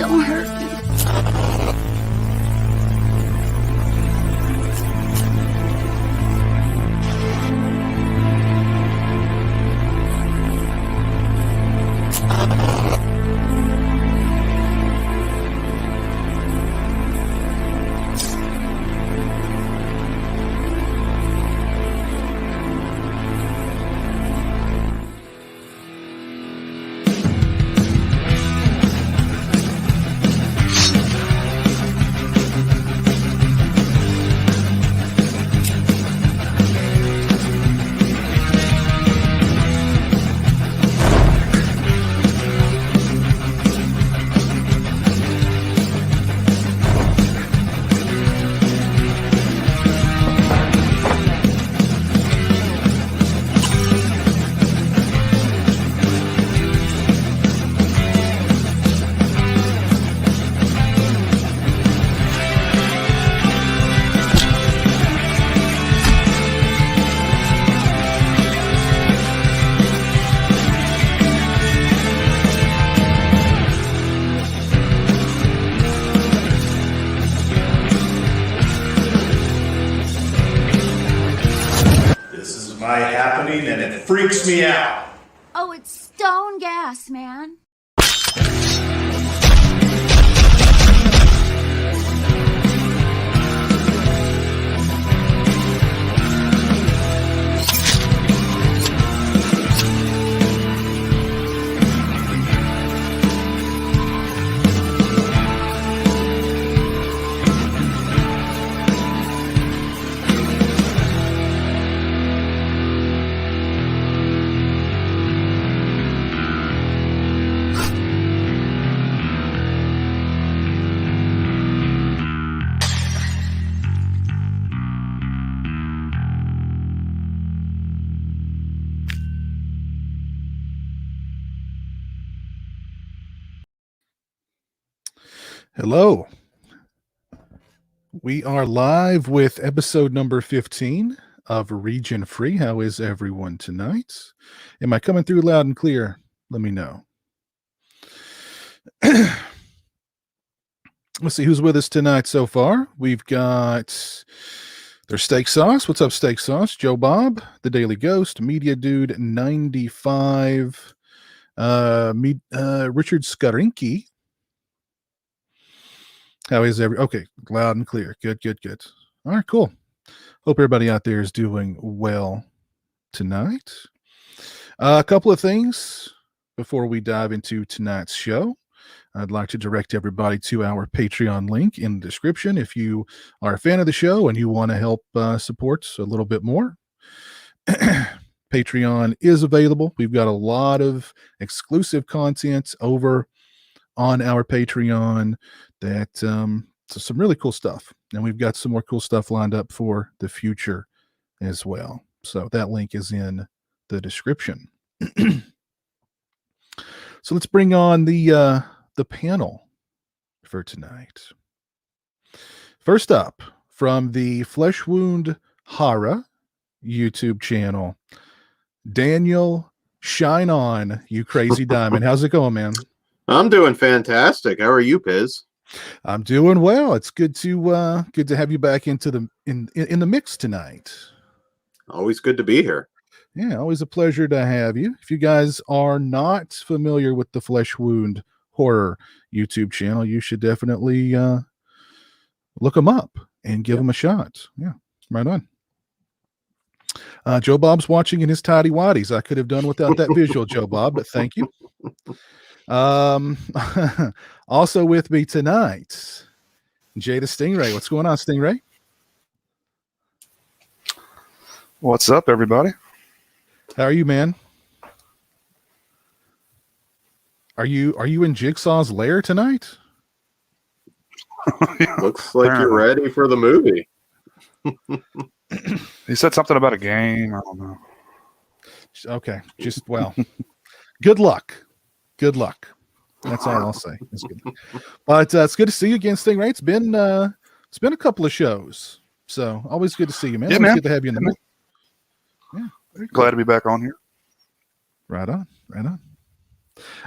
Don't hurt me. And it freaks me out. Oh, it's stone gas, man. Hello. We are live with episode number 15 of Region Free. How is everyone tonight? Am I coming through loud and clear? Let me know. Let's see who's with us tonight so far. We've got there's Steak Sauce. What's up, Steak Sauce? Joe Bob, the Daily Ghost, Media Dude 95, Richard Skarinki. How is okay, loud and clear. Good. All right, cool. Hope everybody out there is doing well tonight. A couple of things before we dive into tonight's show. I'd like to direct everybody to our Patreon link in the description. If you are a fan of the show and you want to help support a little bit more, Patreon is available. We've got a lot of exclusive content over on our Patreon that some really cool stuff. And we've got some more cool stuff lined up for the future as well. So that link is in the description. So let's bring on the panel for tonight. First up, from the Flesh Wound Horror YouTube channel, Daniel, shine on, you crazy diamond. How's it going, man? I'm doing fantastic. How are you, Piz? I'm doing well. It's good to have you back into the in the mix tonight. Always good to be here. Yeah, always a pleasure to have you. If you guys are not familiar with the Flesh Wound Horror YouTube channel, you should definitely look them up and give them a shot. Yeah, right on. Joe Bob's watching in his tidy whities. I could have done without that visual, Joe Bob, but thank you. Also with me tonight, Jay the Stingray. What's going on, Stingray? What's up, everybody? How are you, man? Are you in Jigsaw's lair tonight? Looks like you're ready for the movie. He said something about a game. I don't know. Okay, just well. Good luck. Good luck. That's all I'll say. It's good. But it's good to see you again, Stingray. It's been a couple of shows, so always good to see you, man. Yeah, always man. good to have you in the mix. Yeah, Glad to be back on here. right on.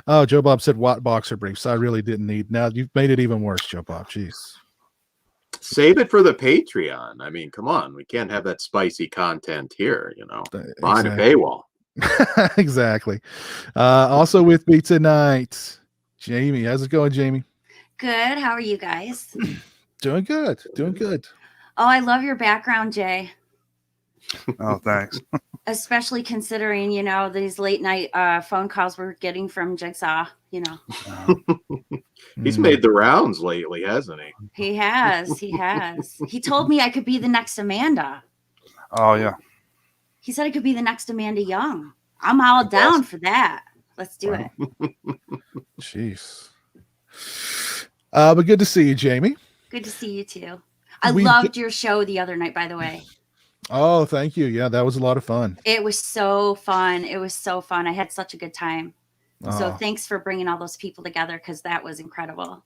Oh, Joe Bob said Watt boxer briefs. I really didn't need. Now you've made it even worse, Joe Bob. Jeez. Save it for the Patreon. I mean, come on. We can't have that spicy content here, behind a paywall. Exactly. Also with me tonight, Jamie. How's it going, Jamie? Good. How are you guys? Doing good. Doing good. Oh, I love your background, Jay. Oh, thanks. Especially considering, these late night phone calls we're getting from Jigsaw, He's made the rounds lately, hasn't he? He has. He told me I could be the next Amanda. Oh, yeah. He said I could be the next Amanda Young. I'm all down for that. Let's do it. Jeez. But good to see you, Jamie. Good to see you too. I loved your show the other night, by the way. Oh, thank you. Yeah, that was a lot of fun. It was so fun. I had such a good time. So thanks for bringing all those people together, because that was incredible.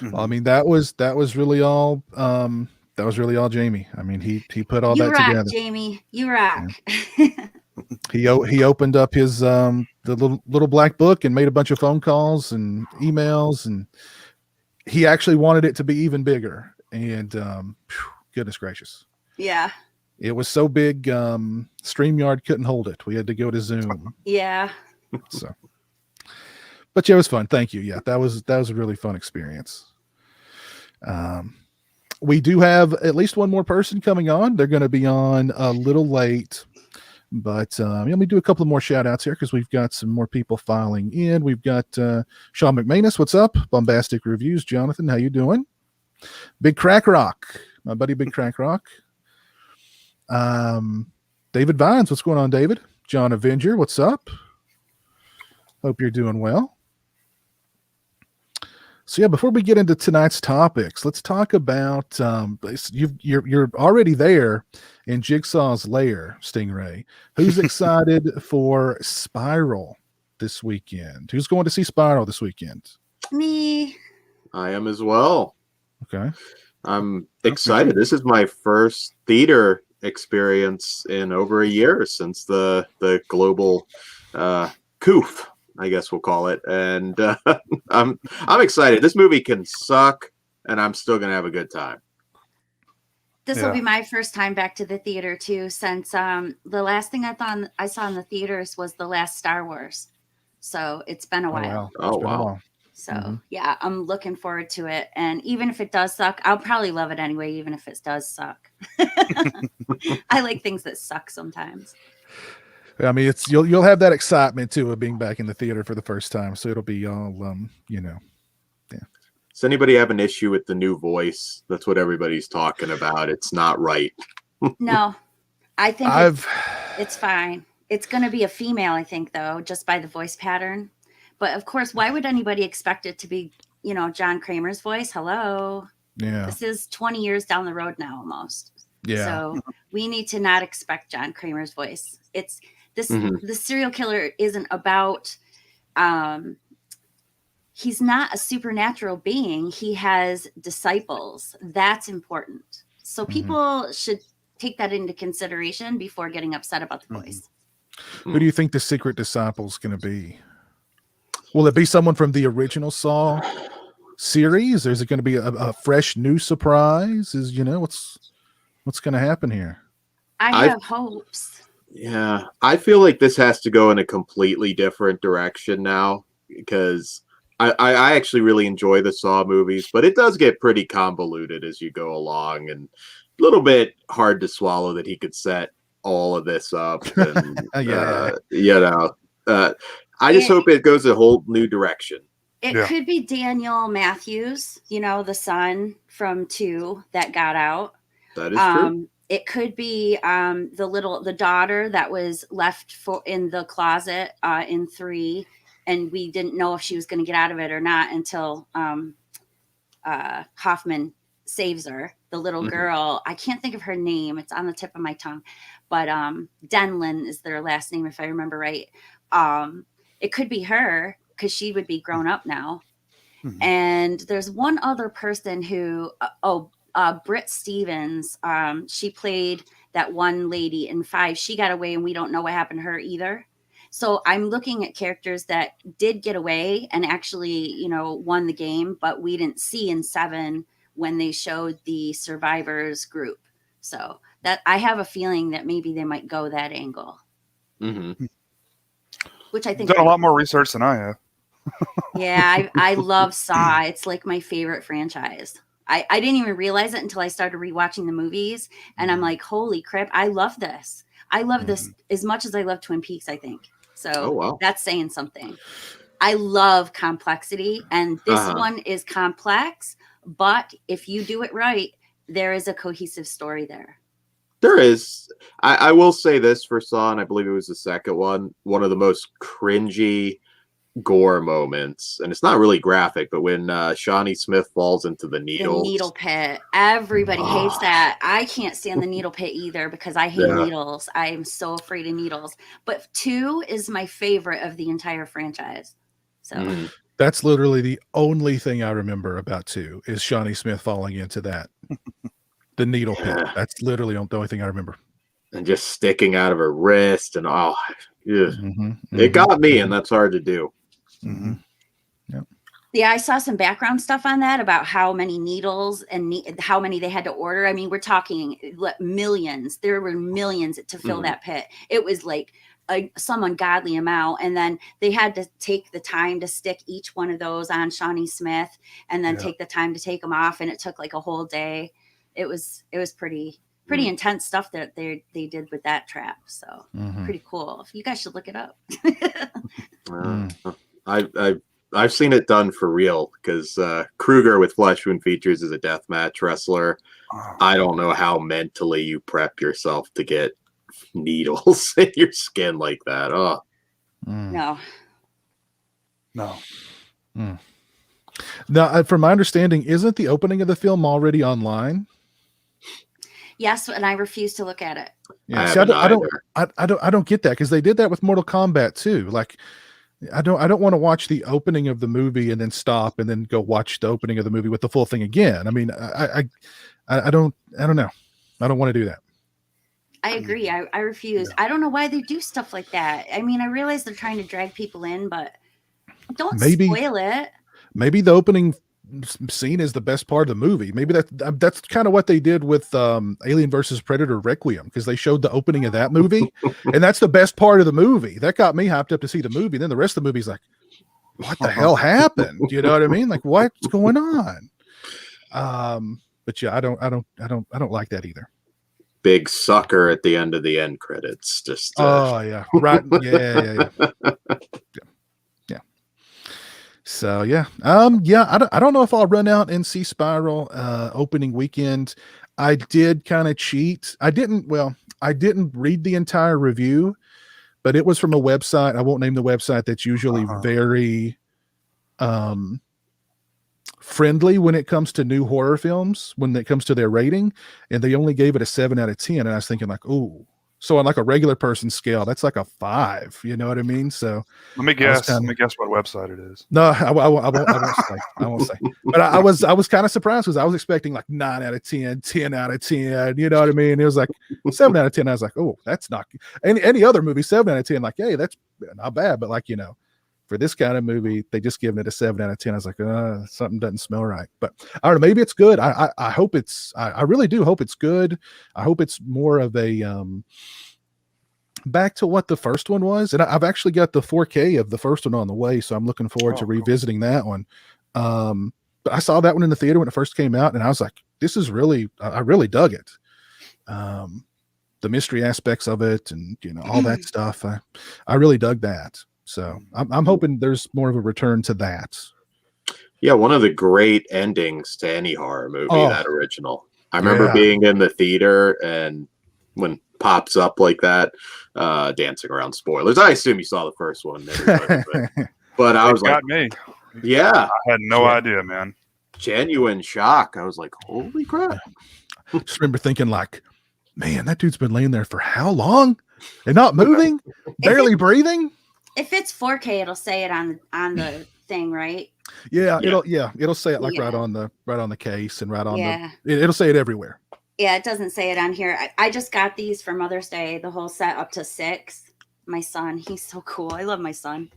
Well, I mean, that was really all. That was really all Jamie. I mean, he put all you that rock, together. Jamie. You rock. Yeah. He opened up his the little black book and made a bunch of phone calls and emails, and he actually wanted it to be even bigger. And goodness gracious. Yeah. It was so big, StreamYard couldn't hold it. We had to go to Zoom. Yeah. So, but yeah, it was fun. Thank you. Yeah, that was a really fun experience. We do have at least one more person coming on. They're going to be on a little late, but let me do a couple of more shout outs here, because we've got some more people filing in. We've got Sean McManus. What's up? Bombastic Reviews. Jonathan, how you doing? Big Crack Rock, my buddy Big Crack Rock. David Vines, what's going on, David? John Avenger, what's up? Hope you're doing well. So yeah, before we get into tonight's topics, let's talk about you're already there in Jigsaw's lair, Stingray. Who's excited for Spiral this weekend? Who's going to see Spiral this weekend? Me. I am as well. Okay. I'm excited. This is my first theater experience in over a year since the global coof, I guess we'll call it. And I'm excited. This movie can suck, and I'm still gonna have a good time. This will be my first time back to the theater too, since the last thing I saw in the theaters was the last Star Wars. So it's been a while. Oh wow. So yeah, I'm looking forward to it. And even if it does suck, I'll probably love it anyway, even if it does suck. I like things that suck sometimes. I mean, it's you'll have that excitement too of being back in the theater for the first time. So it'll be all yeah. Does anybody have an issue with the new voice? That's what everybody's talking about. It's not right. No, I think it's fine. It's going to be a female, I think, though, just by the voice pattern. But of course, why would anybody expect it to be, John Kramer's voice? Hello. Yeah. This is 20 years down the road now, almost. Yeah. So we need to not expect John Kramer's voice. It's this. The serial killer isn't about. He's not a supernatural being. He has disciples. That's important. So people should take that into consideration before getting upset about the voice. Who do you think the secret disciple's going to be? Will it be someone from the original Saw series? Or is it going to be a fresh new surprise? What's going to happen here? I have hopes. Yeah, I feel like this has to go in a completely different direction now, because I actually really enjoy the Saw movies, but it does get pretty convoluted as you go along, and a little bit hard to swallow that he could set all of this up. And, I just hope it goes a whole new direction. It could be Daniel Matthews, the son from 2 that got out. That is true. It could be the daughter that was left in the closet in 3, and we didn't know if she was going to get out of it or not until Hoffman saves her. The little girl, I can't think of her name. It's on the tip of my tongue, but Denlin is their last name, if I remember right. It could be her, because she would be grown up now. And there's one other person who, Britt Stevens. She played that one lady in 5. She got away, and we don't know what happened to her either. So I'm looking at characters that did get away and actually, won the game, but we didn't see in 7 when they showed the survivors group. So that I have a feeling that maybe they might go that angle, Mm-hmm. which I think You've done a lot more research than I have. Yeah, I love Saw. It's like my favorite franchise. I didn't even realize it until I started rewatching the movies, and I'm like, holy crap, I love this. I love this as much as I love Twin Peaks, I think. So Oh, wow. that's saying something. I love complexity, and this one is complex, but if you do it right, there is a cohesive story there. There is. I will say this for Saw, and I believe it was the second one of the most cringy gore moments, and it's not really graphic, but when Shawnee Smith falls into the needles. The needle pit. Everybody hates that. I can't stand the needle pit either because I hate needles. I am so afraid of needles. But 2 is my favorite of the entire franchise. So that's literally the only thing I remember about 2 is Shawnee Smith falling into that. The needle pit. That's literally the only thing I remember. And just sticking out of her wrist, and it got me, and that's hard to do. Mm-hmm. Yep. Yeah, I saw some background stuff on that about how many needles and how many they had to order. I mean, we're talking millions. There were millions to fill that pit. It was like some ungodly amount. And then they had to take the time to stick each one of those on Shawnee Smith and then take the time to take them off. And it took like a whole day. It was pretty intense stuff that they did with that trap. So pretty cool. You guys should look it up. I've seen it done for real because Kruger with Flesh Wound Features is a deathmatch wrestler. I don't know how mentally you prep yourself to get needles in your skin like that. No. Now, from my understanding, isn't the opening of the film already online? Yes, and I refuse to look at it. Yeah, I don't get that because they did that with Mortal Kombat too. Like, I don't want to watch the opening of the movie and then stop and then go watch the opening of the movie with the full thing again. I mean, I don't know. I don't want to do that. I agree. I refuse. Yeah. I don't know why they do stuff like that. I mean, I realize they're trying to drag people in, but don't spoil it. Maybe the opening scene is the best part of the movie. Maybe that's kind of what they did with Alien versus Predator Requiem, because they showed the opening of that movie and that's the best part of the movie. That got me hyped up to see the movie. And then the rest of the movie's like, what the hell happened? You know what I mean? Like, what's going on? But yeah, I don't like that either. Big sucker at the end of the end credits. Just yeah, right. Yeah. So yeah, I don't know if I'll run out and see Spiral opening weekend. I did kind of cheat. I didn't read the entire review, but it was from a website. I won't name the website. That's usually very friendly when it comes to new horror films, when it comes to their rating, and they only gave it a 7 out of 10. And I was thinking like, ooh. So on like a regular person scale, that's like a 5. You know what I mean? So let me guess what website it is. No, I won't say. But I was kind of surprised because I was expecting like 9 out of 10, 10 out of 10. You know what I mean? It was like 7 out of 10. I was like, oh, that's not any other movie. 7 out of 10. Like, hey, that's not bad. But like, for this kind of movie, they just given it a 7 out of 10. I was like, something doesn't smell right. But I don't know. Maybe it's good. I hope it's. I really do hope it's good. I hope it's more of a back to what the first one was. And I've actually got the 4K of the first one on the way, so I'm looking forward to revisiting that one. But I saw that one in the theater when it first came out, and I was like, this is really. I really dug it. The mystery aspects of it, and all that stuff. I really dug that. So I'm hoping there's more of a return to that. Yeah, one of the great endings to any horror movie, that original. I remember being in the theater and when pops up like that, dancing around spoilers. I assume you saw the first one, but I was like, me. Yeah, I had no idea, man. Genuine shock. I was like, holy crap! Just remember thinking like, man, that dude's been laying there for how long and not moving, barely breathing. If it's 4K, it'll say it on the thing, right? Yeah, it'll say it like right on the case and right on it'll say it everywhere. Yeah, it doesn't say it on here. I just got these for Mother's Day, the whole set up to 6. my son. He's so cool. I love my son.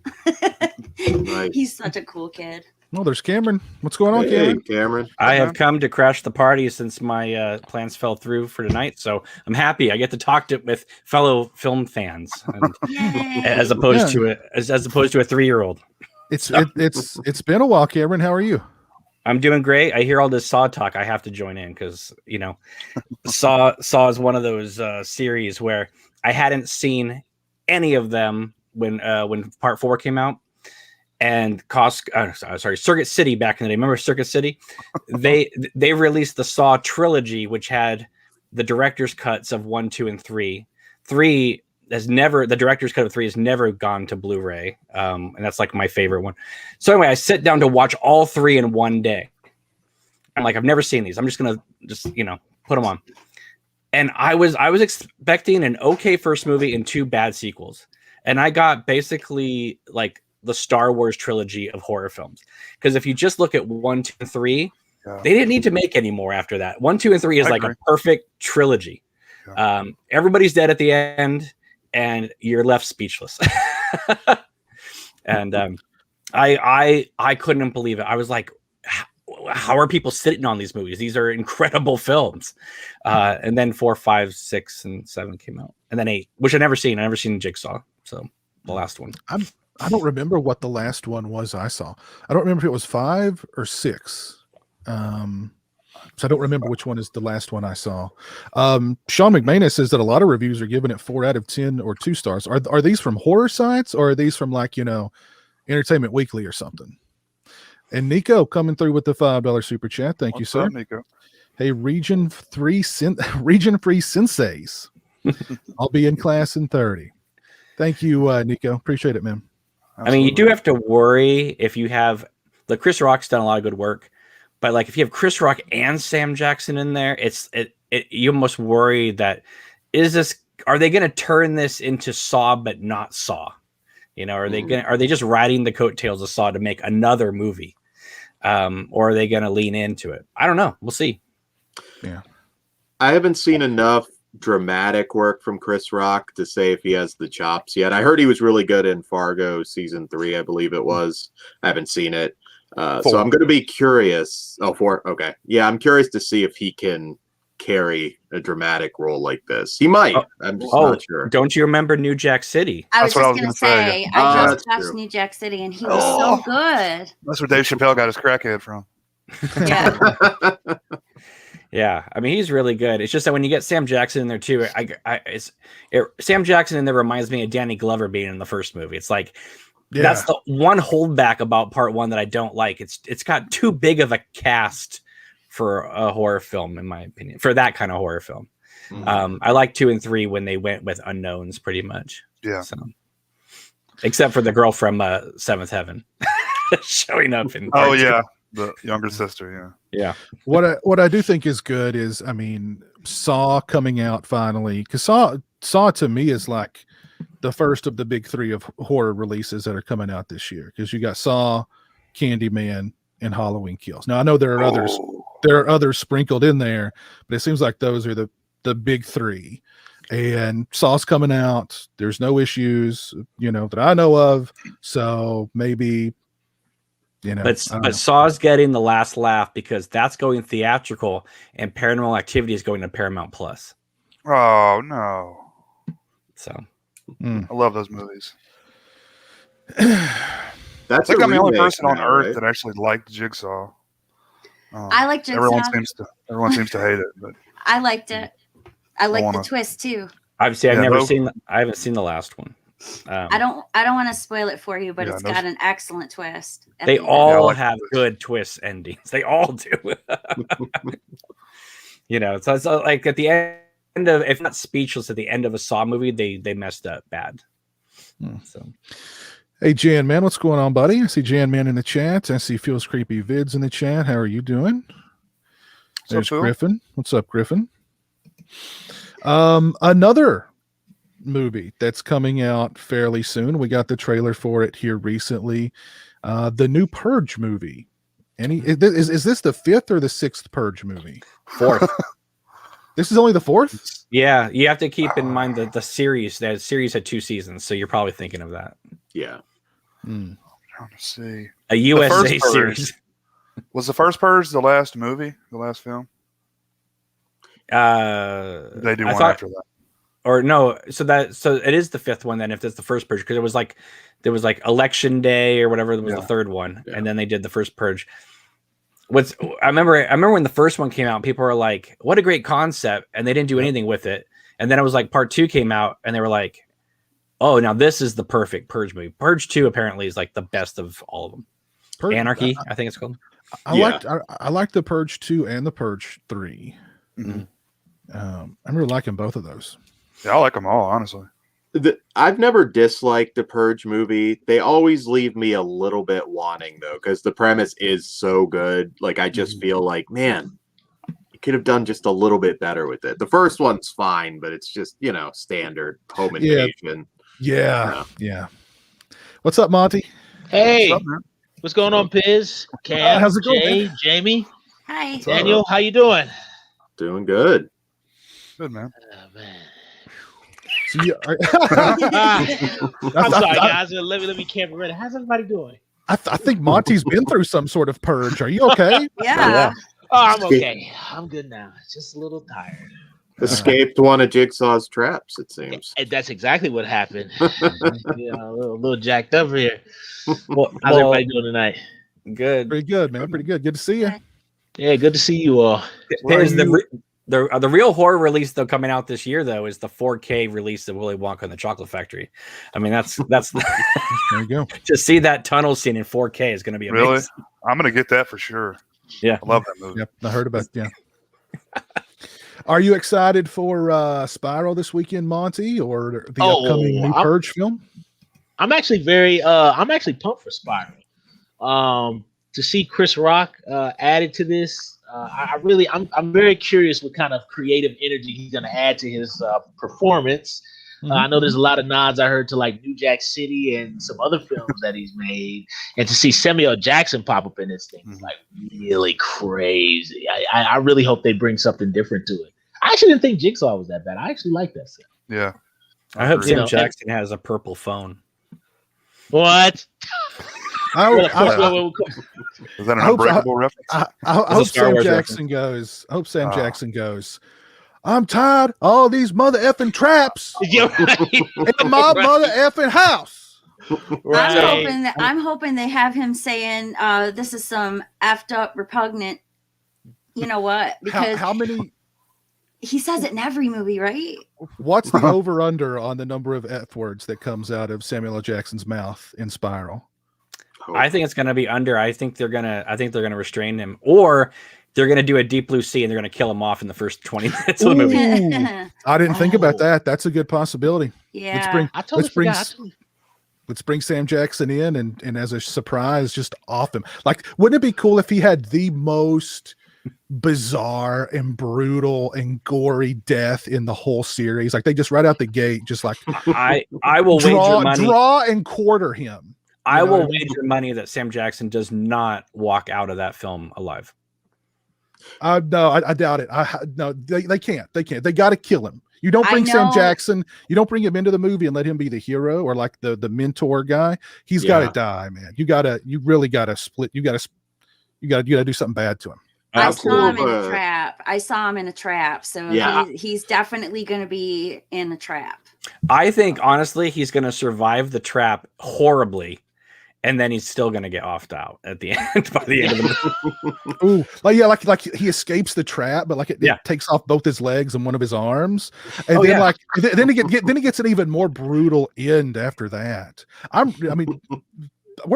Nice. He's such a cool kid. Well, there's Cameron. What's going on, Hey, Cameron? Cameron. I have come to crash the party since my plans fell through for tonight, so I'm happy. I get to talk with fellow film fans, as opposed to a 3-year-old. It's been a while, Cameron. How are you? I'm doing great. I hear all this Saw talk. I have to join in because Saw is one of those series where I hadn't seen any of them when Part 4 came out. And Circuit City back in the day. Remember Circuit City? They released the Saw trilogy, which had the director's cuts of 1, 2, and 3. The director's cut of 3 has never gone to Blu-ray, and that's like my favorite one. So anyway, I sit down to watch all 3 in one day. I'm like, I've never seen these. I'm just gonna put them on. And I was expecting an okay first movie and 2 bad sequels, and I got basically like the Star Wars trilogy of horror films. Because if you just look at 1, 2, and 3, they didn't need to make any more after that. 1, 2, and 3 is like a perfect trilogy. Yeah. Everybody's dead at the end, and you're left speechless. And I couldn't believe it. I was like, how are people sitting on these movies? These are incredible films. And then 4, 5, 6, and 7 came out, and then 8, which I've never seen. I've never seen Jigsaw, so the last one. I don't remember what the last one was I saw. I don't remember if it was 5 or 6. So I don't remember which one is the last one I saw. Sean McManus says that a lot of reviews are giving it 4 out of 10 or 2 stars. Are these from horror sites, or are these from like, Entertainment Weekly or something? And Nico coming through with the $5 super chat. Thank you, sir. Up, Nico? Hey, region-free senseis. I'll be in class in 30. Thank you, Nico. Appreciate it, man. Absolutely. I mean, you do have to worry if you have Chris Rock's done a lot of good work, but like if you have Chris Rock and Sam Jackson in there, you almost worry that are they going to turn this into Saw but not Saw? Are they just riding the coattails of Saw to make another movie, or are they going to lean into it? I don't know. We'll see. Yeah, I haven't seen enough dramatic work from Chris Rock to say if he has the chops yet. I heard he was really good in Fargo season 3, I believe it was. I haven't seen it. So I'm going to be curious. 4. Okay. Yeah, I'm curious to see if he can carry a dramatic role like this. He might. I'm just not sure. Don't you remember New Jack City? I was just going to say, I just watched New Jack City, and he was so good. That's where Dave Chappelle got his crackhead from. Yeah. Yeah, I mean, he's really good. It's just that when you get Sam Jackson in there too, Sam Jackson in there reminds me of Danny Glover being in the first movie. It's like that's the one holdback about Part 1 that I don't like. It's got too big of a cast for a horror film, in my opinion, for that kind of horror film. Mm-hmm. I like 2 and 3 when they went with unknowns, pretty much. Yeah. So, except for the girl from Seventh Heaven showing up in. Oh yeah. The younger sister, yeah. What I do think is good is, I mean, Saw coming out finally, because Saw to me is like the first of the big 3 of horror releases that are coming out this year. Because you got Saw, Candyman, and Halloween Kills. Now I know there are others. There are others sprinkled in there, but it seems like those are the big 3. And Saw's coming out. There's no issues, that I know of. So maybe. But Saw's getting the last laugh because that's going theatrical, and Paranormal Activity is going to Paramount Plus. Oh no! So I love those movies. That's I'm the only person on Earth that actually liked Jigsaw. I like Jigsaw. Everyone seems to hate it, but I liked it. I like the twist too. I haven't seen the last one. I don't want to spoil it for you, but it's got an excellent twist. They all have good twist endings. They all do. So it's like at the end of, if not speechless, at the end of a Saw movie, they messed up bad. So, hey Jan Man, what's going on, buddy? I see Jan Man in the chat. I see Feels Creepy Vids in the chat. How are you doing? There's Griffin. What's up, Griffin? Another movie that's coming out fairly soon. We got the trailer for it here recently. The new Purge movie. Is this the 5th or the 6th Purge movie? 4th. This is only the fourth? Yeah, you have to keep in mind that the series had 2 seasons, so you're probably thinking of that. Yeah. I'm trying to see. A USA first series. Was the first Purge the last movie, the last film? They do one after that. Or no, so it is the 5th one then if it's the first Purge, because there was like Election Day or whatever was the third one, and then they did the first Purge. I remember when the first one came out, people were like, "What a great concept," and they didn't do anything with it. And then it was like part 2 came out, and they were like, "Oh, now this is the perfect Purge movie." Purge 2 apparently is like the best of all of them. Anarchy, I think it's called. I liked the Purge 2 and the Purge 3. Mm-hmm. I remember liking both of those. Yeah, I like them all, honestly. I've never disliked the Purge movie. They always leave me a little bit wanting, though, because the premise is so good. Like, I just feel like, man, you could have done just a little bit better with it. The first one's fine, but it's just, standard home invasion. Yeah. What's up, Monty? Hey, What's up, man? what's going on, Piz? Cam, how's it going, Jay, man? Jamie, Hi. Daniel, how you doing? Doing good. Good, man. Oh, man. So you, I'm sorry, guys. Let me camera ready. How's everybody doing? I think Monty's been through some sort of purge. Are you okay? Yeah. Oh, I'm okay. I'm good now. Just a little tired. Escaped one of Jigsaw's traps, it seems. And that's exactly what happened. A little jacked up here. Well, How's everybody doing tonight? Good. Pretty good, man. Pretty good. Good to see you. Yeah, good to see you all. The real horror release though coming out this year though is the 4K release of Willy Wonka and the Chocolate Factory. I mean that's There you go. to see that tunnel scene in 4K is going to be amazing. Really? I'm going to get that for sure. Yeah, I love that movie. Yep, I heard about Are you excited for Spiral this weekend, Monty, or the upcoming new Purge film? I'm actually pumped for Spiral. To see Chris Rock added to this, I'm very curious what kind of creative energy he's going to add to his performance. I know there's a lot of nods I heard to like New Jack City and some other films that he's made, and to see Samuel Jackson pop up in this thing is like really crazy. I really hope they bring something different to it. I actually didn't think Jigsaw was that bad. I actually like that stuff. Yeah. I hope Sam Jackson has a purple phone. What? Is that an Unbreakable reference? I hope Sam Jackson goes. I'm tired of all these mother effing traps in my mother effing house. Right. I'm hoping they have him saying, "This is some effed up, repugnant." You know what? Because how many? He says it in every movie, right? What's the over under on the number of F words that comes out of Samuel L. Jackson's mouth in Spiral? I think it's going to be under. I think they're gonna restrain him, or they're going to do a Deep Blue Sea and they're going to kill him off in the first 20 minutes of the movie. I didn't think about that. That's a good possibility. Yeah. Let's bring Sam Jackson in and as a surprise, just off him. Like, wouldn't it be cool if he had the most bizarre and brutal and gory death in the whole series? Like, they just right out the gate, just like I will wager money. Draw and quarter him. I will wager money that Sam Jackson does not walk out of that film alive. No, I doubt it. No, they can't. They can't. They got to kill him. You don't bring Sam Jackson. You don't bring him into the movie and let him be the hero or like the mentor guy. He's got to die, man. You really got to split. You got to do something bad to him. I saw him in a trap. So he's definitely going to be in a trap. I think honestly, he's going to survive the trap horribly. And then he's still going to get offed out at the end. By the end of the movie. Ooh, like he escapes the trap, but it takes off both his legs and one of his arms, and then he gets an even more brutal end after that.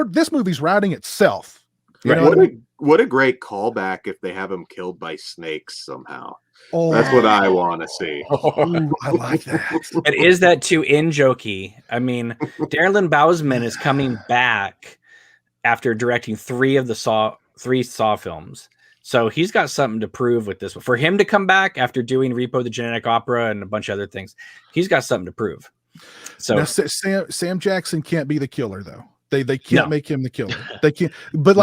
This movie's writing itself. What a great callback if they have him killed by snakes somehow. Oh, that's what I want to see. Ooh, I like that. And is that too in-jokey? I mean, Darren Lynn Bousman is coming back after directing three Saw films. So he's got something to prove with this one. For him to come back after doing Repo the Genetic Opera and a bunch of other things, he's got something to prove. So now, Sam Jackson can't be the killer, though. They can't make him the killer. They can't. But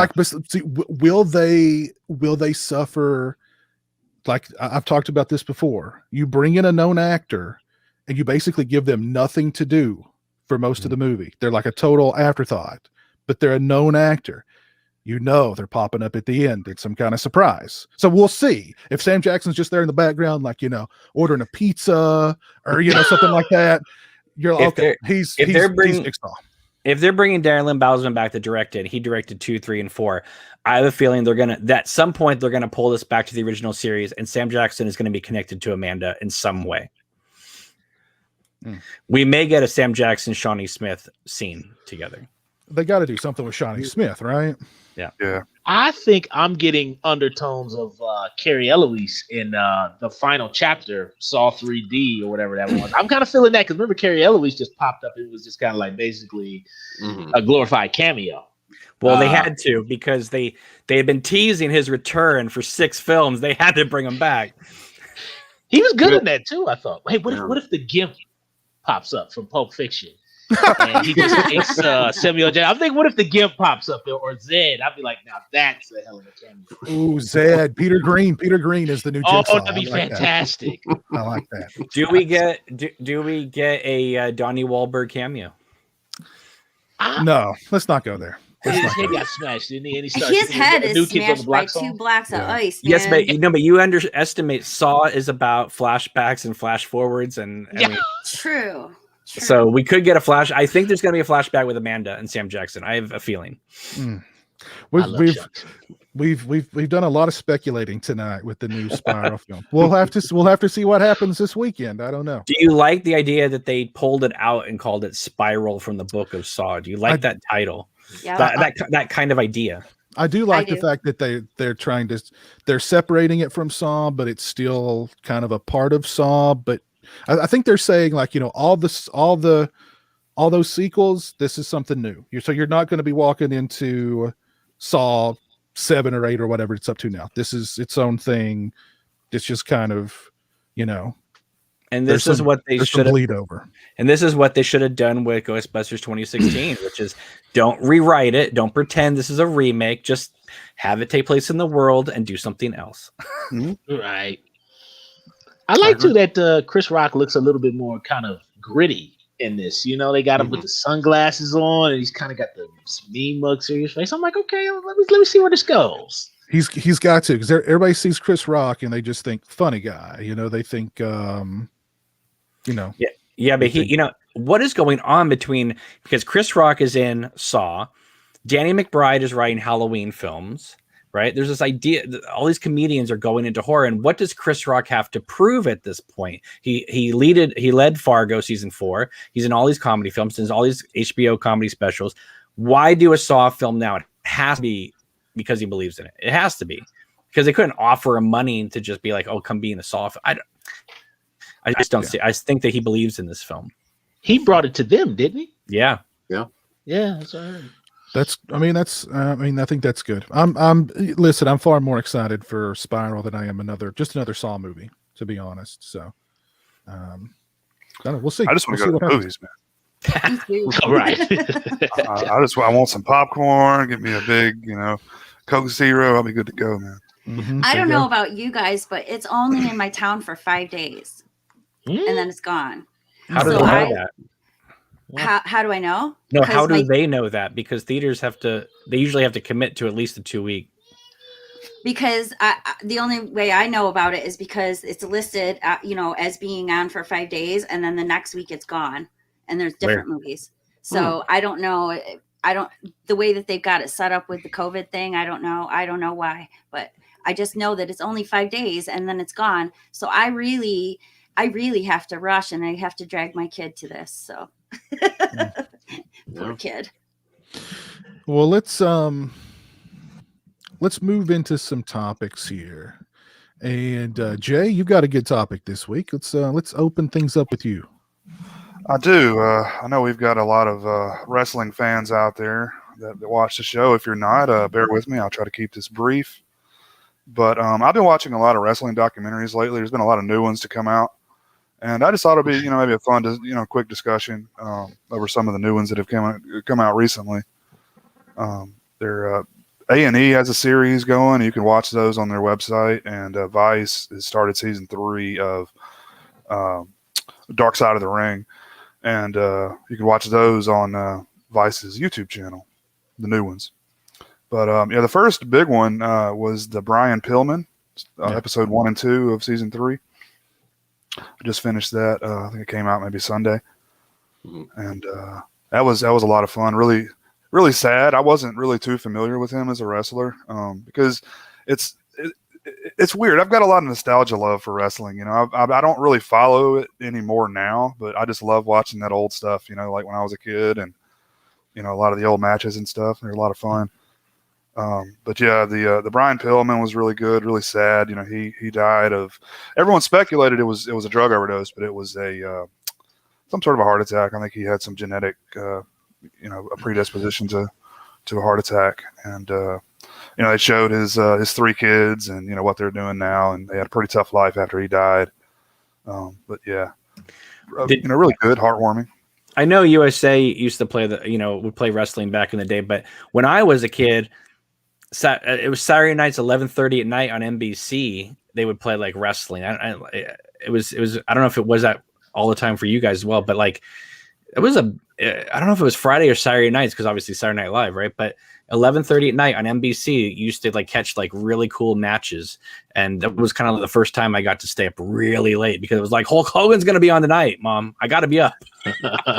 will they suffer like I've talked about this before. You bring in a known actor and you basically give them nothing to do for most of the movie. They're like a total afterthought, but they're a known actor. You know they're popping up at the end. It's some kind of surprise. So we'll see if Sam Jackson's just there in the background, like, you know, ordering a pizza or, you know, something like that. You're like, okay, he's Jigsaw. If they're bringing Darren Lynn Bousman back to direct it, he directed 2, 3, and 4. I have a feeling that at some point they're gonna pull this back to the original series, and Sam Jackson is going to be connected to Amanda in some way. We may get a Sam Jackson, Shawnee Smith scene together. They got to do something with Shawnee Smith, right? Yeah. I think I'm getting undertones of Carrie Eloise in the final chapter, Saw 3D or whatever that was. I'm kind of feeling that because remember Carrie Eloise just popped up. It was just kind of like basically a glorified cameo. Well, they had to because they had been teasing his return for 6 films. They had to bring him back. He was good in that too, I thought. Hey, what if the Gimp pops up from Pulp Fiction? And he just takes Samuel Jackson. I'm thinking, what if the Gimp pops up there or Zed? I'd be like, now that's a hell of a cameo. Ooh, Zed, Peter Green. Peter Green is the new Jigsaw. Oh, that'd be fantastic. I like that. Do we get a Donnie Wahlberg cameo? No, let's not go there. His head got smashed, didn't he? And his head is smashed by 2 blocks of ice. Man. Yes, but you underestimate. Saw is about flashbacks and flash forwards, and I mean, True. So we could get a flash. I think there's going to be a flashback with Amanda and Sam Jackson. I have a feeling. We've done a lot of speculating tonight with the new Spiral film. We'll have to see what happens this weekend. I don't know. Do you like the idea that they pulled it out and called it Spiral from the Book of Saw? Do you like that title? Yeah, that kind of idea. I do like the fact that they're separating it from Saw, but it's still kind of a part of Saw. But I think they're saying, like, you know, all those sequels, this is something new. You're not going to be walking into Saw 7 or 8 or whatever it's up to now. This is its own thing. It's just kind of, you know. And this is what they should bleed over. And this is what they should have done with Ghostbusters 2016, which is don't rewrite it, don't pretend this is a remake, just have it take place in the world and do something else. Right. I like too that Chris Rock looks a little bit more kind of gritty in this. You know, they got him with the sunglasses on, and he's kind of got the mean mug serious face. I'm like, okay, let me see where this goes. He's got to, because everybody sees Chris Rock and they just think funny guy. You know, they think, you know. Yeah, but you know, what is going on because Chris Rock is in Saw, Danny McBride is writing Halloween films. Right? There's this idea that all these comedians are going into horror, and what does Chris Rock have to prove at this point? He led Fargo season 4. He's in all these comedy films, in all these HBO comedy specials. Why do a Saw film now? It has to be because he believes in it. It has to be because they couldn't offer him money to just be like, "Oh, come be in a Saw." I just don't see. I think that he believes in this film. He brought it to them, didn't he? Yeah. That's what I heard. I think that's good. I'm far more excited for Spiral than I am another Saw movie, to be honest. So, we'll see. I just want to go to the movies, man. All right. I want some popcorn. Get me a big, Coke Zero. I'll be good to go, man. Mm-hmm. I don't know about you guys, but it's only in my town for 5 days, and then it's gone. How do they know that? How do I know? No, how do they know that? Because theaters they usually have to commit to at least a 2-week. Because the only way I know about it is because it's listed, as being on for 5 days, and then the next week it's gone, and there's different movies. So I don't know. The way that they've got it set up with the COVID thing, I don't know why, but I just know that it's only 5 days and then it's gone. So I really have to rush, and I have to drag my kid to this. So poor kid. Well, let's move into some topics here. And Jay, you've got a good topic this week. Let's open things up with you. I do. I know we've got a lot of wrestling fans out there that watch the show. If you're not, bear with me. I'll try to keep this brief. But I've been watching a lot of wrestling documentaries lately. There's been a lot of new ones to come out. And I just thought it'd be, maybe a fun, quick discussion over some of the new ones that have come out recently. They're A&E has a series going. You can watch those on their website. And Vice has started season 3 of Dark Side of the Ring. And you can watch those on Vice's YouTube channel, the new ones. But the first big one was the Brian Pillman, episode 1 and 2 of season 3. I just finished that. I think it came out maybe Sunday, and that was a lot of fun. Really, really sad. I wasn't really too familiar with him as a wrestler because it's weird. I've got a lot of nostalgia love for wrestling. I don't really follow it anymore now, but I just love watching that old stuff. Like when I was a kid, and a lot of the old matches and stuff. They're a lot of fun. But yeah, the Brian Pillman was really good, really sad. He died of. Everyone speculated it was a drug overdose, but it was some sort of a heart attack. I think he had some genetic, a predisposition to a heart attack, and they showed his 3 kids and what they're doing now, and they had a pretty tough life after he died. But yeah, really good, heartwarming. I know USA used to play would play wrestling back in the day, but when I was a kid. It was Saturday nights, 11:30 at night on NBC. They would play like wrestling. It was. I don't know if it was that all the time for you guys as well, but like it was I don't know if it was Friday or Saturday nights because obviously Saturday Night Live, right? But 11:30 at night on NBC, you used to like catch like really cool matches, and that was kind of the first time I got to stay up really late because it was like Hulk Hogan's going to be on tonight, Mom. I got to be up.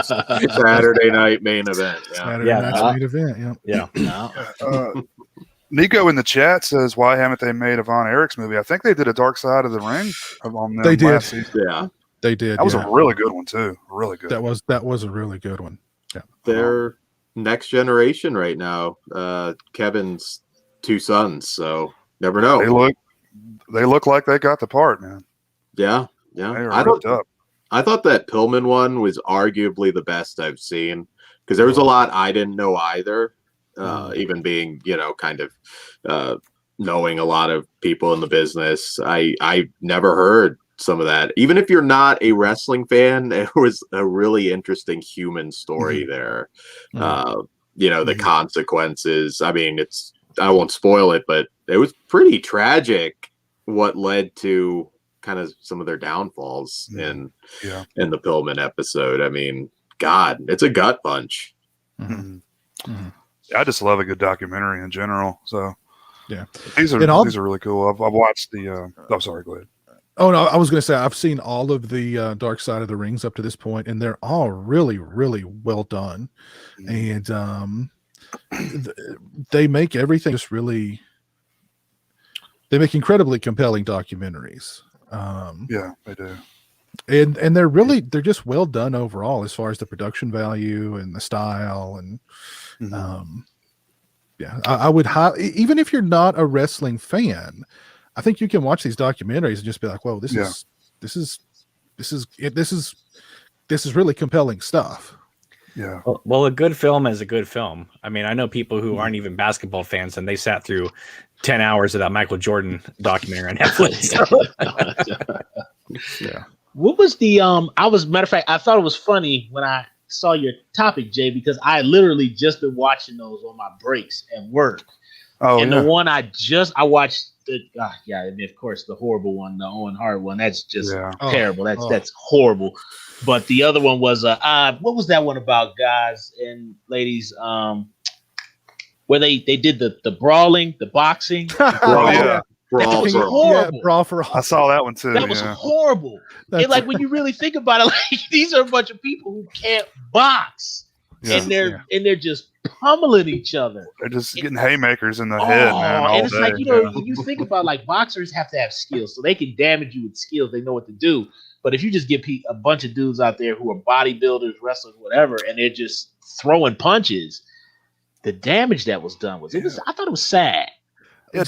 Saturday night main event. Yeah. Saturday night's main event. Yeah. Nico in the chat says, "Why haven't they made a Von Erichs movie?" I think they did a Dark Side of the Ring on them. They did. Last season. Yeah, they did. That was a really good one too. Really good. That was a really good one. Yeah. They're next generation right now. Kevin's 2 sons, so never know. They look like they got the part, man. Yeah. They are ripped up. I thought that Pillman one was arguably the best I've seen because there was a lot I didn't know either. Even being, kind of knowing a lot of people in the business, I never heard some of that. Even if you're not a wrestling fan, there was a really interesting human story there. The consequences. I mean, I won't spoil it, but it was pretty tragic what led to kind of some of their downfalls in the Pillman episode. I mean, God, it's a gut punch. I just love a good documentary in general. So yeah, these are really cool. I've watched the. Oh, sorry. Go ahead. Oh no, I was going to say I've seen all of the Dark Side of the Rings up to this point, and they're all really, really well done, and they make everything just really. They make incredibly compelling documentaries. Yeah, they do. And they're just well done overall as far as the production value and the style and. I would even if you're not a wrestling fan, I think you can watch these documentaries and just be like, "Whoa, this is really compelling stuff." Yeah. Well, a good film is a good film. I mean, I know people who aren't even basketball fans, and they sat through 10 hours of that Michael Jordan documentary on Netflix. Yeah. What was matter of fact, I thought it was funny when I saw your topic, Jay, because I literally just been watching those on my breaks at work. Oh, and the one I watched, and of course the horrible one, the Owen Hart one. That's just terrible. That's horrible. But the other one was what was that one about, guys and ladies? Where they did the brawling, the boxing. Brawl was for all. horrible. Yeah, Brawl for all. I saw that one too. That was horrible. And like when you really think about it, like these are a bunch of people who can't box, and they're just pummeling each other. They're just getting haymakers in the head, man. All and it's day. like when you think about like boxers have to have skills, so they can damage you with skills. They know what to do. But if you just get a bunch of dudes out there who are bodybuilders, wrestlers, whatever, and they're just throwing punches, the damage that was done I thought it was sad. Yeah,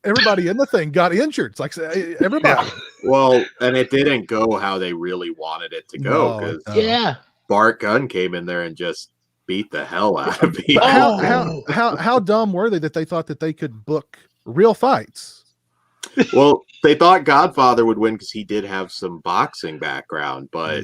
everybody in the thing got injured. It's like everybody. Well, and it didn't go how they really wanted it to go because Bart Gunn came in there and just beat the hell out of people. How dumb were they that they thought that they could book real fights? Well, they thought Godfather would win because he did have some boxing background, but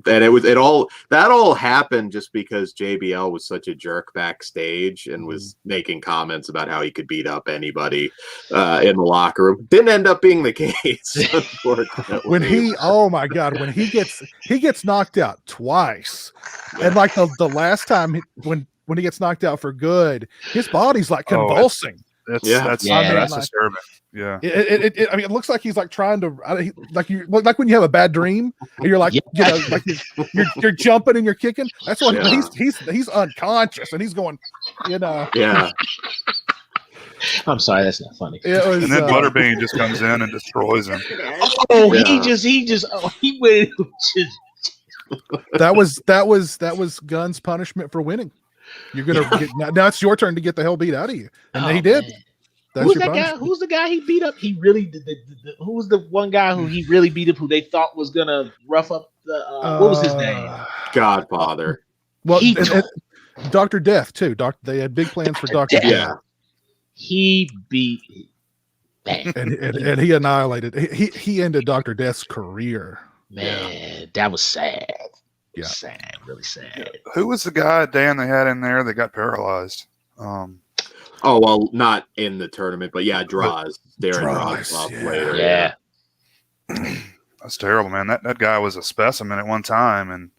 And it all happened just because JBL was such a jerk backstage and was making comments about how he could beat up anybody in the locker room. Didn't end up being the case, unfortunately. Oh my God, when he gets knocked out twice, and like the last time when he gets knocked out for good, his body's like convulsing. That's like, disturbing. Yeah. It looks like he's like trying to like when you have a bad dream and you're like, like you're jumping and you're kicking. That's what he's unconscious and he's going, Yeah. I'm sorry, that's not funny. And then Butterbean just comes in and destroys him. He went. That was Gunn's punishment for winning. You're gonna get now. It's your turn to get the hell beat out of you, and he did. Man. That's Who's your that punishment. guy? Who's the guy he beat up? He really did. Who was the one guy who he really beat up? Who they thought was gonna rough up the? What was his name? Godfather. Well, Dr. Death too. They had big plans for Dr. Death. Yeah. He beat. And he annihilated. He ended Dr. Death's career. Man, that was sad. Yeah. Sad, really sad. Who was the guy, Dan, they had in there that got paralyzed? Oh, well, not in the tournament, but yeah, Draws. Darren Draws up later. Yeah. That's terrible, man. That guy was a specimen at one time, and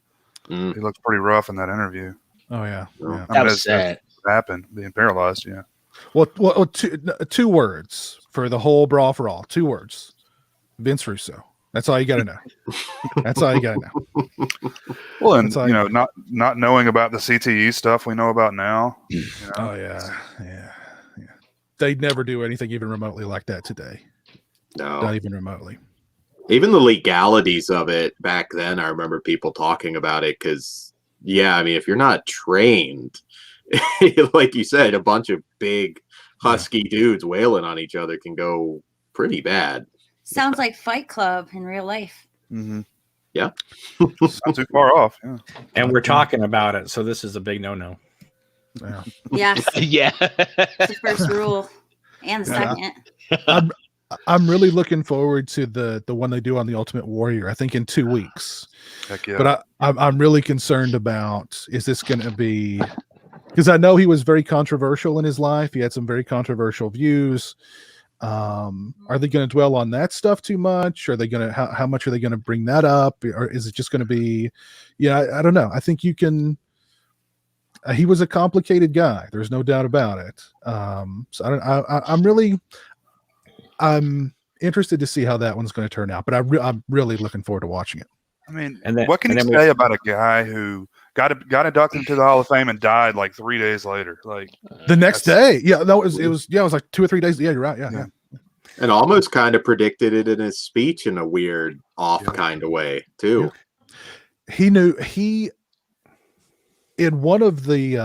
he looked pretty rough in that interview. Oh yeah. That was sad. Happened, being paralyzed, yeah. Well, two words for the whole Brawl for All. 2 words. Vince Russo. That's all you got to know. That's all you got to know. Well, and not knowing about the CTE stuff we know about now. Oh yeah. They'd never do anything even remotely like that today. No, not even remotely. Even the legalities of it back then, I remember people talking about it because, if you're not trained, like you said, a bunch of big husky dudes wailing on each other can go pretty bad. Sounds like Fight Club in real life. Mm-hmm. Yeah. Not too far off. Yeah. And we're talking about it, so this is a big no-no. Yeah. Yes. Yeah. It's the first rule and the second. I'm really looking forward to the one they do on the Ultimate Warrior. I think in 2 weeks. Heck yeah. But I'm really concerned about, is this going to be, because I know he was very controversial in his life. He had some very controversial views. Are they going to dwell on that stuff too much? Are they going to, how much are they going to bring that up? Or is it just going to be, I don't know. I think you can, he was a complicated guy. There's no doubt about it. So I'm interested to see how that one's going to turn out, but I'm really looking forward to watching it. I mean, what can you say about a guy who got inducted into the Hall of Fame and died like 3 days later? Like the next day. Yeah, no, it was like 2 or 3 days. Yeah, you're right. Yeah. And almost kind of predicted it in his speech in a weird off kind of way too. Yeah. He knew in one of the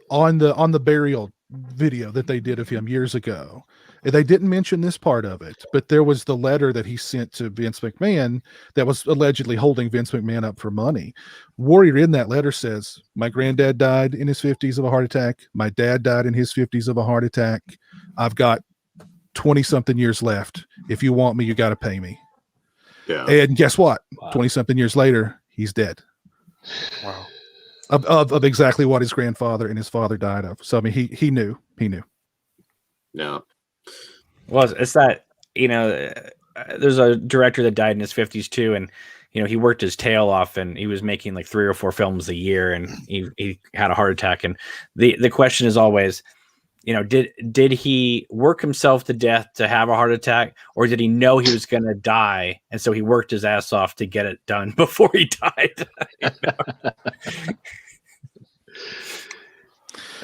on the burial video that they did of him years ago, they didn't mention this part of it, but there was the letter that he sent to Vince McMahon that was allegedly holding Vince McMahon up for money. Warrior in that letter says, my granddad died in his 50s of a heart attack. My dad died in his 50s of a heart attack. I've got 20 something years left. If you want me, you got to pay me. Yeah. And guess what? 20 something years later, he's dead. Wow. Of exactly what his grandfather and his father died of. So I mean, he knew. Yeah. Well, it's that, there's a director that died in his 50s too, and he worked his tail off, and he was making like 3 or 4 films a year, and he had a heart attack. And the question is always, did he work himself to death to have a heart attack, or did he know he was going to die, and so he worked his ass off to get it done before he died?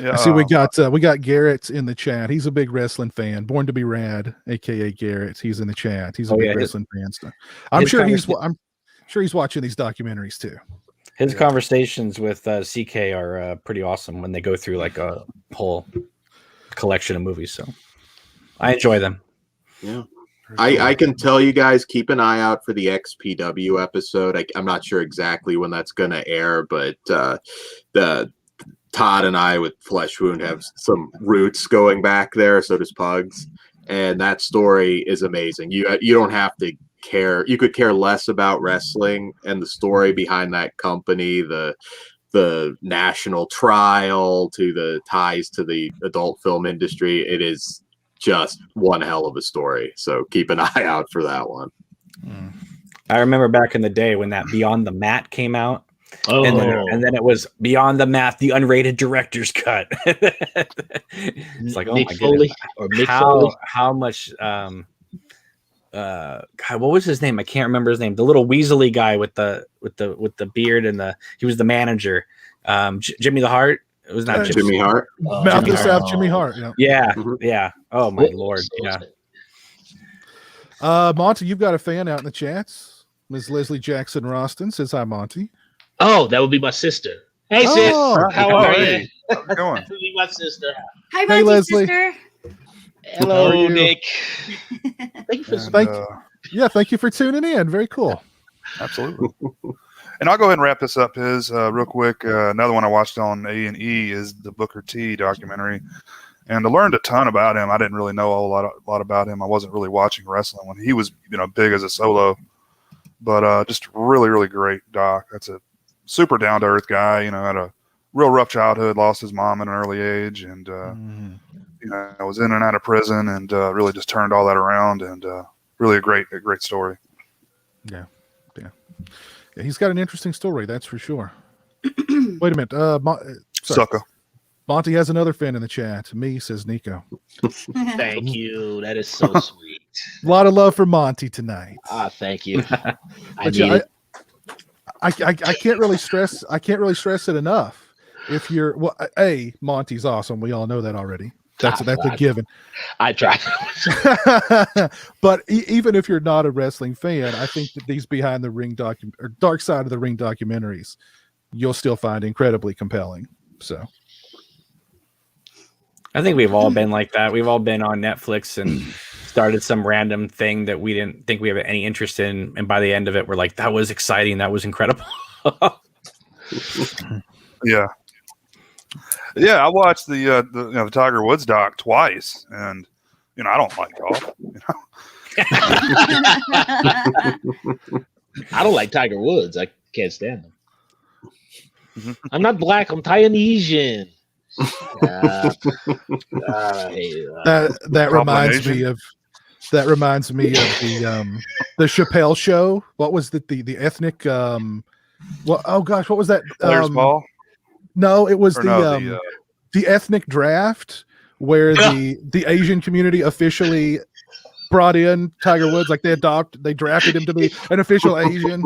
I see we got Garrett in the chat. He's a big wrestling fan. Born to be Rad, aka Garrett. He's in the chat. He's a big wrestling fan stuff. I'm sure he's watching these documentaries too. His conversations with CK are pretty awesome when they go through like a whole collection of movies. So I enjoy them. Yeah. I can tell you guys, keep an eye out for the XPW episode. I'm not sure exactly when that's going to air, but the Todd and I with Flesh Wound have some roots going back there. So does Pugs. And that story is amazing. You don't have to care. You could care less about wrestling and the story behind that company, the national trial to the ties to the adult film industry. It is just one hell of a story. So keep an eye out for that one. I remember back in the day when that Beyond the Mat came out. Oh, And then it was Beyond the Mat, the unrated director's cut. It's like, oh Mick my Foley goodness. or Mick Foley. How much God, what was his name? I can't remember his name. The little weaselly guy with the beard and he was the manager. Jimmy the Heart. It was not Jimmy Hart. Mouth of the South, Jimmy Hart. Yeah. Yeah. Oh my Lord. Yeah. Monty, you've got a fan out in the chats. Ms. Leslie Jackson Roston says hi, Monty. Oh, that would be my sister. Hey, Oh, sis. How are you? Hey, how's it going? That would be my sister. Hi, Hey, Monty, Leslie. sister. How are Hello, you? Nick. Thank you for And, Thank you for tuning in. Very cool. absolutely. And I'll go ahead and wrap this up. Real quick. Another one I watched on A&E is the Booker T documentary, and I learned a ton about him. I didn't really know a lot about him. I wasn't really watching wrestling when he was, big as a solo, but just really, really great doc. That's a super down to earth guy. Had a real rough childhood, lost his mom at an early age, and was in and out of prison, and really just turned all that around, and really a great story. Yeah, he's got an interesting story, that's for sure. Wait a minute. Sorry. Sucker. Monty has another fan in the chat. Me, says Nico. Thank you. That is so sweet. A lot of love for Monty tonight. Thank you. I But need it. I can't really stress. I can't really stress it enough. If you're Monty's awesome. We all know that already. That's a given. I tried. But even if you're not a wrestling fan, I think that these behind the ring or dark side of the ring documentaries, you'll still find incredibly compelling. So I think we've all been like that. We've all been on Netflix and started some random thing that we didn't think we have any interest in, and by the end of it, we're like, that was exciting. That was incredible. Yeah. Yeah, I watched the Tiger Woods doc twice, and I don't like golf. I don't like Tiger Woods. I can't stand him. I'm not black. I'm Taiwanesian. that reminds me of the Chappelle show. What was the ethnic what was that? Players ball? No, it was Or the ethnic draft where the Asian community officially brought in Tiger Woods. Like they drafted him to be an official Asian.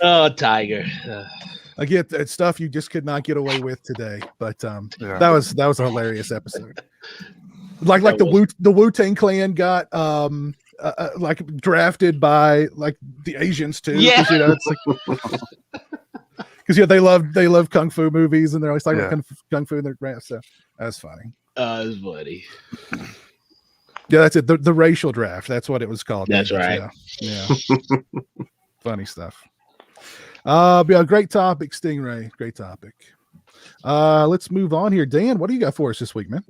Oh, Tiger. I get that stuff you just could not get away with today, but that was a hilarious episode. Like the Wu-Tang Clan got like drafted by like the Asians too. Yeah. It's like because they love kung fu movies and they're always like kung fu in their draft. So that's funny. It's funny. Yeah, that's it. The racial draft. That's what it was called. That's right. Yeah. Funny stuff. Yeah, great topic, Stingray. Great topic. Let's move on here. Dan, what do you got for us this week, man?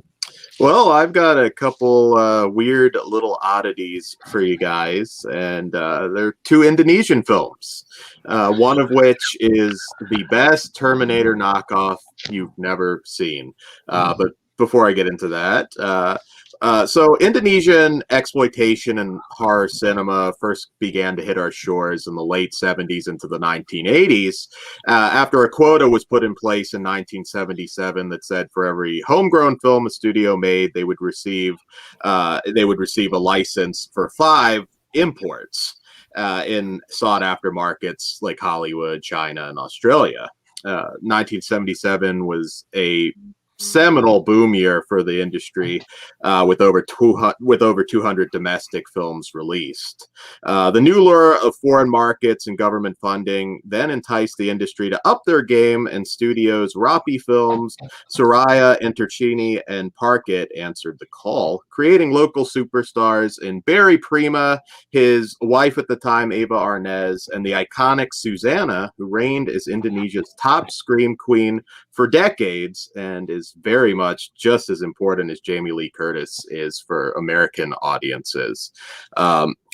Well, I've got a couple weird little oddities for you guys, and they're two Indonesian films, one of which is the best Terminator knockoff you've never seen. But before I get into that, so Indonesian exploitation and horror cinema first began to hit our shores in the late 70s into the 1980s, after a quota was put in place in 1977 that said for every homegrown film a studio made, they would receive a license for 5 imports in sought-after markets like Hollywood, China, and Australia. 1977 was a seminal boom year for the industry, with over 200 domestic films released. The new lure of foreign markets and government funding then enticed the industry to up their game, and studios Rapi Films, Soraya, Entercini, and Parkit answered the call, creating local superstars in Barry Prima, his wife at the time Eva Arnaz, and the iconic Susanna, who reigned as Indonesia's top scream queen for decades and is is very much just as important as Jamie Lee Curtis is for American audiences.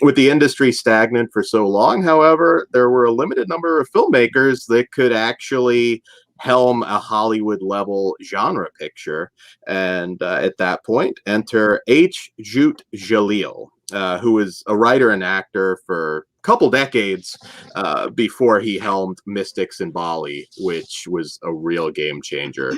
With the industry stagnant for so long, however, there were a limited number of filmmakers that could actually helm a Hollywood-level genre picture. And at that point, enter H. Jute Jalil, who was a writer and actor for a couple decades before he helmed Mystics in Bali, which was a real game changer.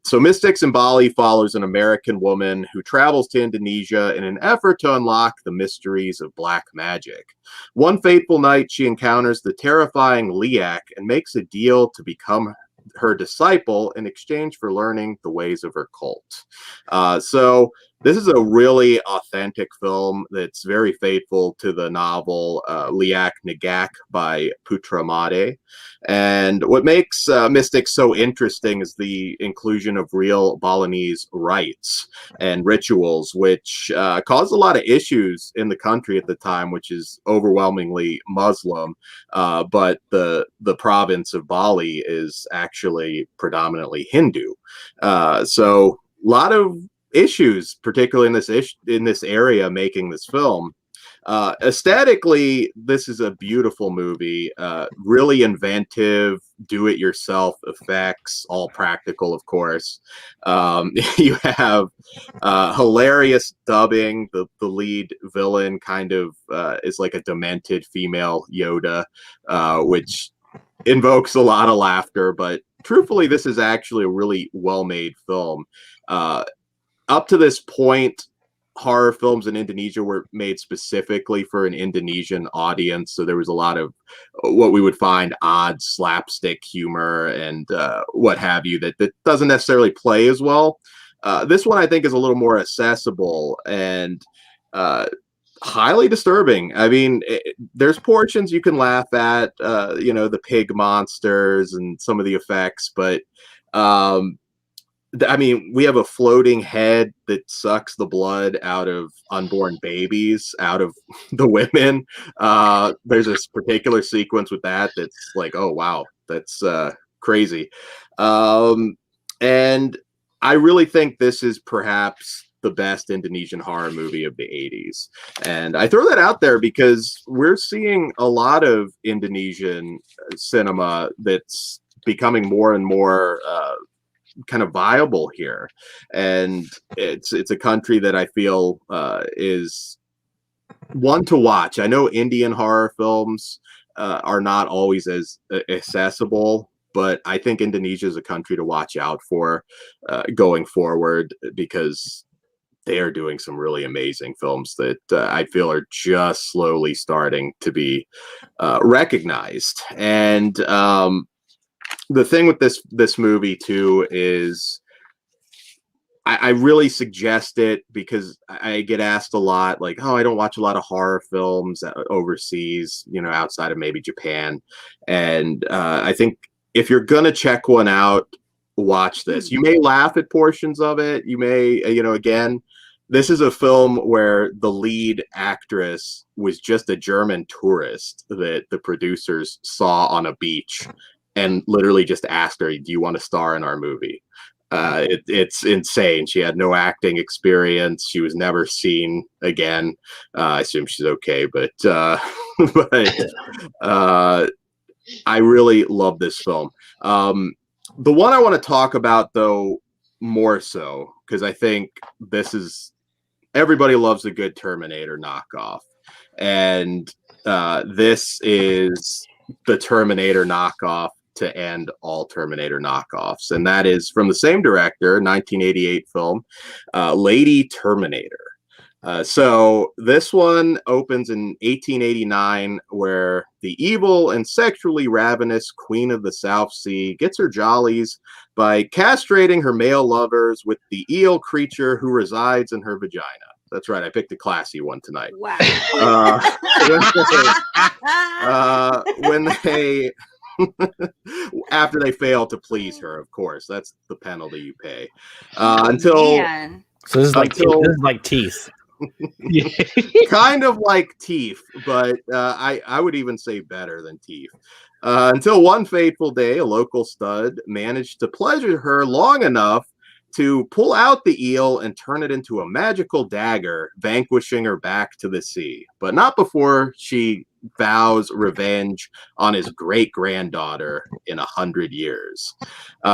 So Mystics in Bali follows an American woman who travels to Indonesia in an effort to unlock the mysteries of black magic. One fateful night, she encounters the terrifying Liak and makes a deal to become her disciple in exchange for learning the ways of her cult. So this is a really authentic film that's very faithful to the novel Liak Nagak by Putramade. And what makes Mystics so interesting is the inclusion of real Balinese rites and rituals, which caused a lot of issues in the country at the time, which is overwhelmingly Muslim. But the province of Bali is actually predominantly Hindu. So a lot of issues, particularly in this area, making this film. Aesthetically, this is a beautiful movie, really inventive, do-it-yourself effects, all practical, of course. You have hilarious dubbing. The lead villain kind of is like a demented female Yoda, which invokes a lot of laughter. But truthfully, this is actually a really well-made film. Up to this point, horror films in Indonesia were made specifically for an Indonesian audience. So there was a lot of what we would find odd slapstick humor and what have you that doesn't necessarily play as well. This one, I think, is a little more accessible and highly disturbing. I mean, there's portions you can laugh at, the pig monsters and some of the effects, but I mean, we have a floating head that sucks the blood out of unborn babies, out of the women. There's this particular sequence with that's like, oh, wow, that's crazy. And I really think this is perhaps the best Indonesian horror movie of the 80s. And I throw that out there because we're seeing a lot of Indonesian cinema that's becoming more and more kind of viable here, and it's a country that I feel is one to watch. I know Indian horror films are not always as accessible, but I think Indonesia is a country to watch out for going forward, because they are doing some really amazing films that I feel are just slowly starting to be recognized. And the thing with this movie too is I really suggest it because I get asked a lot, like, oh, I don't watch a lot of horror films overseas, outside of maybe Japan. And I think if you're gonna check one out, watch this. You may laugh at portions of it. You may, again, this is a film where the lead actress was just a German tourist that the producers saw on a beach and literally just asked her, do you want to star in our movie? It's insane. She had no acting experience. She was never seen again. I assume she's okay, but I really love this film. The one I want to talk about, though, more so, because I think everybody loves a good Terminator knockoff. And this is the Terminator knockoff to end all Terminator knockoffs. And that is from the same director, 1988 film, Lady Terminator. So this one opens in 1889, where the evil and sexually ravenous Queen of the South Sea gets her jollies by castrating her male lovers with the eel creature who resides in her vagina. That's right. I picked a classy one tonight. Wow. When they after they fail to please her, of course, that's the penalty you pay. Until Man. So this is like teeth. kind of like teeth, but I would even say better than teeth. Until one fateful day, a local stud managed to pleasure her long enough to pull out the eel and turn it into a magical dagger, vanquishing her back to the sea. But not before she vows revenge on his great-granddaughter in 100 years.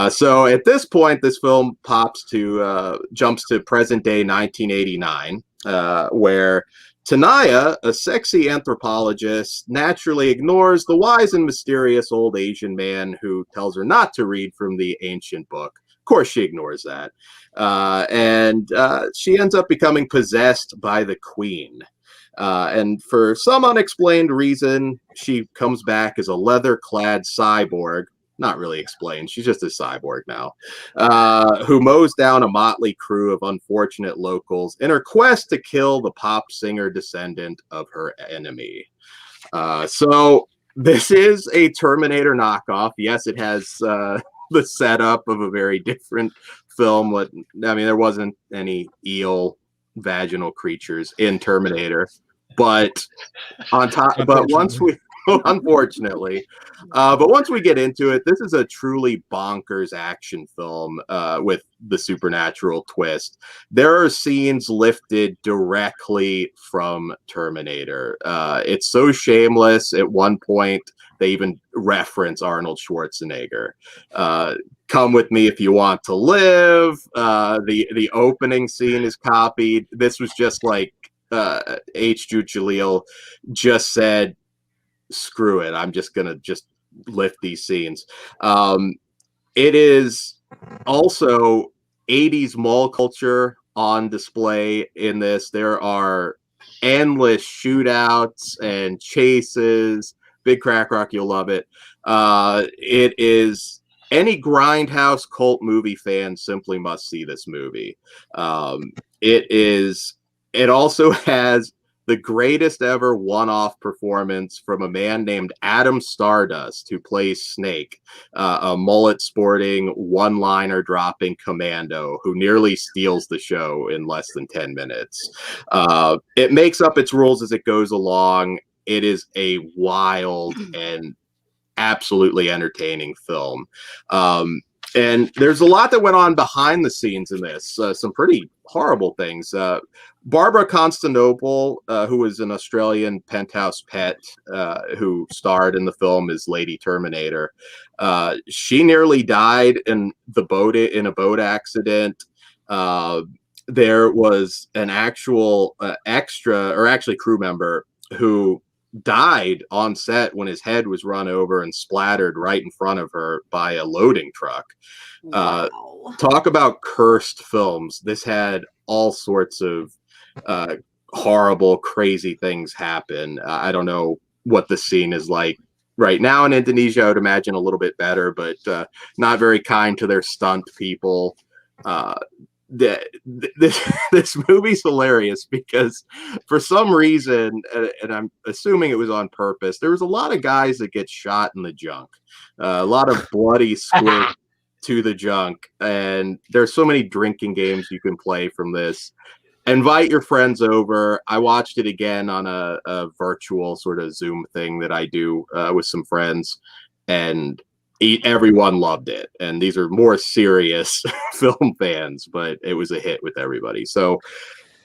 So at this point, this film jumps to present-day 1989, where Tanaya, a sexy anthropologist, naturally ignores the wise and mysterious old Asian man who tells her not to read from the ancient book. Of course, she ignores that. And she ends up becoming possessed by the queen. And for some unexplained reason, she comes back as a leather-clad cyborg. Not really explained. She's just a cyborg now, who mows down a motley crew of unfortunate locals in her quest to kill the pop singer descendant of her enemy. So this is a Terminator knockoff. Yes, it has the setup of a very different film. There wasn't any eel vaginal creatures in Terminator, but once we unfortunately. But once we get into it, this is a truly bonkers action film with the supernatural twist. There are scenes lifted directly from Terminator. It's so shameless. At one point, they even reference Arnold Schwarzenegger. Come with me if you want to live. The opening scene is copied. This was just like H. Ju Jaleel just said, screw it, I'm just gonna lift these scenes. It is also 80s mall culture on display in this. There are endless shootouts and chases. Big Crack Rock, you'll love it. It is any Grindhouse cult movie fan simply must see this movie. It also has the greatest ever one-off performance from a man named Adam Stardust, who plays Snake, a mullet-sporting, one-liner dropping commando who nearly steals the show in less than 10 minutes. It makes up its rules as it goes along. It is a wild and absolutely entertaining film. And there's a lot that went on behind the scenes in this, some pretty horrible things. Barbara Constantinople, who was an Australian penthouse pet who starred in the film as Lady Terminator, she nearly died in a boat accident. There was an actual extra, or actually crew member, who died on set when his head was run over and splattered right in front of her by a loading truck. Wow. Talk about cursed films. This had all sorts of horrible, crazy things happen. I don't know what the scene is like right now in Indonesia. I would imagine a little bit better, but not very kind to their stunt people. This movie's hilarious because for some reason, and I'm assuming it was on purpose, there was a lot of guys that get shot in the junk, a lot of bloody squirt to the junk, and there's so many drinking games you can play from this. Invite your friends over. I watched it again on a virtual sort of Zoom thing that I do with some friends, and everyone loved it. And these are more serious film fans, but it was a hit with everybody. So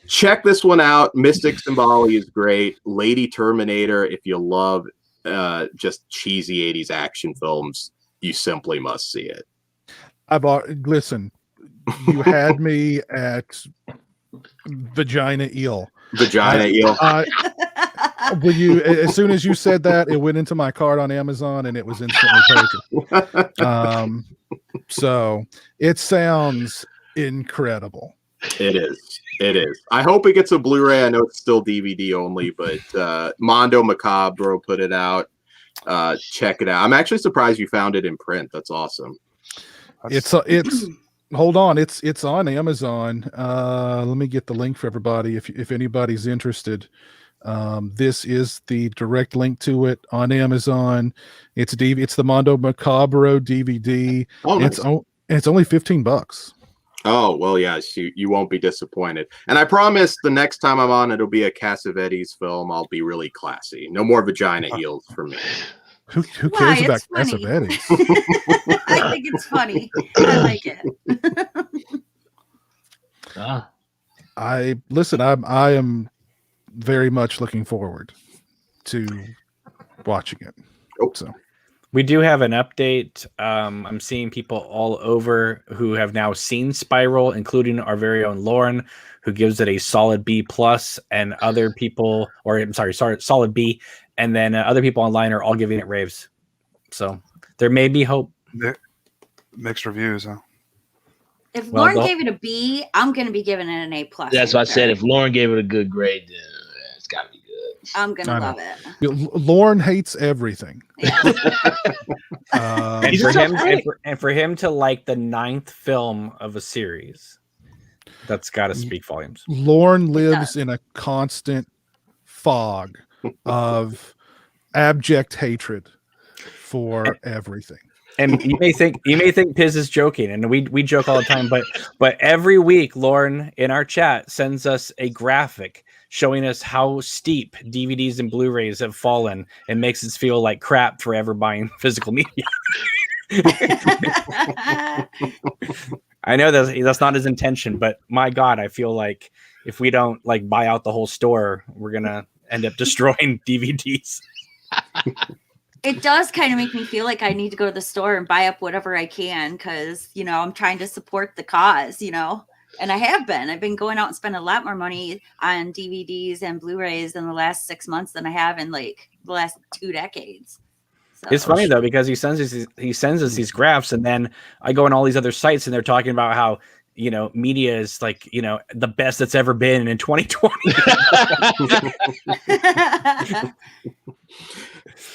check this one out. Mystics in Bali is great. Lady Terminator, if you love just cheesy 80s action films, you simply must see it. Listen, you had me at vagina eel. When you, as soon as you said that, it went into my cart on Amazon and it was instantly purchased. So it sounds incredible. It is. I hope it gets a Blu-ray. I know it's still DVD only, but Mondo Macabre put it out. Check it out. I'm actually surprised you found it in print. That's awesome. It's hold on, it's on Amazon. Let me get the link for everybody if anybody's interested. This is the direct link to it on Amazon. It's the Mondo Macabre DVD. Oh, nice. It's only $15. Oh, well, yes, you won't be disappointed. And I promise the next time I'm on, it'll be a Cassavetes film. I'll be really classy. No more vagina eels for me. Who Why? cares about It's funny. Cassavetes? I think it's funny. I like it. I am very much looking forward to watching it. So we do have an update. I'm seeing people all over who have now seen Spiral, including our very own Lauren, who gives it a solid B plus, and other people, or I'm sorry, solid B, and then other people online are all giving it raves. So there may be hope. Mixed reviews, huh? If Lauren gave it a B, I'm going to be giving it an A plus. That's what I said. If Lauren gave it a good grade, then it's got to be good. I'm going to love it. Lauren hates everything. And for him to like the 9th film of a series, that's got to speak volumes. Lauren lives in a constant fog of abject hatred for everything. And you may think Piz is joking, and we joke all the time, but every week Lauren in our chat sends us a graphic showing us how steep DVDs and Blu-rays have fallen, and makes us feel like crap for ever buying physical media. I know that's not his intention, but my God, I feel like if we don't like buy out the whole store, we're gonna end up destroying DVDs. It does kind of make me feel like I need to go to the store and buy up whatever I can because, I'm trying to support the cause, and I have been. I've been going out and spending a lot more money on DVDs and Blu-rays in the last 6 months than I have in like the last 2 decades. So. It's funny though, because he sends us these graphs, and then I go on all these other sites and they're talking about how, media is like, the best that's ever been in 2020.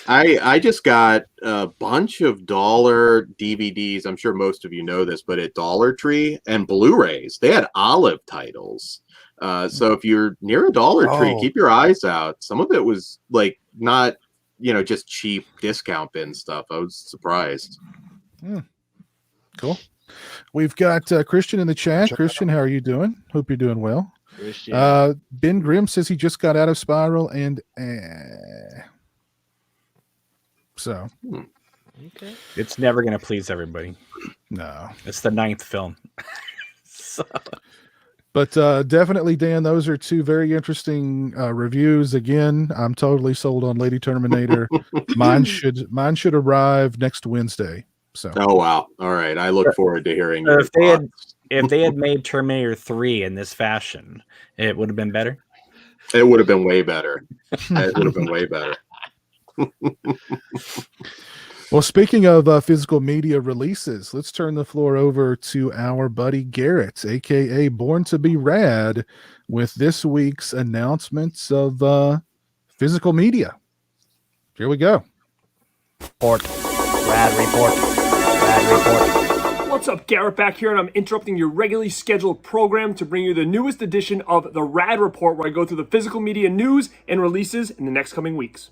I just got a bunch of dollar DVDs. I'm sure most of you know this, but at Dollar Tree and Blu-rays, they had olive titles. So if you're near a Dollar Tree, keep your eyes out. Some of it was like not, just cheap discount bin stuff. I was surprised. Cool. We've got Christian in the chat. Christian, how are you doing? Hope you're doing well. Ben Grimm says he just got out of Spiral and so okay. It's never going to please everybody. No, it's the 9th film. But definitely, Dan, those are 2 very interesting reviews. Again, I'm totally sold on Lady Terminator. Mine should arrive next Wednesday. So. Oh wow! All right, I look forward to hearing. If they had made Terminator 3 in this fashion, it would have been better. It would have been way better. It would have been way better. Well, speaking of physical media releases, let's turn the floor over to our buddy Garrett, aka Born to Be Rad, with this week's announcements of physical media. Here we go. Rad report. What's up, Garrett back here, and I'm interrupting your regularly scheduled program to bring you the newest edition of the Rad Report, where I go through the physical media news and releases in the next coming weeks.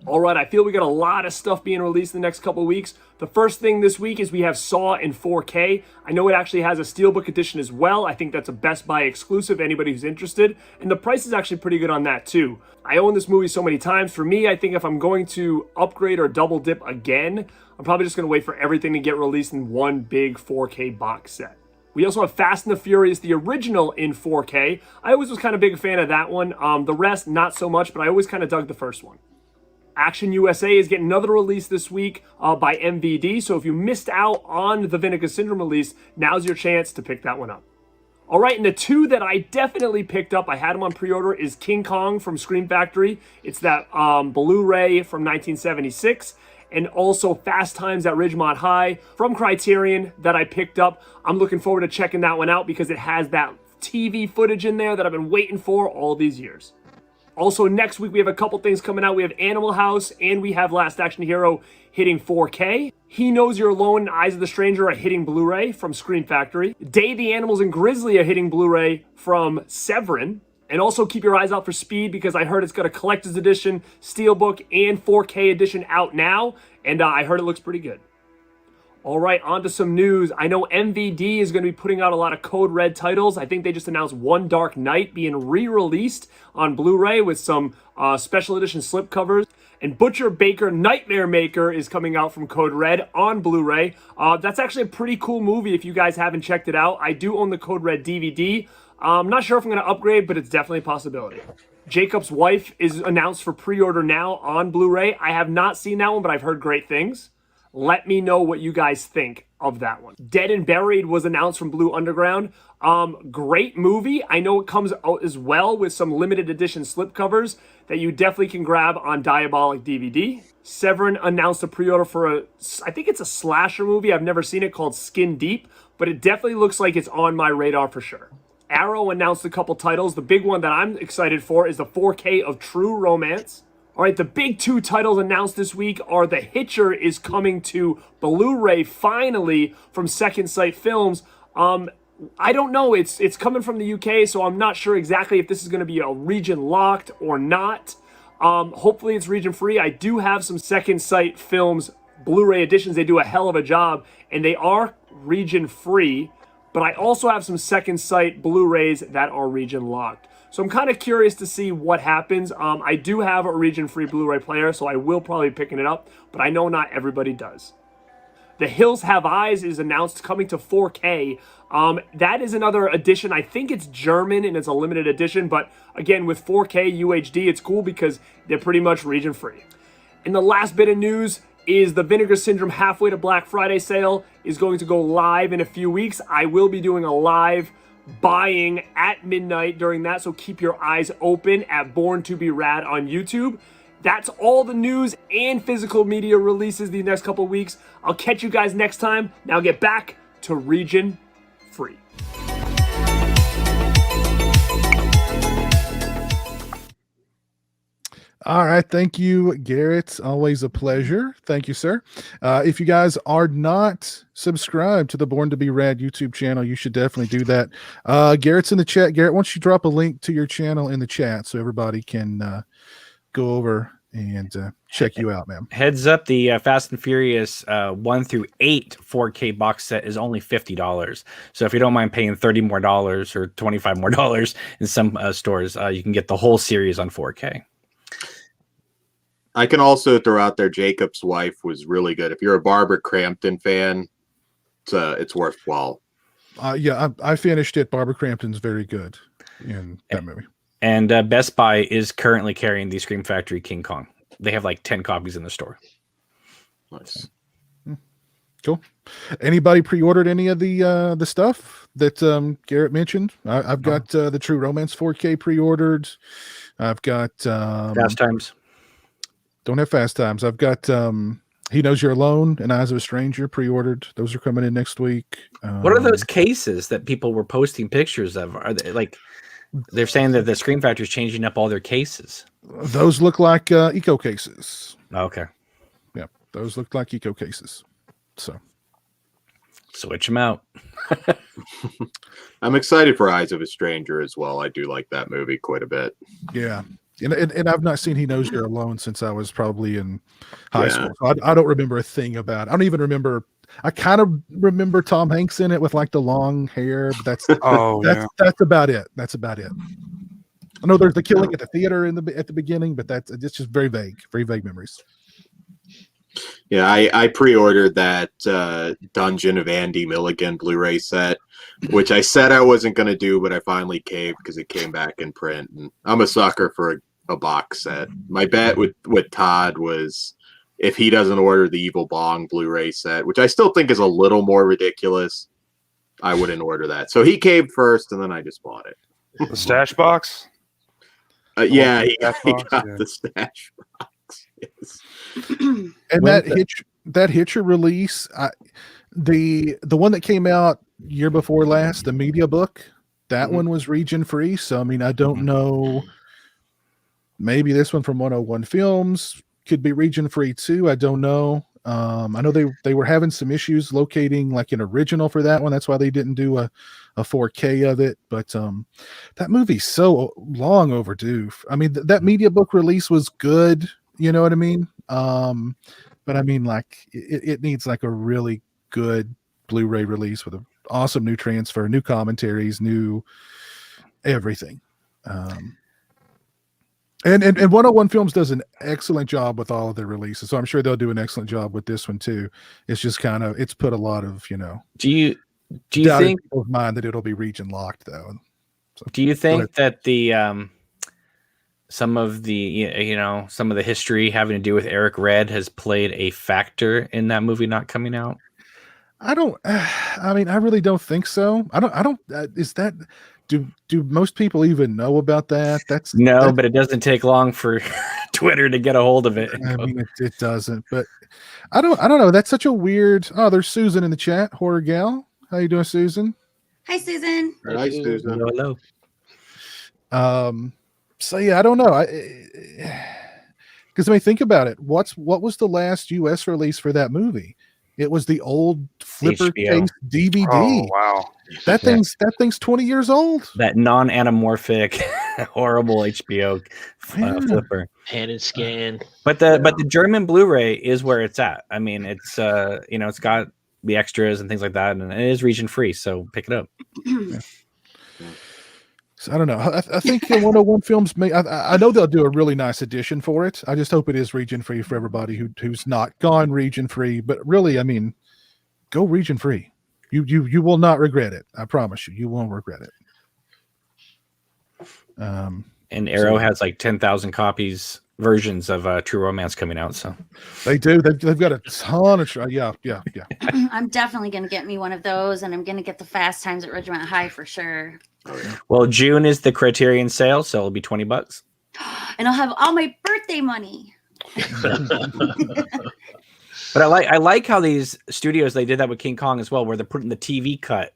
All right, I feel we got a lot of stuff being released in the next couple of weeks. The first thing this week is we have Saw in 4K. I know it actually has a Steelbook edition as well. I think that's a Best Buy exclusive, anybody who's interested. And the price is actually pretty good on that too. I own this movie so many times. For me, I think if I'm going to upgrade or double dip again, I'm probably just going to wait for everything to get released in one big 4K box set. We also have Fast and the Furious, the original, in 4K. I always was kind of big fan of that one. The rest, not so much, but I always kind of dug the first one. Action USA is getting another release this week by MVD, so if you missed out on the Vinegar Syndrome release, now's your chance to pick that one up. All right, and the 2 that I definitely picked up, I had them on pre-order, is King Kong from Scream Factory. It's that Blu-ray from 1976, and also Fast Times at Ridgemont High from Criterion that I picked up. I'm looking forward to checking that one out because it has that TV footage in there that I've been waiting for all these years. Also, next week, we have a couple things coming out. We have Animal House, and we have Last Action Hero hitting 4K. He Knows You're Alone and Eyes of the Stranger are hitting Blu-ray from Scream Factory. Day, the Animals, and Grizzly are hitting Blu-ray from Severin. And also keep your eyes out for Speed, because I heard it's got a collector's edition, Steelbook, and 4K edition out now, and I heard it looks pretty good. All right, on to some news. I know MVD is going to be putting out a lot of Code Red titles. I think they just announced One Dark Night being re-released on Blu-ray with some special edition slipcovers. And Butcher Baker Nightmare Maker is coming out from Code Red on Blu-ray. That's actually a pretty cool movie if you guys haven't checked it out. I do own the Code Red DVD. I'm not sure if I'm going to upgrade, but it's definitely a possibility. Jacob's Wife is announced for pre-order now on Blu-ray. I have not seen that one, but I've heard great things. Let me know what you guys think of that one. Dead and Buried was announced from Blue Underground. Great movie. I know it comes out as well with some limited edition slipcovers that you definitely can grab on Diabolic DVD. Severin announced a pre-order for I think it's a slasher movie. I've never seen it, called Skin Deep, but it definitely looks like it's on my radar for sure. Arrow announced a couple titles. The big one that I'm excited for is the 4K of True Romance. All right, the big two titles announced this week are The Hitcher is coming to Blu-ray finally from Second Sight Films. I don't know. It's coming from the UK, so I'm not sure exactly if this is going to be a region locked or not. Hopefully it's region free. I do have some Second Sight Films Blu-ray editions. They do a hell of a job, and they are region free. But I also have some Second Sight Blu-rays that are region locked. So I'm kind of curious to see what happens. I do have a region-free Blu-ray player, so I will probably be picking it up, but I know not everybody does. The Hills Have Eyes is announced, coming to 4K. That is another edition. I think it's German and it's a limited edition, but again, with 4K UHD, it's cool because they're pretty much region-free. And the last bit of news is the Vinegar Syndrome Halfway to Black Friday sale is going to go live in a few weeks. I will be doing a live buying at midnight during that, so keep your eyes open at Born to Be Rad on YouTube. That's all the news and physical media releases these next couple weeks. I'll catch you guys next time. Now get back to Region Free. All right. Thank you, Garrett. Always a pleasure. Thank you, sir. If you guys are not subscribed to the Born to Be Rad YouTube channel, you should definitely do that. Garrett's in the chat. Garrett, why don't you drop a link to your channel in the chat so everybody can go over and check you out, man. Heads up, the Fast and Furious 1 through 8 4K box set is only $50. So if you don't mind paying $30 more or $25 more in some stores, you can get the whole series on 4K. I can also throw out there Jacob's Wife was really good. If you're a Barbara Crampton fan, it's worthwhile. Yeah, I finished it. Barbara Crampton's very good in that movie. And Best Buy is currently carrying the Scream Factory King Kong. They have like 10 copies in the store. Nice. Cool. Anybody pre-ordered any of the stuff that Garrett mentioned? I've got the True Romance 4K pre-ordered. I've got Fast Times. Don't have Fast Times. I've got He Knows You're Alone and Eyes of a Stranger pre-ordered. Those are coming in next week. What are those cases that people were posting pictures of? Are they like, they're saying that the Scream Factory is changing up all their cases? Those look like eco cases. Okay. Yeah, those look like eco cases. So switch them out. I'm excited for Eyes of a Stranger as well. I do like that movie quite a bit. Yeah. And I've not seen He Knows You're Alone since I was probably in high school. So I don't remember a thing about it. I don't even remember. I kind of remember Tom Hanks in it with like the long hair, but that's about it. That's about it. I know there's the killing at the theater at the beginning, but it's just very vague memories. Yeah, I pre-ordered that Dungeon of Andy Milligan Blu-ray set, which I said I wasn't going to do, but I finally caved because it came back in print. And I'm a sucker for a box set. My bet with Todd was if he doesn't order the Evil Bong Blu-ray set, which I still think is a little more ridiculous, I wouldn't order that. So he caved first, and then I just bought it. The stash box? Yeah, he got the stash box. Yes. And that Hitcher release, the one that came out year before last, the media book, that one was region free. So I mean, I don't know. Maybe this one from 101 Films could be region free too. I don't know. I know they were having some issues locating like an original for that one. That's why they didn't do a 4K of it. But that movie's so long overdue. I mean, that media book release was good. You know what I mean? But I mean, like it needs like a really good Blu-ray release with an awesome new transfer, new commentaries, new everything. And 101 Films does an excellent job with all of their releases, so I'm sure they'll do an excellent job with this one too. It's just kind of, it's put a lot of, Do you doubt in think people's mind that it'll be region locked though? So, do you think that the some of the some of the history having to do with Eric Red has played a factor in that movie not coming out? I don't. I mean, I really don't think so. I don't. Is that? Do most people even know about that? That's but it doesn't take long for Twitter to get a hold of it. I mean, it doesn't. But I don't know. That's such a weird. Oh, there's Susan in the chat. Horror gal. How you doing, Susan? Hi, Susan. Hi, Susan. Hello. So yeah, I don't know. Because I mean, think about it. What was the last U.S. release for that movie? It was the old flipper HBO. case DVD. Oh wow! That thing's 20 years old. That non-anamorphic, horrible HBO flipper. Pan and scan. But the German Blu-ray is where it's at. I mean, it's it's got the extras and things like that, and it is region free, so pick it up. So I don't know. I think 101 Films I know they'll do a really nice edition for it. I just hope it is region free for everybody who's not gone region free. But really, I mean, go region free. You will not regret it. I promise you. You won't regret it. And Arrow has like 10,000 copies versions of True Romance coming out. So they do. They've got a ton of yeah. I'm definitely gonna get me one of those, and I'm gonna get the Fast Times at Ridgemont High for sure. Well, June is the Criterion sale, so it'll be $20. And I'll have all my birthday money. But I like how these studios, they did that with King Kong as well, where they're putting the TV cut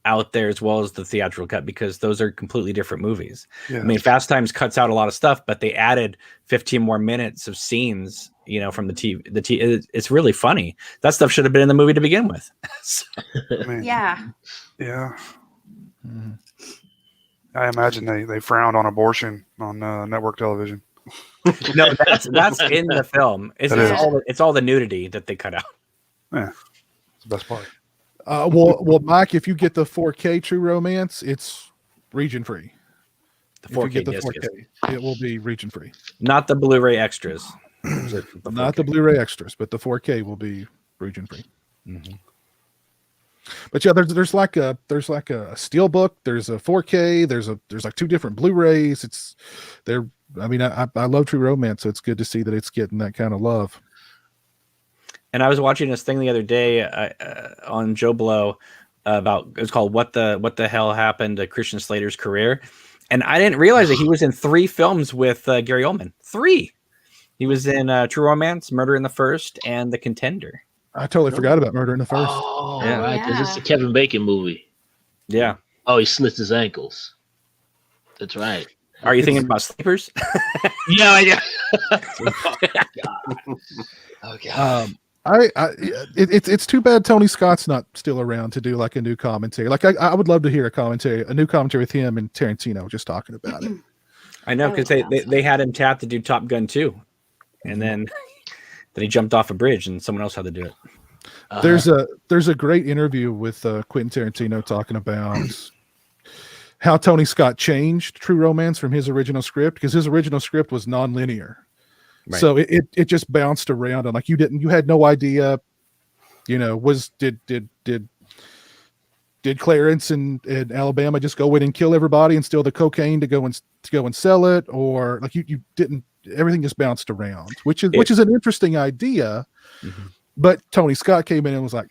out there as well as the theatrical cut, because those are completely different movies. Yeah. I mean, Fast Times cuts out a lot of stuff, but they added 15 more minutes of scenes, from the TV. It's really funny. That stuff should have been in the movie to begin with. So, I mean, Yeah. yeah. I imagine they frowned on abortion on network television. no, that's in the film. It's all the nudity that they cut out. Yeah, it's the best part. Well, Mike, if you get the 4K True Romance, it's region free. The 4K, if you get the yes, 4K, yes. it will be region free. Not the Blu-ray extras. Not the Blu-ray extras, but the 4K will be region free. Mm-hmm. But yeah, there's like a steelbook, there's a 4K, there's like two different Blu-rays. I mean, I love True Romance, so it's good to see that it's getting that kind of love. And I was watching this thing the other day on Joe Blow about, it was called "What the Hell Happened to Christian Slater's Career," and I didn't realize that he was in 3 films with Gary Oldman. 3. He was in True Romance, Murder in the First, and The Contender. I totally forgot about Murder in the First. Oh, Yeah. right, because it's a Kevin Bacon movie. Yeah. Oh, he slits his ankles. That's right. Are you thinking about Sleepers? Yeah. Oh, God. Oh, God. It's too bad Tony Scott's not still around to do like a new commentary. Like I would love to hear a new commentary with him and Tarantino just talking about it. I know, because they had him tapped to do Top Gun 2, and then he jumped off a bridge and someone else had to do it. There's a great interview with Quentin Tarantino talking about how Tony Scott changed True Romance from his original script, because his original script was non-linear. Right. So it just bounced around, and like you had no idea, did Clarence and Alabama just go in and kill everybody and steal the cocaine to go and sell it, or like you didn't. Everything just bounced around, which is an interesting idea. Mm-hmm. But Tony Scott came in and was like,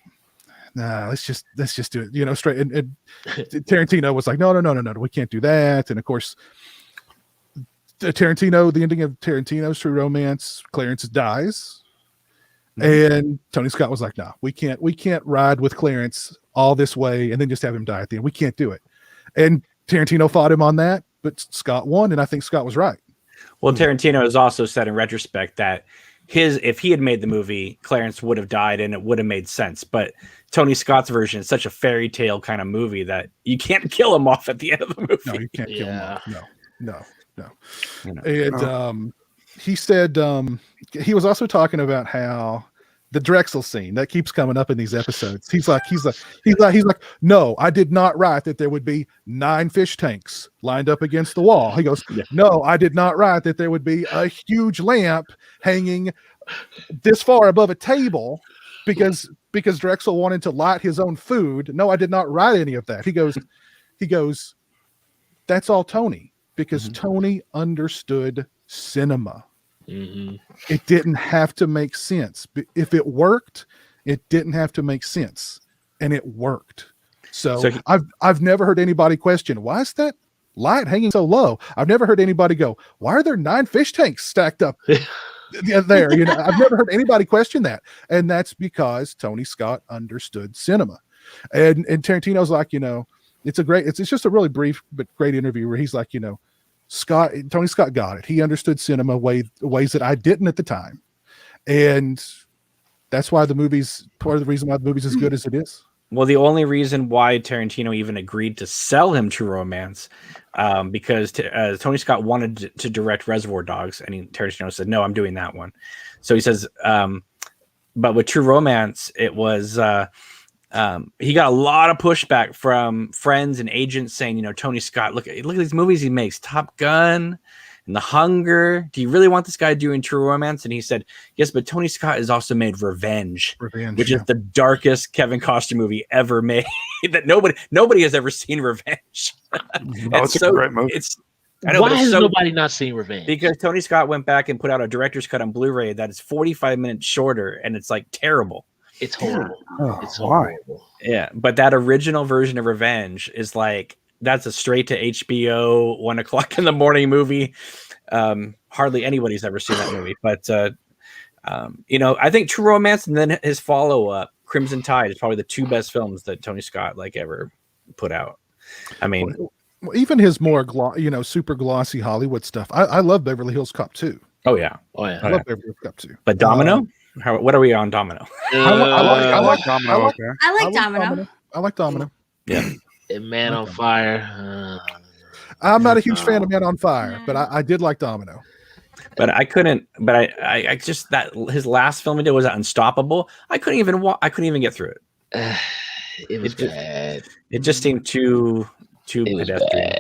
"Nah, let's just do it," straight. And Tarantino was like, "No, we can't do that." And of course, the ending of Tarantino's True Romance, Clarence dies, and Tony Scott was like, "No, we can't ride with Clarence all this way and then just have him die at the end. We can't do it." And Tarantino fought him on that, but Scott won, and I think Scott was right. Well, Tarantino has also said in retrospect that if he had made the movie, Clarence would have died and it would have made sense. But Tony Scott's version is such a fairy tale kind of movie that you can't kill him off at the end of the movie. No, you can't kill him off. No. And he said he was also talking about how the Drexel scene that keeps coming up in these episodes. He's like, no, I did not write that there would be 9 fish tanks lined up against the wall. He goes, no, I did not write that there would be a huge lamp hanging this far above a table because Drexel wanted to light his own food. No, I did not write any of that. He goes, that's all Tony, because Tony understood cinema. It didn't have to make sense. If it worked, it didn't have to make sense, and it worked. So I've never heard anybody question, why is that light hanging so low? I've never heard anybody go, why are there 9 fish tanks stacked up there? I've never heard anybody question that, and that's because Tony Scott understood cinema. And Tarantino's like, it's just a really brief but great interview where he's like, Tony Scott got it. He understood cinema ways that I didn't at the time. And that's why part of the reason why the movie's as good as it is. Well, the only reason why Tarantino even agreed to sell him True Romance, because Tony Scott wanted to direct Reservoir Dogs, and Tarantino said, no, I'm doing that one. So he says, but with True Romance, it was... he got a lot of pushback from friends and agents saying, Tony Scott, look at these movies he makes, Top Gun and The Hunger. Do you really want this guy doing True Romance? And he said, yes, but Tony Scott has also made Revenge, which is the darkest Kevin Costner movie ever made. That nobody has ever seen Revenge. It's a great movie. Why has nobody not seen Revenge? Because Tony Scott went back and put out a director's cut on Blu-ray that is 45 minutes shorter, and it's like terrible. It's horrible. Oh, it's horrible. Yeah, but that original version of Revenge is like, that's a straight to HBO 1 o'clock in the morning movie. Hardly anybody's ever seen that movie, but I think True Romance and then his follow-up Crimson Tide is probably the 2 best films that Tony Scott ever put out. I mean, even his more super glossy Hollywood stuff. I love Beverly Hills Cop 2. Oh yeah, I love Beverly Hills Cop 2. But Domino. What are we on Domino? I like Domino. I like Domino. I like Domino. Yeah. And Man on Fire. I'm not a huge fan of Man on Fire, but I did like Domino. But I couldn't. But I just that his last film he did was Unstoppable. I couldn't even get through it. It was bad. It just seemed too pedestrian.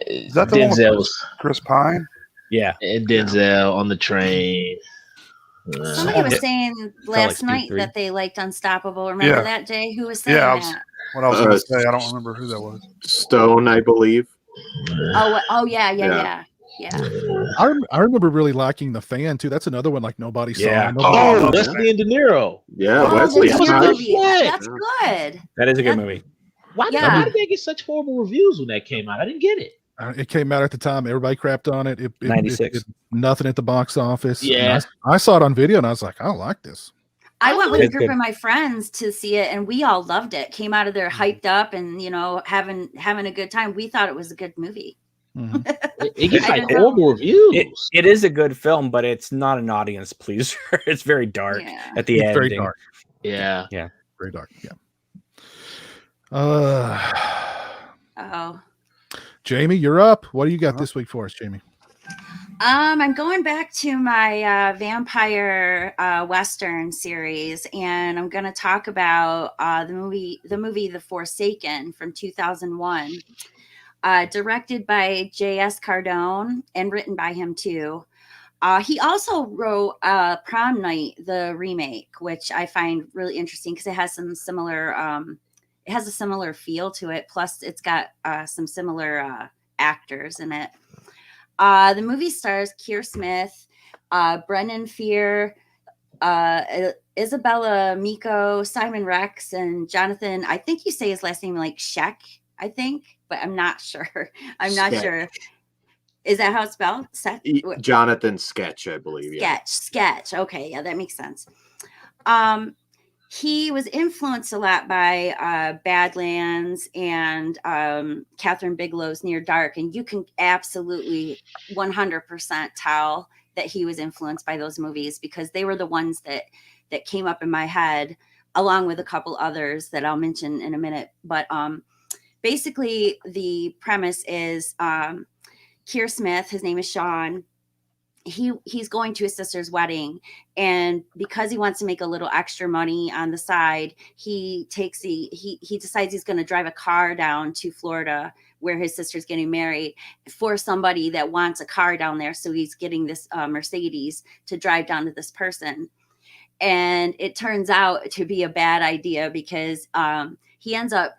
Is that the one with Chris Pine? Yeah. And Denzel on the train. Somebody was saying last night that they liked Unstoppable. Remember that, Jay? Who was saying that? What I was going to say, I don't remember who that was. Stone, I believe. Oh yeah. I remember really liking The Fan too. That's another one nobody saw. Wesley and De Niro. Yeah, Wesley. That's good. That is a good movie. Why did they get such horrible reviews when that came out? I didn't get it. It came out at the time. Everybody crapped on it. 96. It nothing at the box office. Yeah. I saw it on video and I was like, I don't like this. I went with a group of my friends to see it and we all loved it. Came out of there hyped up and having a good time. We thought it was a good movie. Mm-hmm. It gets horrible reviews. It is a good film, but it's not an audience pleaser. It's very dark at the end. Very dark. Yeah. Very dark. Yeah. Jamie, you're up. What do you got this week for us, Jamie? I'm going back to my vampire Western series, and I'm going to talk about the movie The Forsaken from 2001, directed by J.S. Cardone and written by him too. He also wrote Prom Night, the remake, which I find really interesting because it has some similar. It has a similar feel to it. Plus, it's got some similar actors in it. The movie stars Keir Smith, Brendan Fear, Isabella Miko, Simon Rex, and Jonathan. I think you say his last name like Sheck, I think, but I'm not sure. I'm not sure. Is that how it's spelled? Jonathan Sketch, I believe. Yeah. Sketch. Okay, yeah, that makes sense. He was influenced a lot by Badlands and Catherine Bigelow's Near Dark, and you can absolutely 100% tell that he was influenced by those movies because they were the ones that came up in my head, along with a couple others that I'll mention in a minute. But basically, the premise is Keir Smith, his name is Sean. he's going to his sister's wedding, and because he wants to make a little extra money on the side, he decides he's going to drive a car down to Florida where his sister's getting married for somebody that wants a car down there. So he's getting this Mercedes to drive down to this person. And it turns out to be a bad idea because he ends up,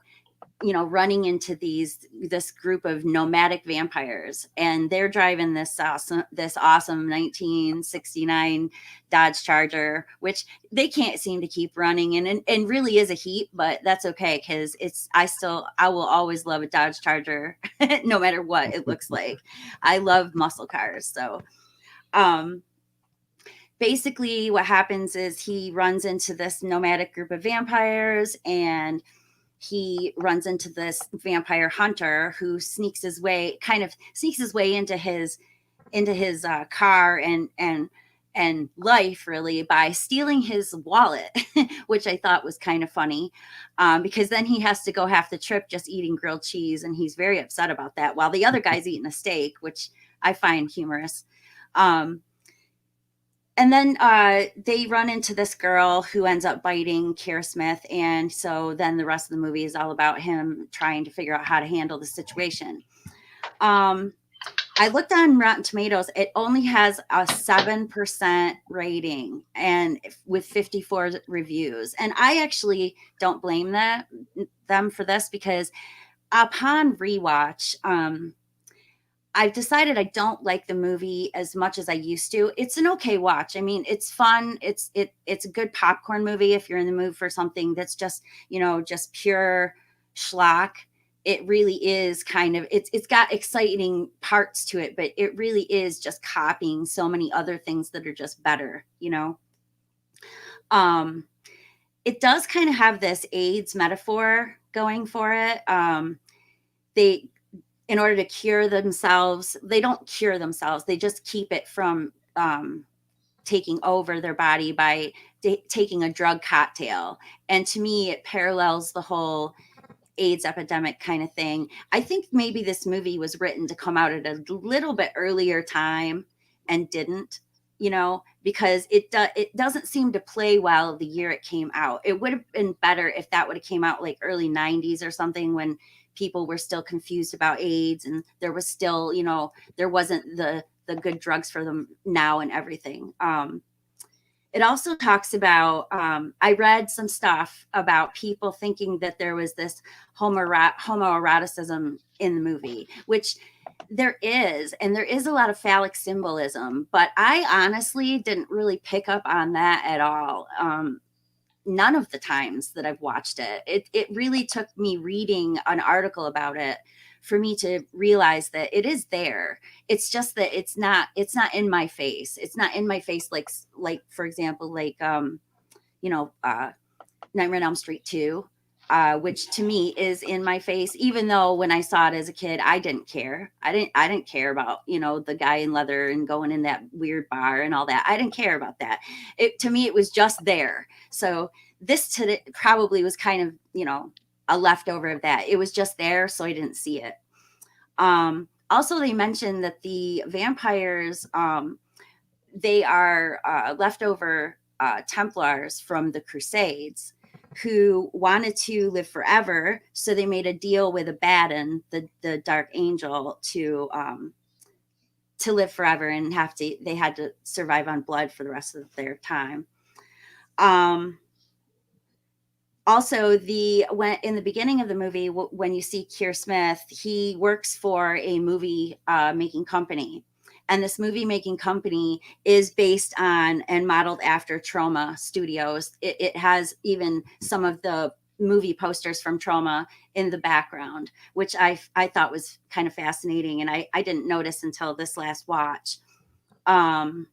running into this group of nomadic vampires, and they're driving this awesome 1969 Dodge Charger, which they can't seem to keep running, and really is a heat, but that's okay because I will always love a Dodge Charger no matter what it looks like. I love muscle cars. So basically what happens is he runs into this nomadic group of vampires, and he runs into this vampire hunter who sneaks his way into his car and life, really, by stealing his wallet, which I thought was kind of funny, because then he has to go half the trip just eating grilled cheese, and he's very upset about that, while the other guy's eating a steak, which I find humorous. And then they run into this girl who ends up biting Keira Smith. And so then the rest of the movie is all about him trying to figure out how to handle the situation. I looked on Rotten Tomatoes. It only has a 7% rating and with 54 reviews. And I actually don't blame them for this, because upon rewatch, I've decided I don't like the movie as much as I used to. It's an okay watch. I mean, it's fun. It's a good popcorn movie if you're in the mood for something that's just pure schlock. It really is kind of, it's got exciting parts to it, but it really is just copying so many other things that are just better, It does kind of have this AIDS metaphor going for it. In order to cure themselves, they don't cure themselves. They just keep it from taking over their body by taking a drug cocktail. And to me, it parallels the whole AIDS epidemic kind of thing. I think maybe this movie was written to come out at a little bit earlier time and didn't, because it doesn't seem to play well the year it came out. It would have been better if that would have came out like early 90s or something, when people were still confused about AIDS, and there was still, there wasn't the good drugs for them now and everything. It also talks about, I read some stuff about people thinking that there was this homoeroticism in the movie, which there is, and there is a lot of phallic symbolism, but I honestly didn't really pick up on that at all. None of the times that I've watched it. It really took me reading an article about it for me to realize that it is there. It's just that it's not in my face. It's not in my face like for example, Nightmare on Elm Street 2, which to me is in my face, even though when I saw it as a kid, I didn't care. I didn't care about, the guy in leather and going in that weird bar and all that. I didn't care about that. To me, it was just there. So this probably was kind of, a leftover of that. It was just there, so I didn't see it. Also, they mentioned that the vampires, they are leftover Templars from the Crusades who wanted to live forever. So they made a deal with Abaddon, the Dark Angel, to live forever, and they had to survive on blood for the rest of their time. Also, in the beginning of the movie, when you see Keir Smith, he works for a movie making company. And this movie making company is based on and modeled after Troma Studios. It has even some of the movie posters from Troma in the background, which I thought was kind of fascinating. And I didn't notice until this last watch. It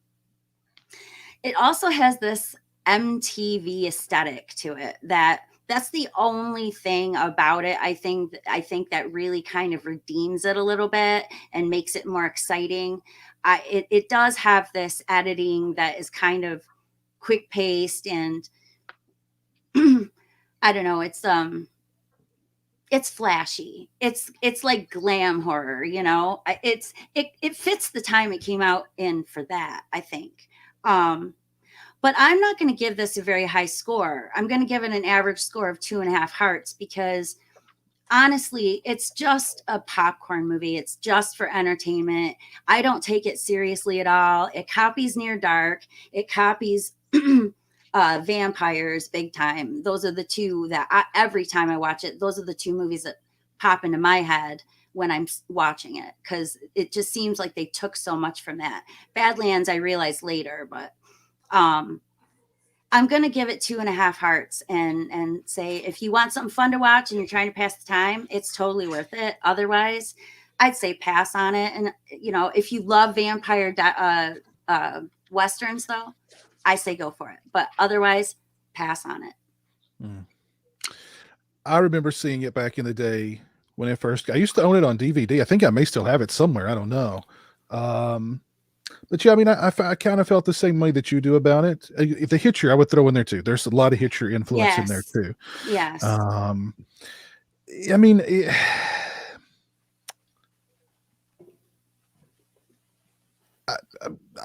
also has this MTV aesthetic to it. That's the only thing about it. I think that really kind of redeems it a little bit and makes it more exciting. It does have this editing that is kind of quick paced, and I don't know. it's flashy. It's like glam horror, you know. It fits the time it came out in for that, I think. But I'm not going to give this a very high score. I'm going to give it an average score of 2.5 hearts because honestly, it's just a popcorn movie. It's just for entertainment. I don't take it seriously at all. It copies Near Dark. It copies vampires big time. Those are the two that every time I watch it, those are the two movies that pop into my head when I'm watching it, because it just seems like they took so much from that. Badlands, I realized later, but I'm going to give it 2.5 hearts and say, if you want something fun to watch and you're trying to pass the time, it's totally worth it. Otherwise, I'd say pass on it. And, you know, if you love vampire Westerns, though, I say go for it. But otherwise, pass on it. I remember seeing it back in the day when it first, I used to own it on DVD. I think I may still have it somewhere. I don't know. But yeah, I mean, I kind of felt the same way that you do about it. If the Hitcher, I would throw in there too. There's a lot of Hitcher influence in there too. Yes. I mean,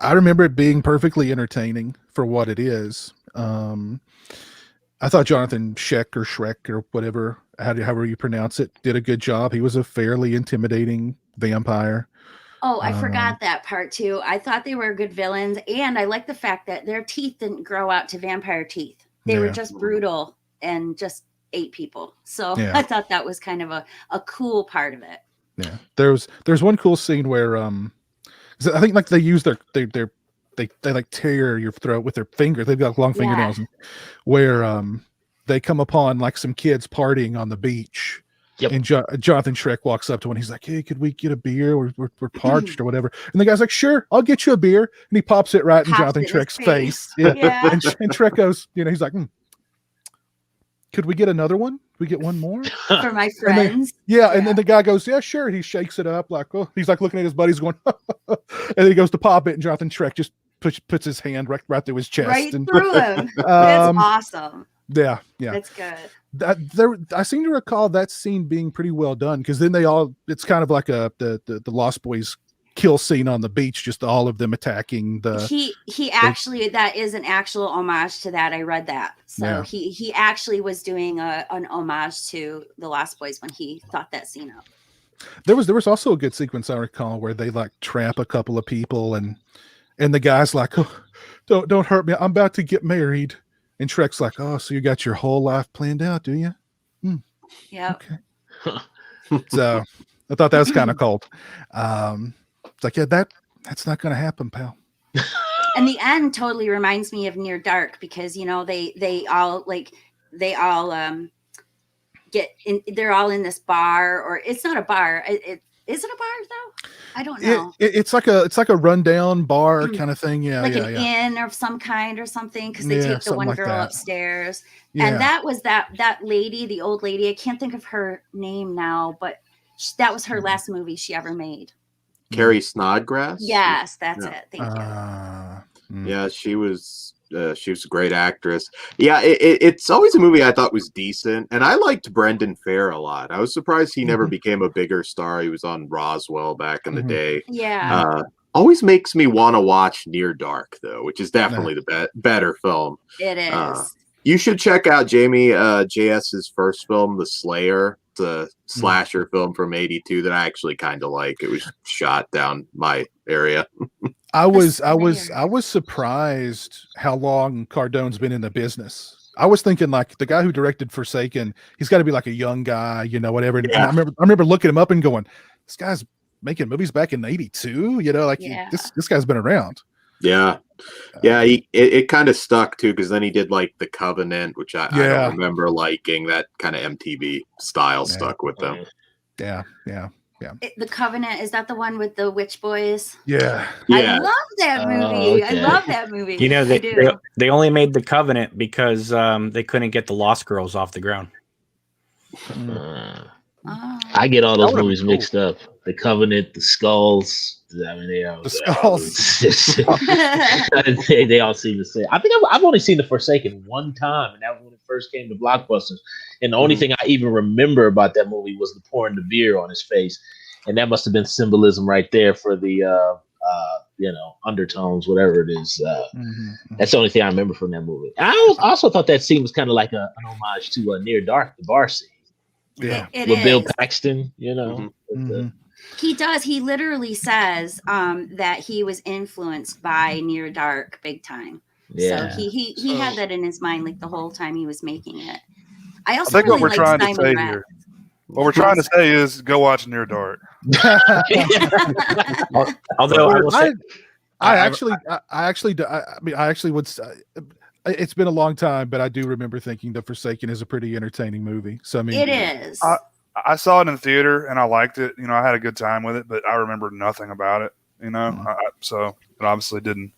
I remember it being perfectly entertaining for what it is. I thought Jonathan Shrek or whatever, however you pronounce it, did a good job. He was a fairly intimidating vampire. Oh, I forgot that part too. I thought they were good villains, and I like the fact that their teeth didn't grow out to vampire teeth. They were just brutal and just ate people. So I thought that was kind of a cool part of it. Yeah, there's one cool scene where I think like they use they like tear your throat with their fingers. They've got long fingernails, where they come upon like some kids partying on the beach. Yep. And Jonathan Shrek walks up to one. He's like, "Hey, could we get a beer? We're parched or whatever." And the guy's like, "Sure, I'll get you a beer." And he pops it right in Jonathan Shrek's face. Yeah. And Shrek goes, you know, he's like, "Could we get another one? Could we get one more for my friends?" And then the guy goes, "Yeah, sure." And he shakes it up like, oh, he's like looking at his buddies going, and then he goes to pop it, and Jonathan Shrek just puts his hand right through his chest, right and through him. That's awesome. Yeah, that's good. I seem to recall that scene being pretty well done, because then it's kind of like the Lost Boys kill scene on the beach, just all of them attacking he actually, that is an actual homage to that. I read that. So he actually was doing an homage to the Lost Boys when he thought that scene up. There was also a good sequence I recall where they like trap a couple of people, and the guy's like, "Oh, don't hurt me. I'm about to get married." And Shrek's like, "Oh, so you got your whole life planned out, do you?" Yeah. Okay. So I thought that was kind of cold. It's like, yeah, that's not going to happen, pal. And the end totally reminds me of Near Dark, because you know they all get in. They're all in this bar, or it's not a bar. Is it a bar though? I don't know. It's like a rundown bar kind of thing. Yeah, like an inn of some kind or something, because they take the one girl upstairs. And that was that lady, the old lady. I can't think of her name now, but that was her last movie she ever made. Carrie Snodgrass. Yes, that's it. Thank you. Yeah, she was a great actress. Yeah, it's always a movie I thought was decent, and I liked Brendan Farr a lot. I was surprised he never became a bigger star. He was on Roswell back in the day. Yeah. Always makes me want to watch Near Dark, though, which is definitely the better film. It is. You should check out Jamie JS's first film, The Slayer. It's a slasher film from '82 that I actually kind of like. It was shot down my area. I was surprised how long Cardone's been in the business. I was thinking like the guy who directed Forsaken, he's got to be like a young guy, you know, whatever. And I remember looking him up and going, this guy's making movies back in '82, you know, like this guy's been around. Yeah. Yeah, it kind of stuck too, because then he did like The Covenant, which I don't remember liking. That kind of MTV style stuck with them. Yeah. The Covenant, is that the one with the witch boys? Yeah. I love that movie. I love that movie. You know, they only made The Covenant because they couldn't get the Lost Girls off the ground. Oh. I get all those That would've movies been mixed up. The Covenant, the Skulls. I mean, The Skulls. they all seem the same. I think I've only seen The Forsaken one time, and that was when it first came to Blockbusters. And the only thing I even remember about that movie was the pouring the beer on his face, and that must have been symbolism right there for the undertones, whatever it is. That's the only thing I remember from that movie. I also thought that scene was kind of like an homage to Near Dark, the bar scene. Yeah. It With is. Bill Paxton, you know. He does. He literally says that he was influenced by Near Dark big time. Yeah. So he had that in his mind like the whole time he was making it. I also I think really what we're like trying to Simon say Rattle. here. What we're trying to say is go watch Near Dark. Although I will say, I actually would say it's been a long time, but I do remember thinking The Forsaken is a pretty entertaining movie. So I mean, It is. I saw it in the theater and I liked it. You know, I had a good time with it, but I remember nothing about it. You know, so it obviously didn't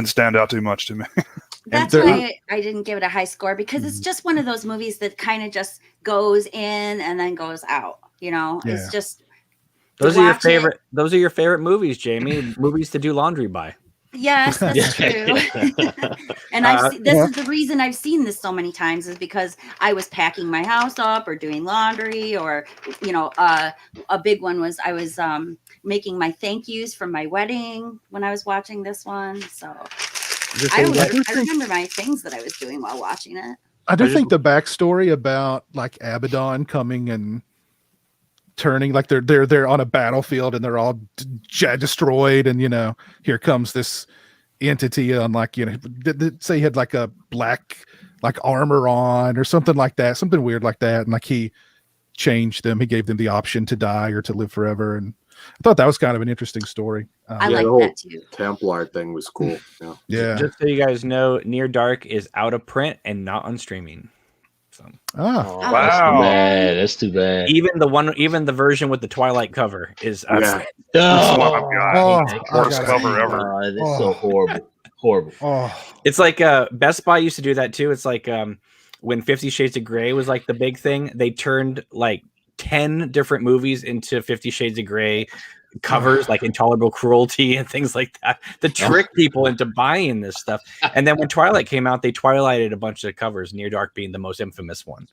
stand out too much to me. That's why I didn't give it a high score, because it's just one of those movies that kind of just goes in and then goes out. You know, it's just those are your favorite movies, Jamie. Movies to do laundry by. Yes, that's true. And this is the reason I've seen this so many times, is because I was packing my house up or doing laundry, or a big one was I was making my thank yous from my wedding when I was watching this one. So I remember my things that I was doing while watching it. I do think the backstory about like Abaddon coming and turning, like they're on a battlefield and they're all destroyed, and here comes this entity on, like, say he had like a black like armor on or something like that, something weird like that, and like he changed them, he gave them the option to die or to live forever, and I thought that was kind of an interesting story. I like that too. Templar thing was cool. Yeah. Just so you guys know, Near Dark is out of print and not on streaming. So. Wow, that's too bad. Even the version with the Twilight cover is That's one I've got. Worst cover ever. That's so horrible. It's like Best Buy used to do that too. It's like when 50 Shades of Grey was like the big thing, they turned like 10 different movies into 50 Shades of Grey covers, like Intolerable Cruelty and things like that, to trick people into buying this stuff. And then when Twilight came out, they Twilighted a bunch of covers, Near Dark being the most infamous one.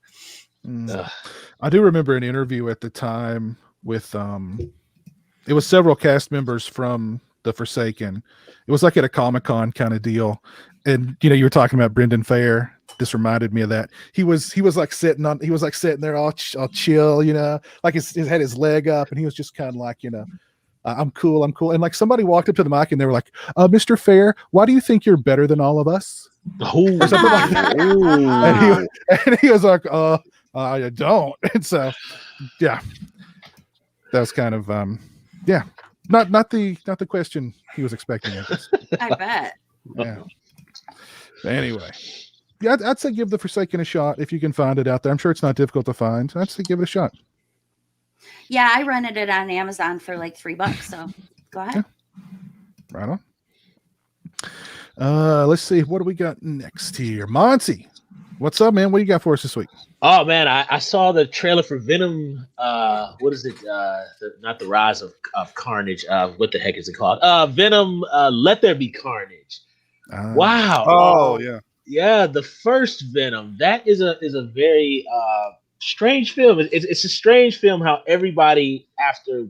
I do remember an interview at the time with it was several cast members from The Forsaken. It was like at a Comic-Con kind of deal, and you were talking about Brendan Fair. This reminded me of that. He was like sitting there all chill, like he had his leg up, and he was just kind of like, I'm cool. And like somebody walked up to the mic and they were like, Mr. Fair, why do you think you're better than all of us? Or something like that. And he was like, I don't. And so, yeah, that was kind of, not the question he was expecting. I bet. Yeah. Anyway, yeah, I'd say give The Forsaken a shot if you can find it out there. I'm sure it's not difficult to find. I'd say give it a shot. Yeah, I rented it on Amazon for like $3. So go ahead. Yeah. Right on. Let's see. What do we got next here? Monty, what's up, man? What do you got for us this week? Oh man, I saw the trailer for Venom. What is it? Not the Rise of Carnage. What the heck is it called? Venom. Let There Be Carnage. Wow. Oh yeah. Yeah, the first Venom. That is a very strange film. It's a strange film how everybody, after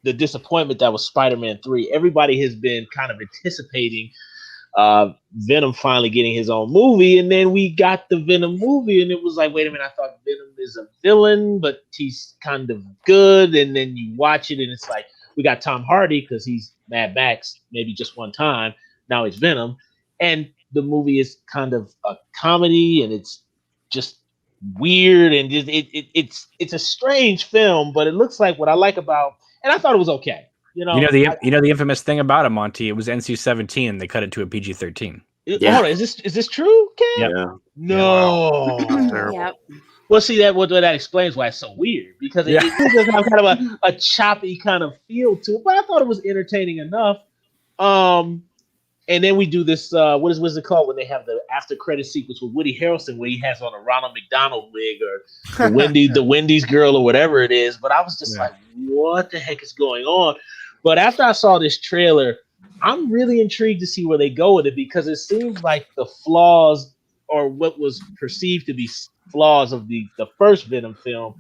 the disappointment that was Spider-Man 3, everybody has been kind of anticipating Venom finally getting his own movie, and then we got the Venom movie, and it was like, wait a minute, I thought Venom is a villain, but he's kind of good, and then you watch it, and it's like, we got Tom Hardy because he's Mad Max, maybe just one time, now he's Venom, and the movie is kind of a comedy, and it's just weird, and it's a strange film, but it looks like what I like about, and I thought it was okay. The infamous thing about it, Monty, it was NC-17 and they cut it to a PG-13. Yeah. Hold on, is this true, Ken? Yep. Yeah. No. Yep. Well, see, that explains why it's so weird, because it does have kind of a choppy kind of feel to it, but I thought it was entertaining enough. And then we do this. What is it called when they have the after credit sequence with Woody Harrelson, where he has on a Ronald McDonald wig or the Wendy's girl or whatever it is. But I was just like, what the heck is going on? But after I saw this trailer, I'm really intrigued to see where they go with it, because it seems like the flaws, or what was perceived to be flaws of the first Venom film,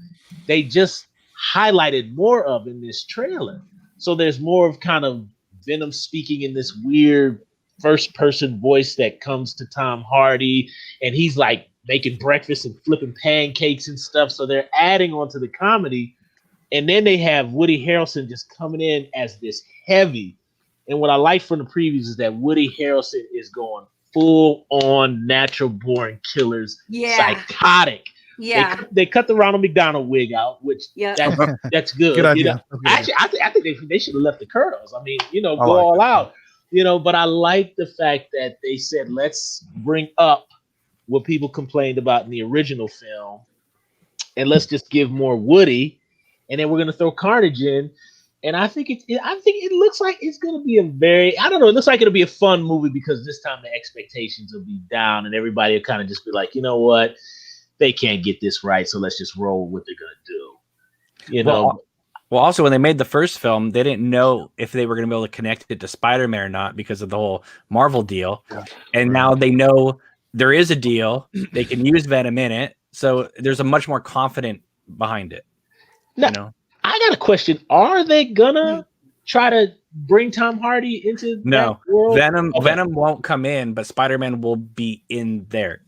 they just highlighted more of in this trailer. So there's more of kind of Venom speaking in this weird first person voice that comes to Tom Hardy, and he's like making breakfast and flipping pancakes and stuff. So they're adding on to the comedy. And then they have Woody Harrelson just coming in as this heavy. And what I like from the previews is that Woody Harrelson is going full on natural born killers, psychotic. Yeah, they cut the Ronald McDonald wig out, which that's good. Good idea. Actually, I think they should have left the Kurtos. I mean, go all out. But I like the fact that they said, let's bring up what people complained about in the original film, and let's just give more Woody, and then we're gonna throw Carnage in. And I think it looks like it's gonna be it looks like it'll be a fun movie, because this time the expectations will be down and everybody will kind of just be like, you know what, they can't get this right, so let's just roll with what they're gonna do. Well, also when they made the first film, they didn't know if they were going to be able to connect it to Spider-Man or not because of the whole Marvel deal. Yeah. And now they know there is a deal. They can use Venom in it. So there's a much more confident behind it. Now, I got a question. Are they gonna try to bring Tom Hardy into that world? Venom won't come in, but Spider-Man will be in there.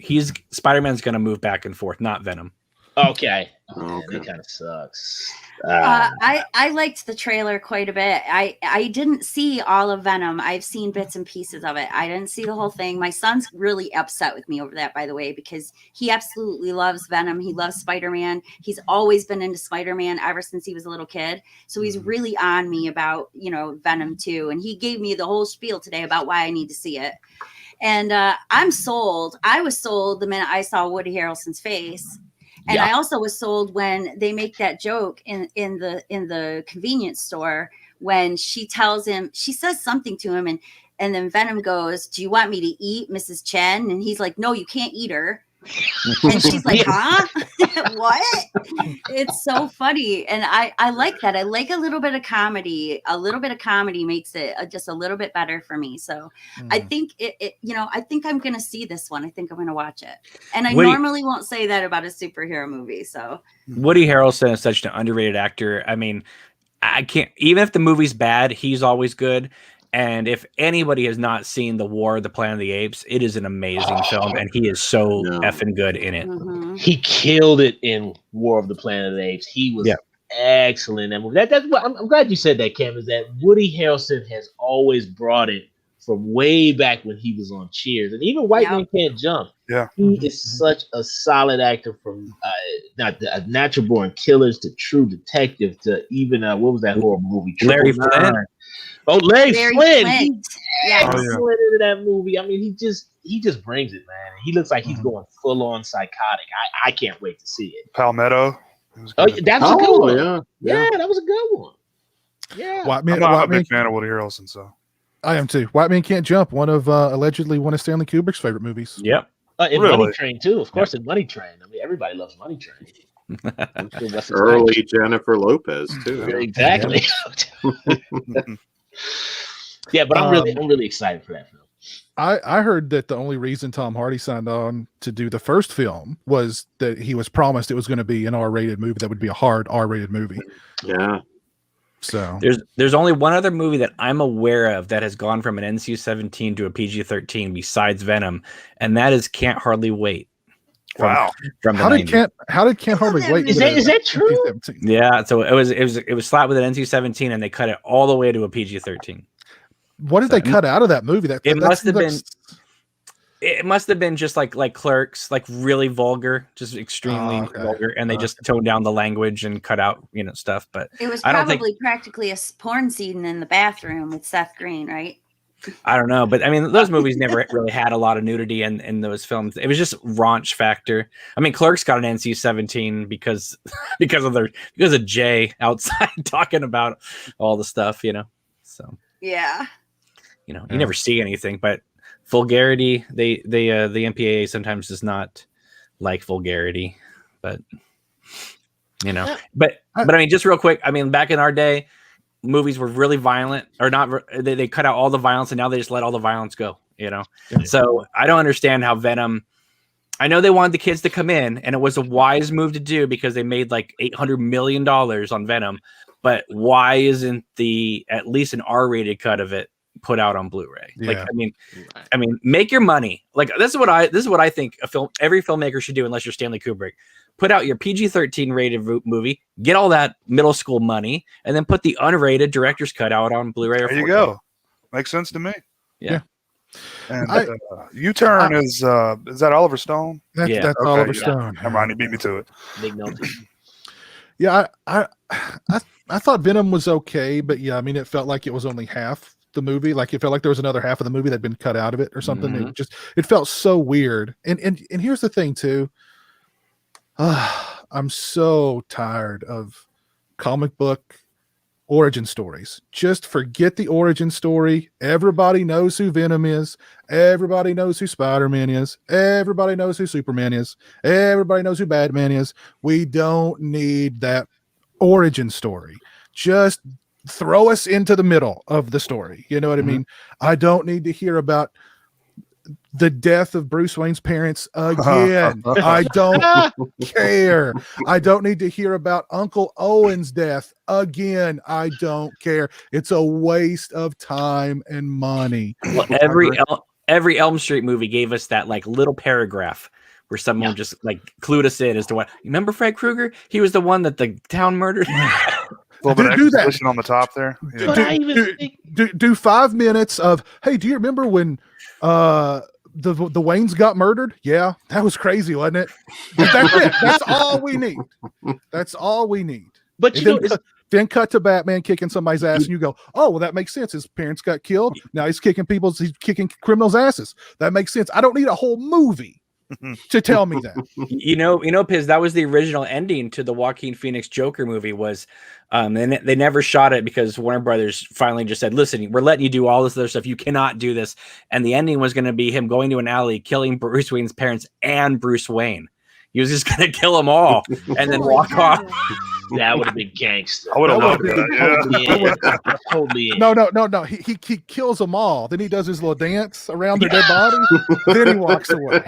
Spider-Man's going to move back and forth, not Venom. Okay. That kind of sucks. I liked the trailer quite a bit. I didn't see all of Venom. I've seen bits and pieces of it. I didn't see the whole thing. My son's really upset with me over that, by the way, because he absolutely loves Venom. He loves Spider-Man. He's always been into Spider-Man ever since he was a little kid. So he's really on me about, Venom too. And he gave me the whole spiel today about why I need to see it. And I'm sold. I was sold the minute I saw Woody Harrelson's face. And I also was sold when they make that joke in the convenience store when she tells him, she says something to him, and then Venom goes, "Do you want me to eat Mrs. Chen?" And he's like, "No, you can't eat her." And she's like, "Huh? What?" It's so funny. And I like that. I like a little bit of comedy. A little bit of comedy makes it just a little bit better for me. So I think I think I'm going to see this one. I think I'm going to watch it. And I normally won't say that about a superhero movie. So Woody Harrelson is such an underrated actor. I mean, I can't, even if the movie's bad, he's always good. And if anybody has not seen The War of the Planet of the Apes, it is an amazing film, and he is so effing good in it. Mm-hmm. He killed it in War of the Planet of the Apes. He was excellent in that movie. That's what I'm glad you said that, Cam, is that Woody Harrelson has always brought it from way back when he was on Cheers. And even White Man Can't Jump. Yeah. He is such a solid actor, from Natural Born Killers to True Detective to even, what was that horrible movie? Larry Flynn. Oh, Larry Flynn. He's excellent into that movie. I mean, he just brings it, man. He looks like he's going full on psychotic. I can't wait to see it. Palmetto. Oh, that was a good one. Yeah, that was a good one. Yeah. I'm a big fan of Woody Harrelson, so. I am too. White Man Can't Jump, allegedly one of Stanley Kubrick's favorite movies. Yep. In Money Train too, of course. In Money Train, I mean, everybody loves Money Train. Early Jennifer Lopez too. Exactly. Yeah, but I'm really excited for that film. I heard that the only reason Tom Hardy signed on to do the first film was that he was promised it was going to be an R-rated movie that would be a hard R-rated movie. Yeah. So there's only one other movie that I'm aware of that has gone from an NC-17 to a PG-13 besides Venom, and that is Can't Hardly Wait. Wow. From the how did Can't Hardly Wait? Is that true? Yeah, so it was slapped with an NC-17 and they cut it all the way to a PG-13. What did they cut out of that movie? It must have been just like Clerks, like really vulgar, just extremely vulgar, and they just toned down the language and cut out stuff. But it was probably practically a porn scene in the bathroom with Seth Green, right? I don't know, but I mean, those movies never really had a lot of nudity in those films. It was just raunch factor. I mean, Clerks got an NC-17 because of Jay outside talking about all the stuff, So yeah. you know, you never see anything, but vulgarity, the MPAA sometimes does not like vulgarity, but you know, but I mean, just real quick, I mean, back in our day, movies were really violent, or not. They cut out all the violence, and now they just let all the violence go. You know, so I don't understand how Venom. I know they wanted the kids to come in, and it was a wise move to do because they made like $800 million on Venom. But why isn't at least an R-rated cut of it put out on Blu-ray? Yeah. Like, I mean, make your money. Like this is what I think every filmmaker should do, unless you're Stanley Kubrick. Put out your PG-13 rated movie, get all that middle school money, and then put the unrated director's cut out on Blu-ray. There you go. Makes sense to me. Yeah. And U-Turn is that Oliver Stone? That's Oliver Stone. Never mind, he beat me to it. Big note. Yeah, I thought Venom was okay, but yeah, I mean, it felt like it was only half the movie. Like it felt like there was another half of the movie that'd been cut out of it or something. Mm-hmm. It felt so weird. And here's the thing too. I'm so tired of comic book origin stories. Just forget the origin story. Everybody knows who Venom is. Everybody knows who Spider-Man is. Everybody knows who Superman is. Everybody knows who Batman is. We don't need that origin story. Just throw us into the middle of the story. You know what I mean? I don't need to hear about the death of Bruce Wayne's parents again. I don't care. I don't need to hear about Uncle Owen's death again. I don't care. It's a waste of time and money. Well, every Elm Street movie gave us that like little paragraph where someone just like clued us in as to what. Remember Fred Krueger? He was the one that the town murdered. A little bit of exposition on the top there. Yeah. Do 5 minutes of, hey, do you remember when the Waynes got murdered? Yeah, that was crazy, wasn't it? But that's it. That's all we need. That's all we need. But then cut to Batman kicking somebody's ass, and you go, oh, well, that makes sense. His parents got killed. Now he's kicking criminals' asses. That makes sense. I don't need a whole movie to tell me that. You know, Piz, that was the original ending to the Joaquin Phoenix Joker movie. Was and they never shot it because Warner Brothers finally just said, listen, we're letting you do all this other stuff. You cannot do this. And the ending was going to be him going to an alley, killing Bruce Wayne's parents and Bruce Wayne. He was just going to kill them all and then walk off. That would have been gangster. I would have loved that. Totally. No. He kills them all. Then he does his little dance around their dead body. Then he walks away.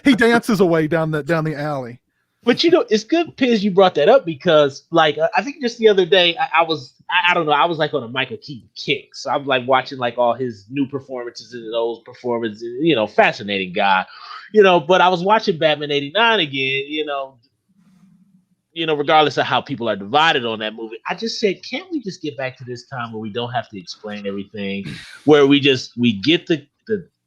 He dances away down the alley. But you know, it's good, Piz, you brought that up because, like, I think just the other day I was like on a Michael Keaton kick. So I'm like watching like all his new performances and those performances. You know, fascinating guy. You know, but I was watching Batman '89 again. You know, regardless of how people are divided on that movie, I just said, can't we just get back to this time where we don't have to explain everything, where we get the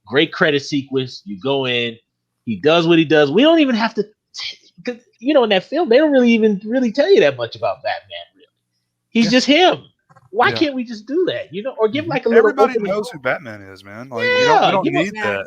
great credit sequence. You go in, he does what he does. We don't even have to. Because you know, in that film, they don't really tell you that much about Batman. Really, he's just him. Why can't we just do that? You know, or give like a little. Everybody knows who Batman is, man. Like, we don't need that.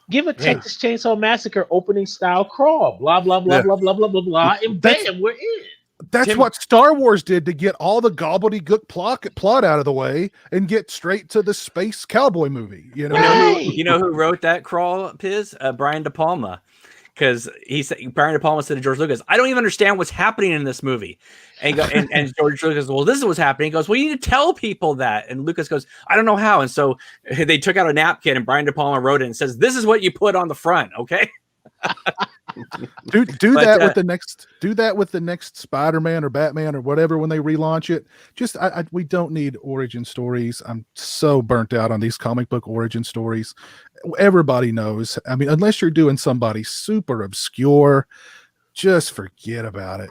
Give a Texas Chainsaw Massacre opening style crawl. Blah blah blah blah blah blah blah blah, and bam, we're in. That's what Star Wars did to get all the gobbledygook plot out of the way and get straight to the space cowboy movie. You know, you know who wrote that crawl, Piz? Brian De Palma. Because Brian De Palma said to George Lucas, I don't even understand what's happening in this movie. And George Lucas goes, well, this is what's happening. He goes, well, you need to tell people that. And Lucas goes, I don't know how. And so they took out a napkin and Brian De Palma wrote it and says, this is what you put on the front. Okay. do that with the next Spider-Man or Batman or whatever when they relaunch it. Just we don't need origin stories. I'm so burnt out on these comic book origin stories. Everybody knows. I mean, unless you're doing somebody super obscure, just forget about it.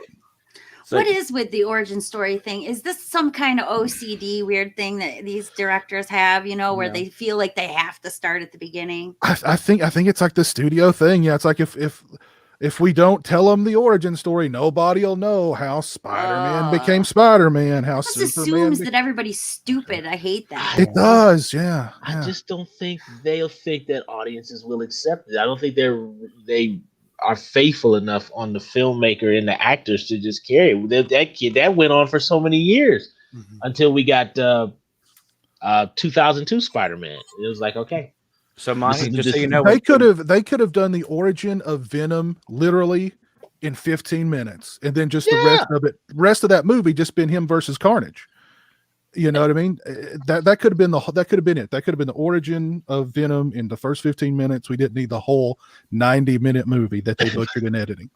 So, what is with the origin story thing? Is this some kind of OCD weird thing that these directors have, you know, where they feel like they have to start at the beginning? I think it's like the studio thing. Yeah, it's like if we don't tell them the origin story, nobody will know how Spider-Man became Spider-Man. How Superman assumes that everybody's stupid. I hate that. It does, yeah. I just don't think they'll think that audiences will accept it. I don't think they are faithful enough on the filmmaker and the actors to just carry it. That went on for so many years until we got 2002 Spider-Man. It was like, okay. So Monty, just so you know, they could have done the origin of Venom literally in 15 minutes, and then just the rest of that movie just been him versus Carnage. You know what I mean? That could have been that could have been it. That could have been the origin of Venom in the first 15 minutes. We didn't need the whole 90-minute movie that they butchered in editing.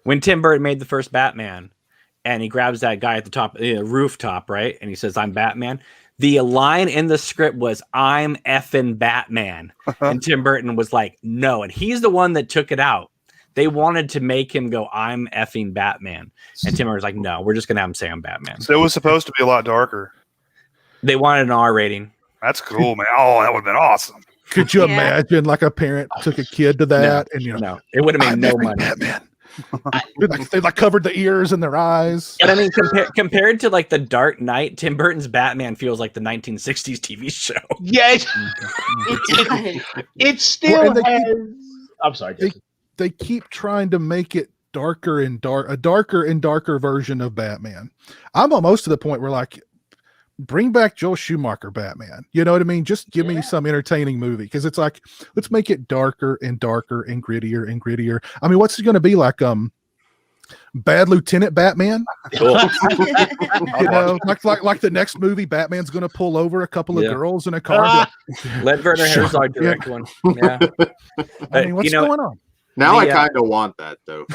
When Tim Burton made the first Batman, and he grabs that guy at the top, rooftop, right, and he says, "I'm Batman." The line in the script was, "I'm effing Batman," and Tim Burton was like, "No," and he's the one that took it out. They wanted to make him go, "I'm effing Batman," and Tim Burton was like, "No, we're just gonna have him say I'm Batman." So it was supposed to be a lot darker. They wanted an R rating. That's cool, man. Oh, that would have been awesome. Could you imagine, like, a parent took a kid to that, and no, it would have made no money. Batman. they covered the ears and their eyes. But I mean, compared to like the Dark Knight, Tim Burton's Batman feels like the 1960s TV show. Yeah, it still has. I'm sorry. They keep trying to make it darker and darker version of Batman. I'm almost to the point where, like, bring back Joel Schumacher Batman. You know what I mean? Just give me some entertaining movie, because it's like, let's make it darker and darker and grittier and grittier. I mean, what's it going to be like? Bad Lieutenant Batman. Cool. You know, like the next movie, Batman's going to pull over a couple of girls in a car. Let Werner Herzog direct one. Yeah. I mean, what's going on? Now I kind of want that, though.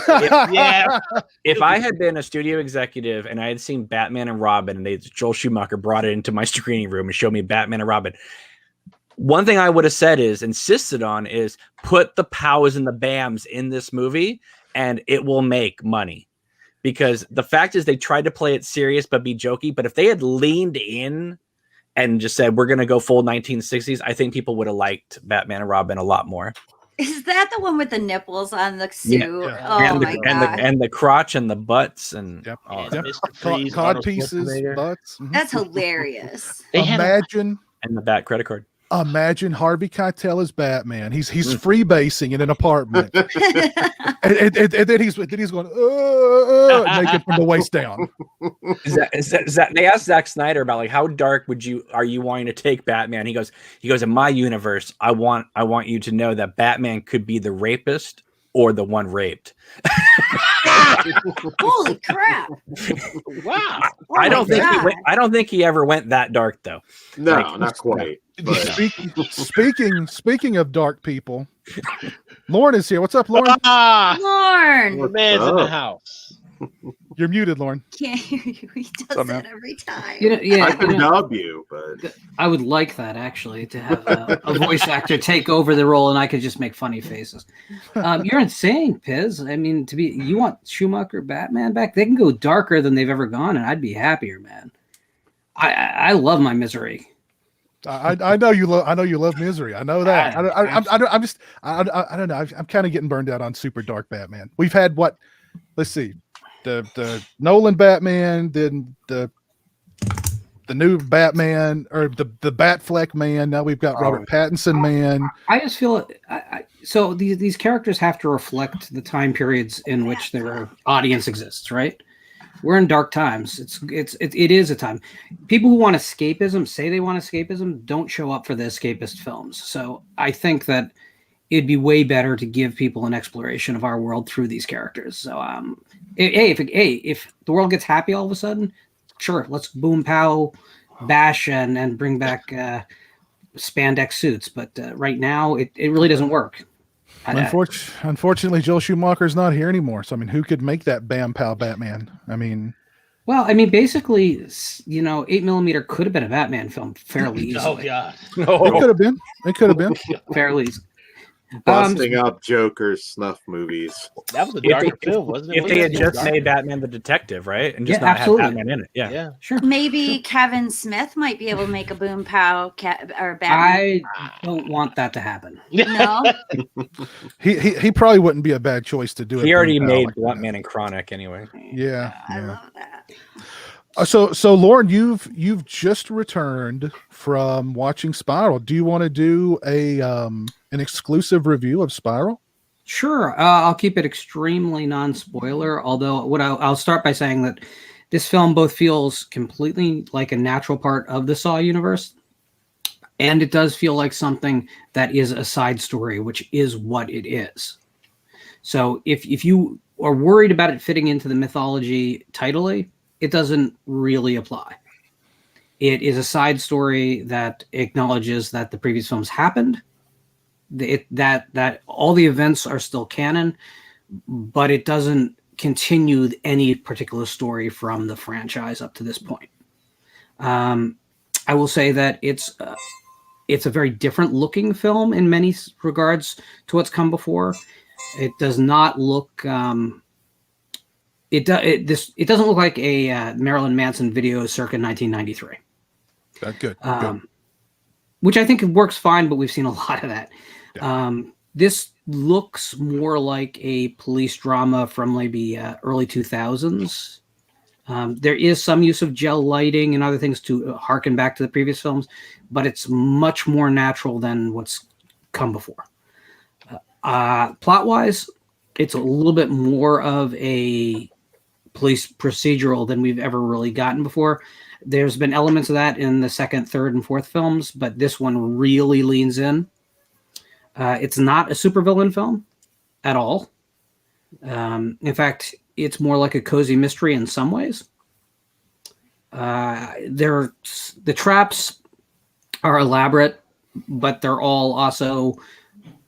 If I had been a studio executive and I had seen Batman and Robin, and Joel Schumacher brought it into my screening room and showed me Batman and Robin, one thing I would have insisted on is put the pows and the bams in this movie, and it will make money. Because the fact is, they tried to play it serious but be jokey. But if they had leaned in and just said, we're going to go full 1960s, I think people would have liked Batman and Robin a lot more. Is that the one with the nipples on the suit? Yeah. Oh my god! And the crotch and the butts and cod pieces, butts. That's hilarious. Imagine and the Bat credit card. Imagine Harvey Keitel as Batman. He's freebasing in an apartment, and then he's going naked from the waist down. They asked Zack Snyder about, like, how dark are you wanting to take Batman? He goes, in my universe, I want you to know that Batman could be the rapist or the one raped. Holy crap! Wow. I don't think he ever went that dark, though. No, not quite. But Speaking of dark people, Lauren is here. What's up, Lauren? Lauren, the man's in the house. You're muted, Lauren. Can't hear you. He does that every time. I can dub you, but I would like that, actually, to have a voice actor take over the role, and I could just make funny faces. You're insane, Piz. I mean, you want Schumacher Batman back? They can go darker than they've ever gone, and I'd be happier, man. I love my misery. I know you love. I know you love misery. I know that. I don't know. I'm kind of getting burned out on super dark Batman. We've had what? Let's see, the Nolan Batman, then the new Batman, or the Batfleck man. Now we've got Robert Pattinson man. I just feel so these characters have to reflect the time periods in which their audience exists, right? We're in dark times. It is a time. People who want escapism, say they want escapism, don't show up for the escapist films. So I think that it'd be way better to give people an exploration of our world through these characters. So if the world gets happy all of a sudden, sure, let's boom pow bash and bring back spandex suits. But right now it really doesn't work. Unfortunately, Joel Schumacher's not here anymore. So, I mean, who could make that bam pow Batman? I mean, basically, 8mm could have been a Batman film fairly easily. Oh, God. It could have been fairly easy. Busting up Joker's snuff movies. That was a darker film, wasn't it? If they had just made Batman the detective, right? And just not have Batman in it. Yeah, sure. Maybe Kevin Smith might be able to make a boom pow or Batman. I don't want that to happen. No? he probably wouldn't be a bad choice to do it. He already made Bluntman and Chronic anyway. Yeah. I love that. So Lauren, you've just returned from watching Spiral. Do you want to do an exclusive review of Spiral? Sure. I'll keep it extremely non-spoiler. Although I'll start by saying that This film both feels completely like a natural part of the Saw universe, and it does feel like something that is a side story, which is what it is. So if you are worried about it fitting into the mythology tidily, it doesn't really apply. It is a side story that acknowledges that the previous films happened, that all the events are still canon, but it doesn't continue any particular story from the franchise up to this point. I will say that it's a very different looking film in many regards to what's come before. It does not look it doesn't look like a Marilyn Manson video circa 1993. Good. Which I think works fine, but we've seen a lot of that. Yeah. This looks more like a police drama from maybe early 2000s. There is some use of gel lighting and other things to harken back to the previous films, but it's much more natural than what's come before. Plot-wise, it's a little bit more of a police procedural than we've ever really gotten before. There's been elements of that in the second, third, and fourth films, but this one really leans in. It's not a supervillain film at all. In fact, it's more like a cozy mystery in some ways. The traps are elaborate, but they're all also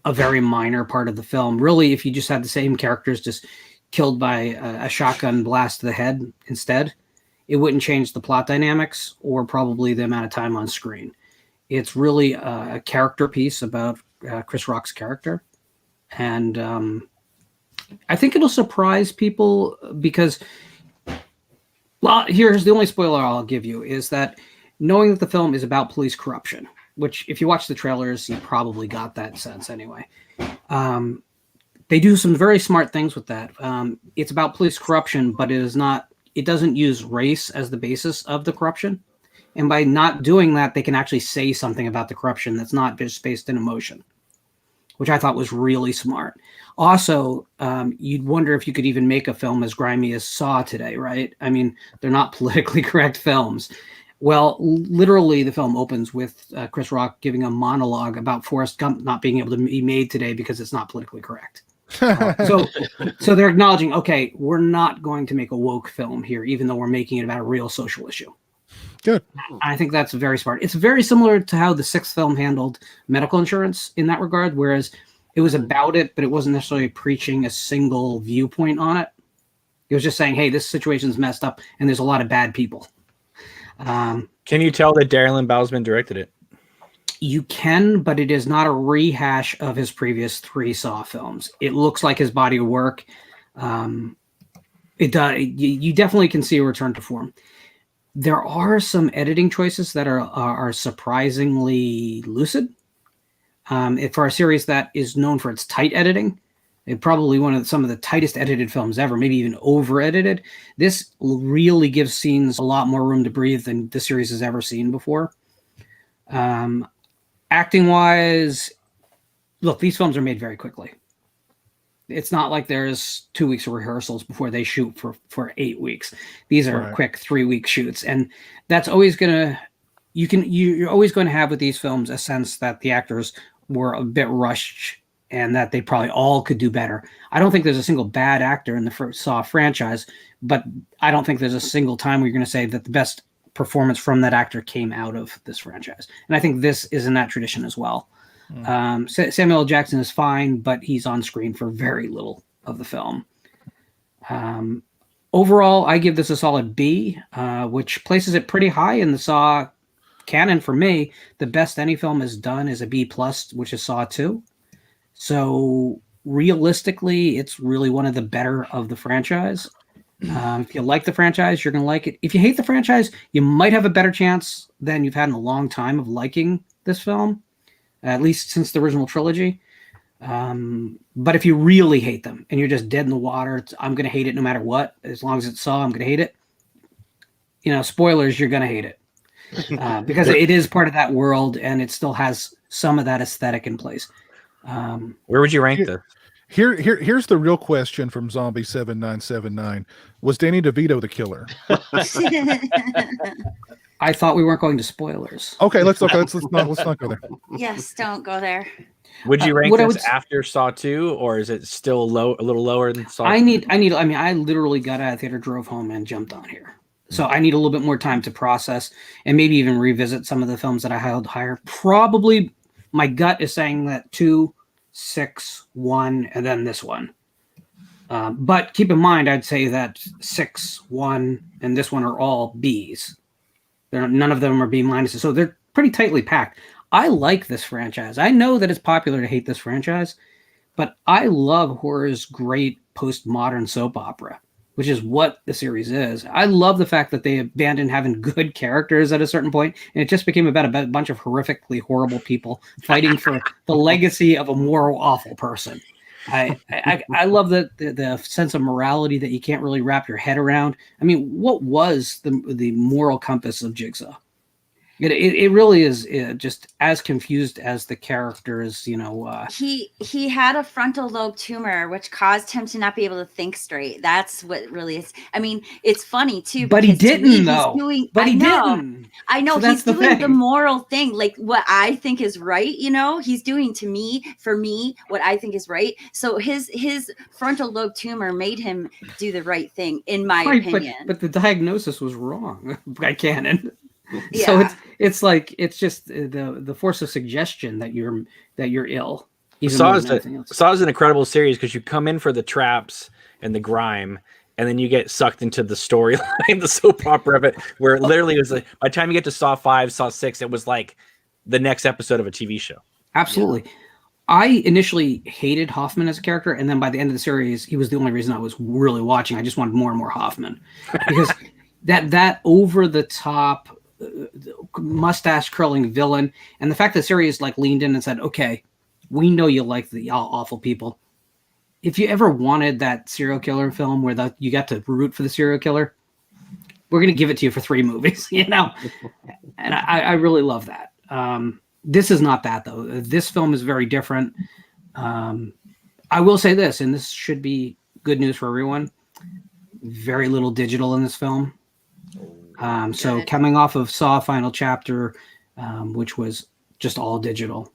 a very minor part of the film. Really, if you just had the same characters just killed by a shotgun blast to the head instead, it wouldn't change the plot dynamics or probably the amount of time on screen. It's really a character piece about Chris Rock's character. And I think it'll surprise people because, well, here's the only spoiler I'll give you is that knowing that the film is about police corruption, which if you watch the trailers, you probably got that sense anyway. They do some very smart things with that. It's about police corruption, but it doesn't use race as the basis of the corruption. And by not doing that, they can actually say something about the corruption that's not just based in emotion, which I thought was really smart. Also, you'd wonder if you could even make a film as grimy as Saw today, right? I mean, they're not politically correct films. Well, literally, the film opens with Chris Rock giving a monologue about Forrest Gump not being able to be made today because it's not politically correct. So they're acknowledging, okay, we're not going to make a woke film here, even though we're making it about a real social issue. Good. I think that's very smart. It's very similar to how the sixth film handled medical insurance in that regard, whereas it was about it, but it wasn't necessarily preaching a single viewpoint on it. It was just saying, hey, this situation's messed up and there's a lot of bad people. Can you tell that Darren Bousman directed it? You can, but it is not a rehash of his previous 3 Saw films. It looks like his body of work. It does. You definitely can see a return to form. There are some editing choices that are surprisingly lucid. For a series that is known for its tight editing, it's probably some of the tightest edited films ever, maybe even over-edited. This really gives scenes a lot more room to breathe than the series has ever seen before. Acting-wise, look, these films are made very quickly. It's not like there's 2 weeks of rehearsals before they shoot for 8 weeks. These are quick 3-week shoots, and that's always you're always going to have with these films a sense that the actors were a bit rushed and that they probably all could do better. I don't think there's a single bad actor in the first Saw franchise, but I don't think there's a single time where you're going to say that the best performance from that actor came out of this franchise. And I think this is in that tradition as well. Samuel L. Jackson is fine, but he's on screen for very little of the film. Overall, I give this a solid B, which places it pretty high in the Saw canon for me. The best any film has done is a B+, which is Saw 2. So realistically, it's really one of the better of the franchise. If you like the franchise, you're going to like it. If you hate the franchise, you might have a better chance than you've had in a long time of liking this film, at least since the original trilogy. But if you really hate them and you're just dead in the water, I'm going to hate it no matter what. As long as it's Saw, I'm going to hate it. Spoilers, you're going to hate it. Because it is part of that world and it still has some of that aesthetic in place. Where would you rank this? Here's the real question from Zombie 7979: was Danny DeVito the killer? I thought we weren't going to spoilers. Okay, let's not go there. Yes, don't go there. Would you rank what I this would- after Saw 2, or is it still a little lower than Saw 2? I mean, I literally got out of theater, drove home, and jumped on here. So I need a little bit more time to process and maybe even revisit some of the films that I held higher. Probably my gut is saying that 2, 6, 1, and then this one. But keep in mind, I'd say that 6, 1, and this one are all Bs. None of them are B minuses. So they're pretty tightly packed. I like this franchise. I know that it's popular to hate this franchise, but I love horror's great postmodern soap opera, which is what the series is. I love the fact that they abandoned having good characters at a certain point, and it just became about a bunch of horrifically horrible people fighting for the legacy of a moral awful person. I love the sense of morality that you can't really wrap your head around. I mean, what was the moral compass of Jigsaw? It really is just as confused as the characters, He had a frontal lobe tumor, which caused him to not be able to think straight. That's what really is. I mean, it's funny too. But he because to me, didn't, though. But he didn't. I know So he's that's the doing the thing. moral thing, like what I think is right. He's doing for me, what I think is right. So his frontal lobe tumor made him do the right thing, in my Right, opinion. but the diagnosis was wrong by canon. Yeah. So it's just the force of suggestion that you're ill. even Saw more is than anything else. Saw is an incredible series because you come in for the traps and the grime, and then you get sucked into the storyline, the soap opera of it, where it literally was like, by the time you get to Saw 5, Saw 6, it was like the next episode of a TV show. Absolutely. I initially hated Hoffman as a character, and then by the end of the series, he was the only reason I was really watching. I just wanted more and more Hoffman because that over the top mustache curling villain, and the fact that the series like leaned in and said, "Okay, we know you like the awful people. If you ever wanted that serial killer film where you got to root for the serial killer, we're going to give it to you for 3 movies." And I really love that. This is not that, though. This film is very different. I will say this, and this should be good news for everyone. Very little digital in this film. So coming off of Saw Final Chapter, which was just all digital.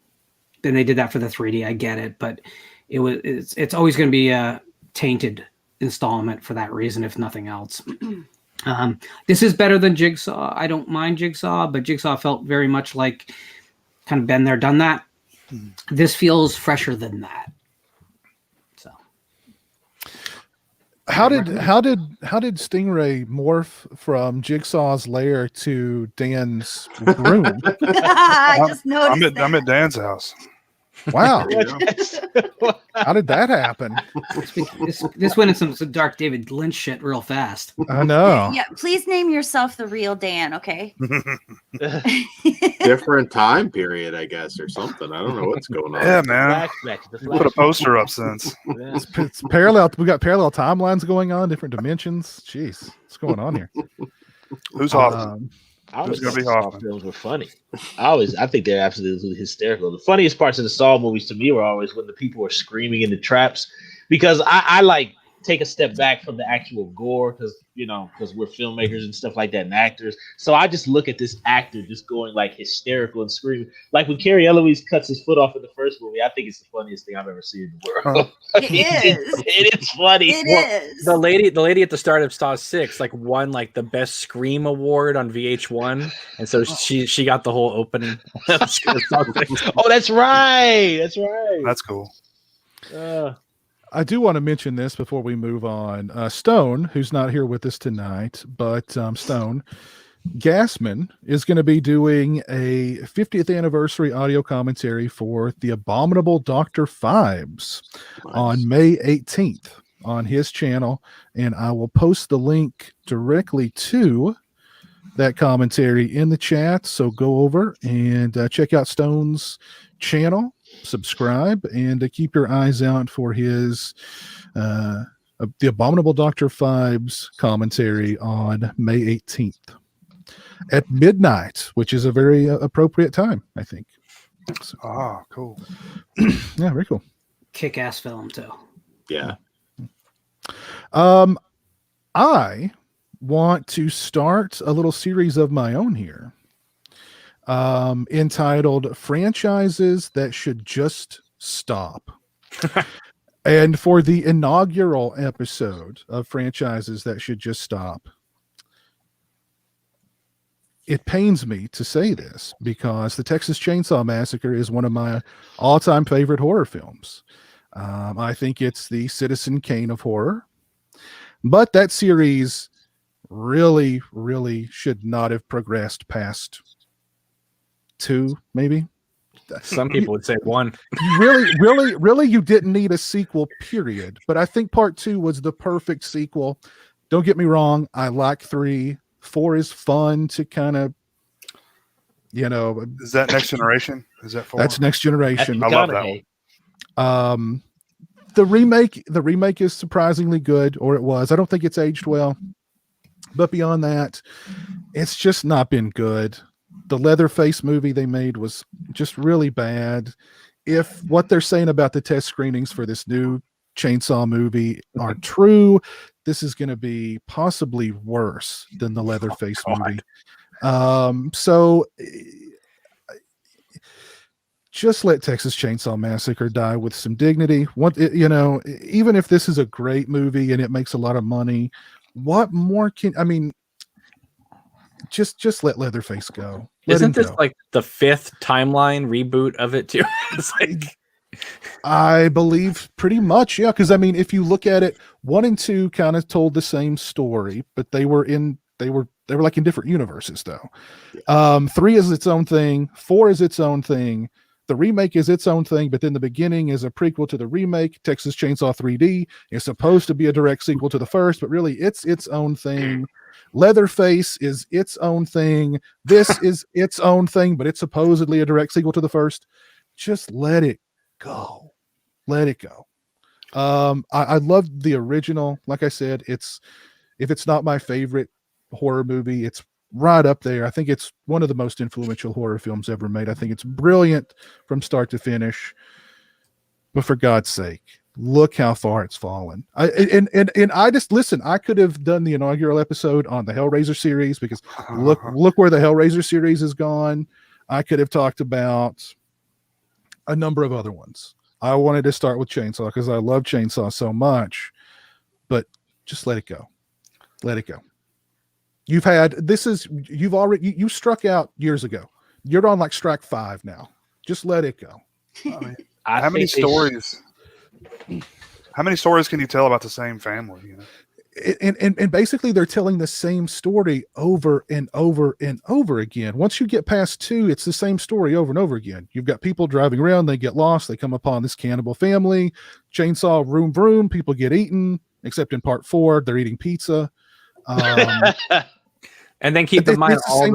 Then they did that for the 3D. I get it, but it's always going to be a tainted installment for that reason, if nothing else. This is better than Jigsaw. I don't mind Jigsaw, but Jigsaw felt very much like kind of been there, done that. This feels fresher than that. So, How did Stingray morph from Jigsaw's lair to Dan's room? I just noticed. I'm at Dan's house. Wow. How did that happen? this went in some dark David Lynch shit real fast. I know. Yeah, please name yourself the real Dan, okay? Different time period, I guess, or something. I don't know what's going on. Yeah, man. Flashbacks. The Put a poster up since. Yeah. It's parallel. We got parallel timelines going on, different dimensions. Jeez, what's going on here? Who's Hoffman? I always Who's gonna be thought Saw Hoffman? films were funny. I think they're absolutely hysterical. The funniest parts of the Saw movies to me were always when the people were screaming in the traps, because I like take a step back from the actual gore because we're filmmakers and stuff like that and actors. So I just look at this actor just going like hysterical and screaming. Like when Carrie Eloise cuts his foot off in the first movie, I think it's the funniest thing I've ever seen in the world. It is. It is funny. It is. The lady at the start of Saw 6 won the best scream award on VH1, and so she got the whole opening. Oh, that's right. That's right. That's cool. I do want to mention this before we move on. Stone, who's not here with us tonight, but Stone Gassman is going to be doing a 50th anniversary audio commentary for The Abominable Dr. Phibes on May 18th on his channel, and I will post the link directly to that commentary in the chat. So go over and check out Stone's channel, subscribe, and keep your eyes out for his The Abominable Dr. Phibes commentary on May 18th at midnight, which is a very appropriate time, I think. So, Cool. yeah, very cool. Kick-ass film too. Yeah. I want to start a little series of my own here, entitled Franchises That Should Just Stop. And for the inaugural episode of Franchises That Should Just Stop, it pains me to say this because the Texas Chainsaw Massacre is one of my all-time favorite horror films. I think it's the Citizen Kane of horror. But that series really, really should not have progressed past 2, maybe. Some people would say 1. Really, you didn't need a sequel, period. But I think part 2 was the perfect sequel. Don't get me wrong. I like 3. 4 is fun to kind of, Is that Next Generation? Is that 4? That's Next Generation. I love that one. The remake is surprisingly good, or it was. I don't think it's aged well. But beyond that, it's just not been good. The Leatherface movie they made was just really bad. If what they're saying about the test screenings for this new Chainsaw movie are true, this is going to be possibly worse than the Leatherface movie. So just let Texas Chainsaw Massacre die with some dignity. Even if this is a great movie and it makes a lot of money, what more just let Leatherface go. Isn't this like the 5th timeline reboot of it too? It's like, I believe pretty much, yeah. Because if you look at it, 1 and 2 kind of told the same story, but they were like in different universes though. 3 is its own thing. 4 is its own thing. The remake is its own thing, but then the beginning is a prequel to the remake. Texas Chainsaw 3D is supposed to be a direct sequel to the first, but really it's its own thing. Leatherface is its own thing. This is its own thing, but it's supposedly a direct sequel to the first. Just let it go. Let it go. I love the original. Like I said, if it's not my favorite horror movie, it's right up there. I think it's one of the most influential horror films ever made. I think it's brilliant from start to finish. But for God's sake, look how far it's fallen. I could have done the inaugural episode on the Hellraiser series because look where the Hellraiser series has gone. I could have talked about a number of other ones. I wanted to start with Chainsaw because I love Chainsaw so much, but just let it go. Let it go. You struck out years ago. You're on like strike 5 now. Just let it go. How many stories can you tell about the same family? And basically they're telling the same story over and over and over again. Once you get past 2, it's the same story over and over again. You've got people driving around, they get lost, they come upon this cannibal family, chainsaw, vroom vroom, people get eaten, except in part 4, they're eating pizza. And then keep in mind all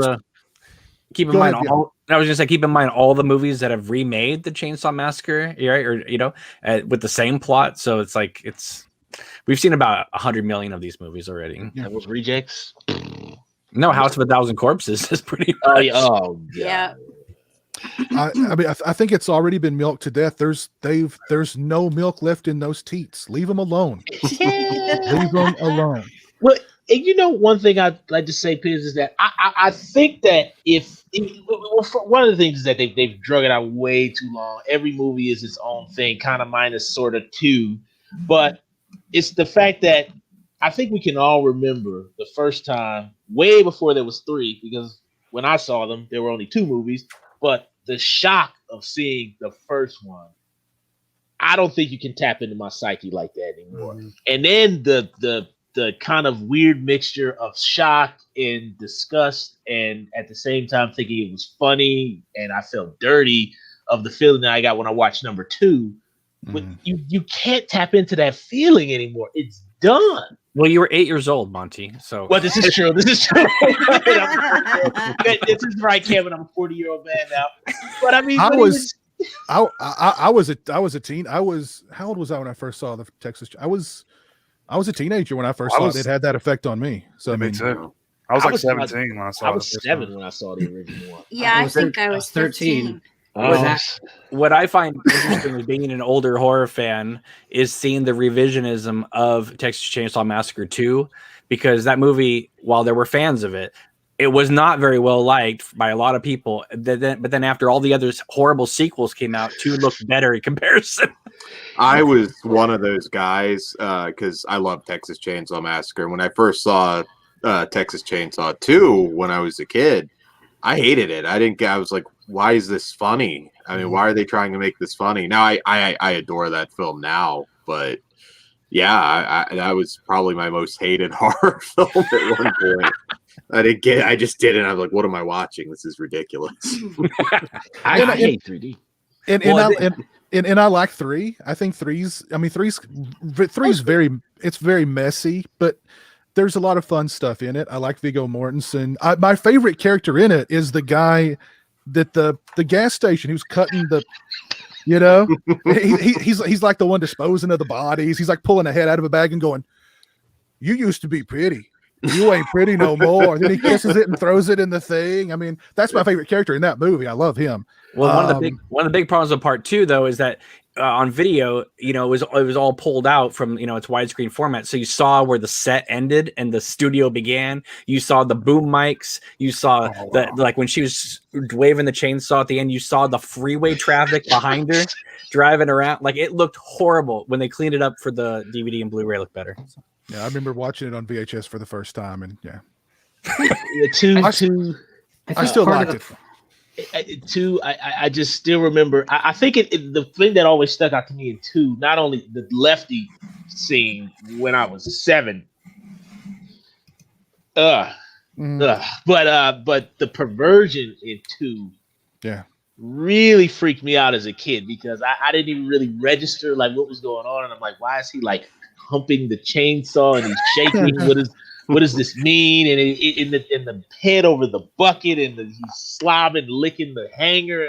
the movies that have remade the Chainsaw Massacre, right? Or with the same plot. So it's like we've seen about 100 million of these movies already. That was rejects. No, House of a Thousand Corpses is pretty much. Yeah. I think it's already been milked to death. There's no milk left in those teats. Leave them alone. Leave them alone. Well, and one thing I'd like to say, Piers, is that I think that one of the things is that they've drug it out way too long. Every movie is its own thing, kind of minus sort of 2. But it's the fact that I think we can all remember the first time, way before there was 3, because when I saw them, there were only 2 movies. But the shock of seeing the first one, I don't think you can tap into my psyche like that anymore. Mm-hmm. And then the kind of weird mixture of shock and disgust, and at the same time thinking it was funny, and I felt dirty of the feeling that I got when I watched number 2. But you can't tap into that feeling anymore. It's done. Well, you were 8 years old, Monty. So this is true. This is true. This is right, Kevin. I'm a 40-year-old man now. But I mean, I was a teen. How old was I when I first saw the Texas? I was a teenager when I first saw it. It had that effect on me. So me too. I was like 17 when I saw it. I was 7 when I saw the original one. Yeah, I think I was 13. What I find interesting as being an older horror fan is seeing the revisionism of Texas Chainsaw Massacre 2, because that movie, while there were fans of it, it was not very well liked by a lot of people. But then after all the other horrible sequels came out, 2 looked better in comparison. I was one of those guys because I love Texas Chainsaw Massacre. When I first saw Texas Chainsaw 2 when I was a kid, I hated it. I was like, why is this funny? I mean, why are they trying to make this funny? Now I adore that film now, but yeah, that was probably my most hated horror film at one point. I just did it. I was like, what am I watching? This is ridiculous. I hate 3D. And I like 3. I think three's very, it's very messy, but there's a lot of fun stuff in it. I like Viggo Mortensen. My favorite character in it is the guy that the gas station who's cutting the, he's like the one disposing of the bodies. He's like pulling a head out of a bag and going, "You used to be pretty. You ain't pretty no more." And then he kisses it and throws it in the thing. I mean, that's my favorite character in that movie. I love him. Well, one of the big problems of part 2, though, is that on video, it was all pulled out from its widescreen format. So you saw where the set ended and the studio began. You saw the boom mics. You saw like when she was waving the chainsaw at the end. You saw the freeway traffic behind her driving around. Like, it looked horrible. When they cleaned it up for the DVD and Blu-ray, it looked better. Yeah, I remember watching it on VHS for the first time, and yeah, two. I still liked it. 2, I just still remember. I think the thing that always stuck out to me in 2, not only the Lefty scene when I was 7, but the perversion in 2, yeah, really freaked me out as a kid, because I didn't even really register like what was going on, and I'm like, why is he like humping the chainsaw and he's shaking? What does this mean? And in the head over the bucket, and he's slobbing, licking the hanger.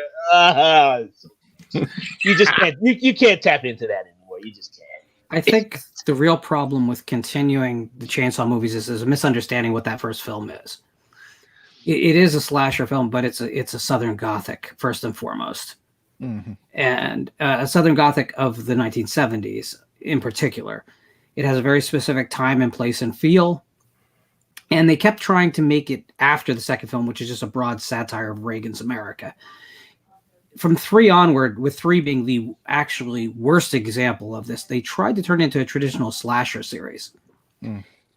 You just can't. You can't tap into that anymore. You just can't. I think the real problem with continuing the Chainsaw movies is a misunderstanding what that first film is. It is a slasher film, but it's a Southern Gothic first and foremost, and a Southern Gothic of the 1970s in particular. It has a very specific time and place and feel. And they kept trying to make it after the second film, which is just a broad satire of Reagan's America. From 3 onward, with 3 being the actually worst example of this, they tried to turn it into a traditional slasher series.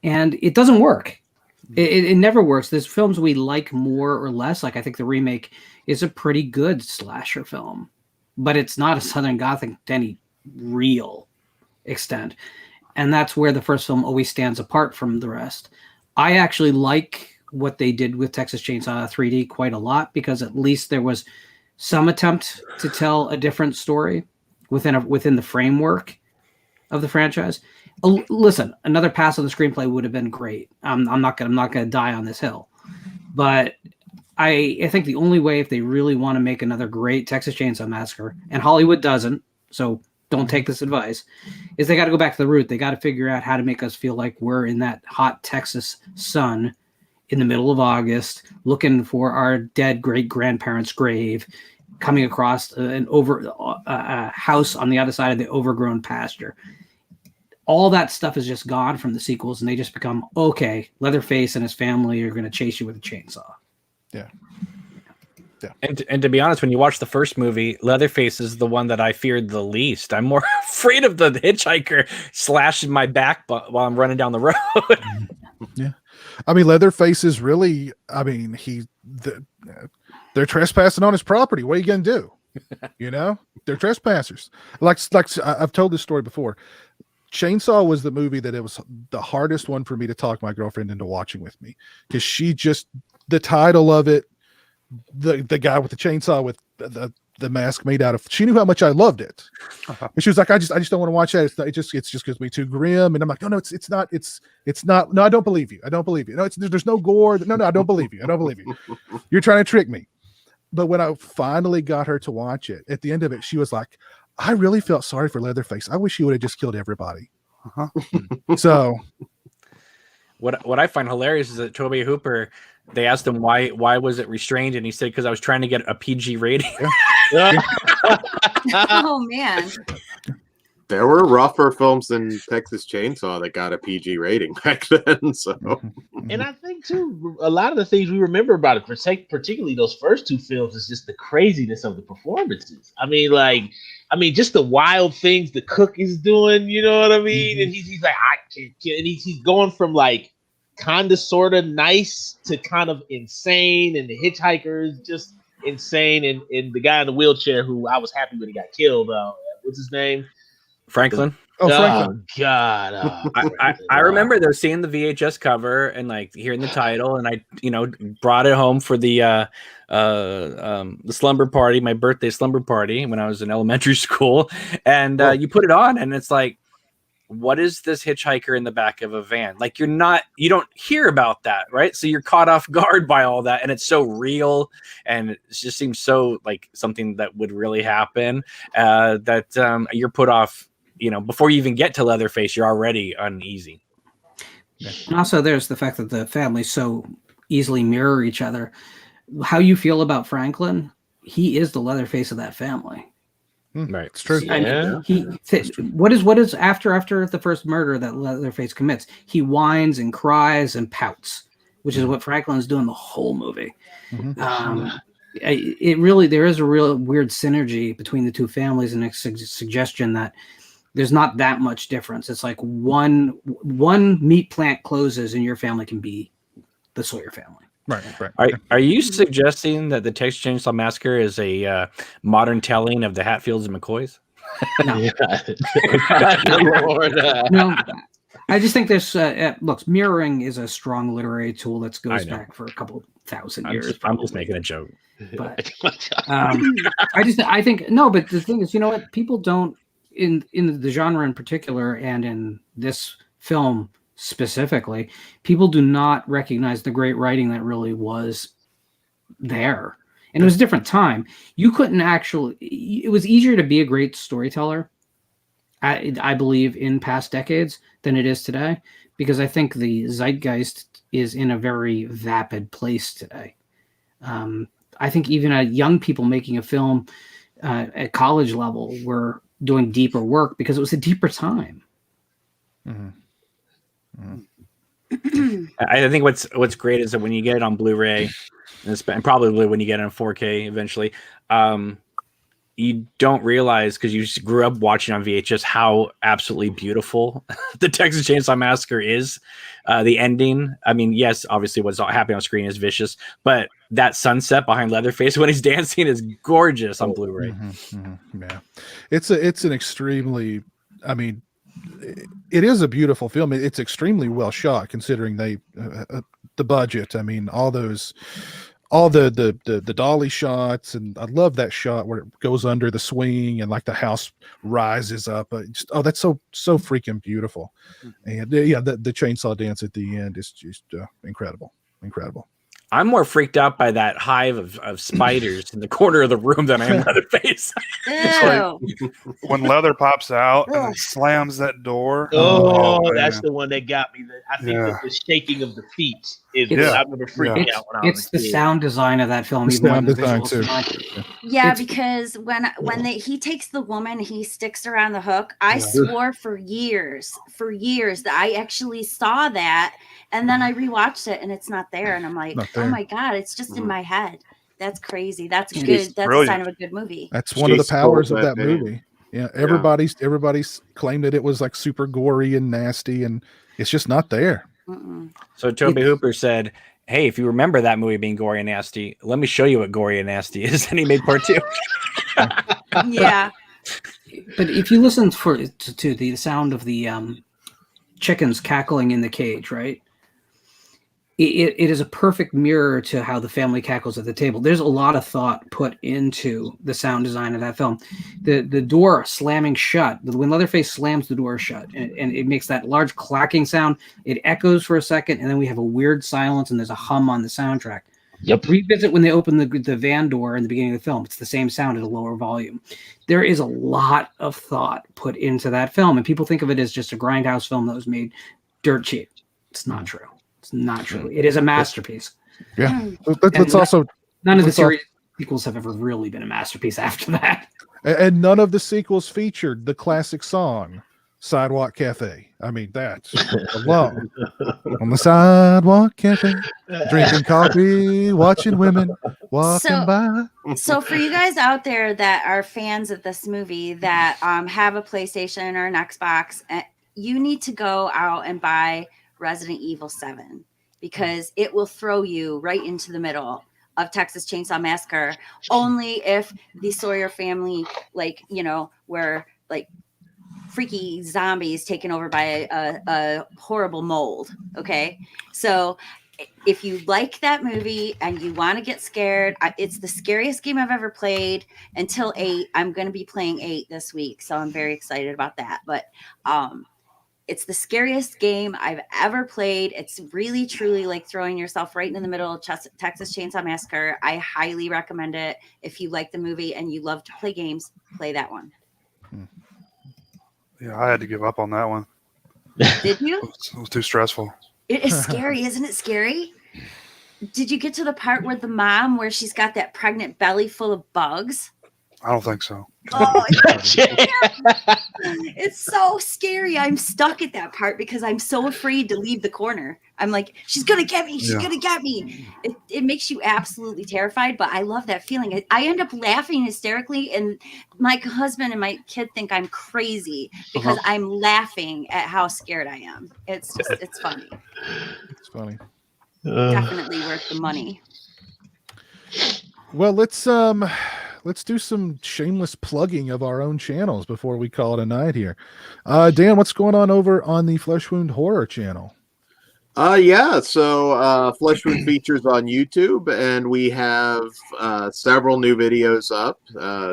And it doesn't work. It never works. There's films we like more or less. Like, I think the remake is a pretty good slasher film, but it's not a Southern Gothic to any real extent. And that's where the first film always stands apart from the rest. I actually like what they did with Texas Chainsaw 3D quite a lot, because at least there was some attempt to tell a different story within the framework of the franchise. Listen, another pass on the screenplay would have been great. I'm not gonna die on this hill, but I think the only way, if they really want to make another great Texas Chainsaw Massacre, and Hollywood doesn't, so don't take this advice, is they got to go back to the root. They got to figure out how to make us feel like we're in that hot Texas sun in the middle of August, looking for our dead great-grandparents' grave, coming across a house on the other side of the overgrown pasture. All that stuff is just gone from the sequels, and they just become, okay, Leatherface and his family are going to chase you with a chainsaw. Yeah. Yeah. And to be honest, when you watch the first movie, Leatherface is the one that I feared the least. I'm more afraid of the hitchhiker slashing my back while I'm running down the road. Yeah. I mean, Leatherface is really, I mean, they're trespassing on his property. What are you going to do? They're trespassers. Like I've told this story before. Chainsaw was the movie that it was the hardest one for me to talk my girlfriend into watching with me, because the title of it, the guy with the chainsaw with the mask made out of, she knew how much I loved it, and she was like, I just don't want to watch that. It's just going to be too grim. And I'm like, no, it's not. No, I don't believe you. No, there's no gore. No, I don't believe you. You're trying to trick me. But when I finally got her to watch it, at the end of it, she was like, I really felt sorry for Leatherface. I wish he would have just killed everybody. So what I find hilarious is that Tobe Hooper they asked him why was it restrained, and he said because I was trying to get a PG rating. Oh man. There were rougher films than Texas Chainsaw that got a PG rating back then. So, And I think too, a lot of the things we remember about it, particularly those first two films, is just the craziness of the performances. I mean, just the wild things the cook is doing. You know what I mean? And he's like, I can't, and he's going from like kind of sort of nice to kind of insane, and the hitchhiker is just insane, and the guy in the wheelchair who I was happy when he got killed. What's his name? Franklin. Oh, Franklin. Oh God! I remember though seeing the VHS cover and like hearing the title, and I brought it home for the slumber party, my birthday slumber party when I was in elementary school, and you put it on, and it's like, what is this hitchhiker in the back of a van? Like you don't hear about that, right? So you're caught off guard by all that, and it's so real, and it just seems so like something that would really happen, that you're put off. Before you even get to Leatherface, you're already uneasy. And also, there's the fact that the families so easily mirror each other. How you feel about Franklin? He is the Leatherface of that family. Right, It's true. Yeah. What is after the first murder that Leatherface commits? He whines and cries and pouts, which is what Franklin's doing the whole movie. There is a real weird synergy between the two families, and a suggestion that there's not that much difference. It's like one meat plant closes and your family can be the Sawyer family. Right. Are you suggesting that the Texas Chainsaw Massacre is a modern telling of the Hatfields and McCoys? No. No, I just think there's look, mirroring is a strong literary tool that goes back for a couple thousand years. I'm just making a joke. But I think no. But the thing is, you know what? People don't in the genre in particular, and in this film specifically, people do not recognize the great writing that really was there. And it was a different time. You couldn't it was easier to be a great storyteller, I believe, in past decades than it is today, because I think the zeitgeist is in a very vapid place today. I think even young people making a film at college level were doing deeper work because it was a deeper time. I think what's great is that when you get it on Blu-ray, and probably when you get it on 4K eventually, you don't realize, because you just grew up watching on VHS, how absolutely beautiful the Texas Chainsaw Massacre is. The ending, I mean, yes, obviously what's happening on screen is vicious, but that sunset behind Leatherface when he's dancing is gorgeous on Blu-ray. Yeah, it's an extremely, I mean, it is a beautiful film. It's extremely well shot considering the budget. I mean, all the dolly shots, and I love that shot where it goes under the swing and like the house rises up. That's so freaking beautiful. And the chainsaw dance at the end is just incredible. I'm more freaked out by that hive of spiders in the corner of the room than I am Leatherface. Ew. When Leather pops out and slams that door. That's the one that got me. I think that the shaking of the feet is what I remember freaking out when I was It's the sound design of that film. Even sound design too. Yeah, because when he takes the woman, he sticks her on the hook. I swore for years that I actually saw that, and then I rewatched it and it's not there, and I'm like, oh my god, it's just in my head. That's crazy. That's good. That's a sign of a good movie. That's one of the powers of that movie. Yeah, everybody's claimed that it was like super gory and nasty, and it's just not there. So Toby Hooper said, hey, if you remember that movie being gory and nasty, let me show you what gory and nasty is. And he made part 2. Yeah. But if you listen to the sound of the chickens cackling in the cage, right? It is a perfect mirror to how the family cackles at the table. There's a lot of thought put into the sound design of that film. The door slamming shut, when Leatherface slams the door shut, and it makes that large clacking sound, it echoes for a second, and then we have a weird silence, and there's a hum on the soundtrack. Yep. Revisit when they open the van door in the beginning of the film. It's the same sound at a lower volume. There is a lot of thought put into that film, and people think of it as just a grindhouse film that was made dirt cheap. It's not true. It's not true. It is a masterpiece. Yeah. Let's also None of the let's al- series sequels have ever really been a masterpiece after that. and none of the sequels featured the classic song Sidewalk Cafe. I mean, that's alone. On the sidewalk cafe, drinking coffee, watching women walking by. So for you guys out there that are fans of this movie that have a PlayStation or an Xbox, you need to go out and buy Resident Evil 7 because it will throw you right into the middle of Texas Chainsaw Massacre. Only if the Sawyer family, were like freaky zombies taken over by a horrible mold. Okay, so if you like that movie and you want to get scared, it's the scariest game I've ever played until 8. I'm going to be playing 8 this week, so I'm very excited about that. But it's the scariest game I've ever played. It's really, truly like throwing yourself right in the middle of Texas Chainsaw Massacre. I highly recommend it. If you like the movie and you love to play games, play that one. Yeah, I had to give up on that one. Did you? It was too stressful. It is scary, isn't it scary? Did you get to the part where the mom, where she's got that pregnant belly full of bugs? I don't think so. Oh, it's so scary. I'm stuck at that part because I'm so afraid to leave the corner. I'm like, she's going to get me. She's going to get me. It makes you absolutely terrified, but I love that feeling. I end up laughing hysterically, and my husband and my kid think I'm crazy because I'm laughing at how scared I am. It's funny. It's funny. Definitely worth the money. Well, let's do some shameless plugging of our own channels before we call it a night here. Dan, what's going on over on the Flesh Wound Horror channel? So Flesh Wound features on YouTube, and we have several new videos up.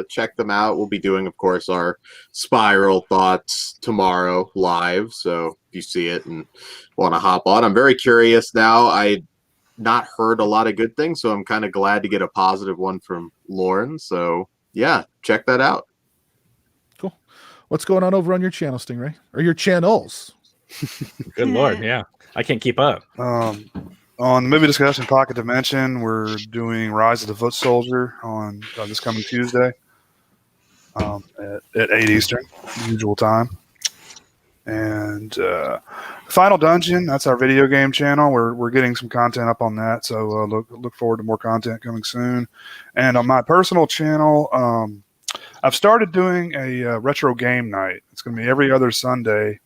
Check them out. We'll be doing, of course, our Spiral Thoughts tomorrow live. So if you see it and want to hop on, I'm very curious now. I not heard a lot of good things, so I'm kind of glad to get a positive one from Lauren. So yeah, check that out. Cool. What's going on over on your channel, Stingray? Or your channels? Good Lord, yeah. I can't keep up. On the movie discussion Pocket Dimension, we're doing Rise of the Foot Soldier on this coming Tuesday at 8 Eastern, usual time. And Final Dungeon, that's our video game channel. We're getting some content up on that, so look forward to more content coming soon. And on my personal channel, I've started doing a retro game night. It's going to be every other Sunday,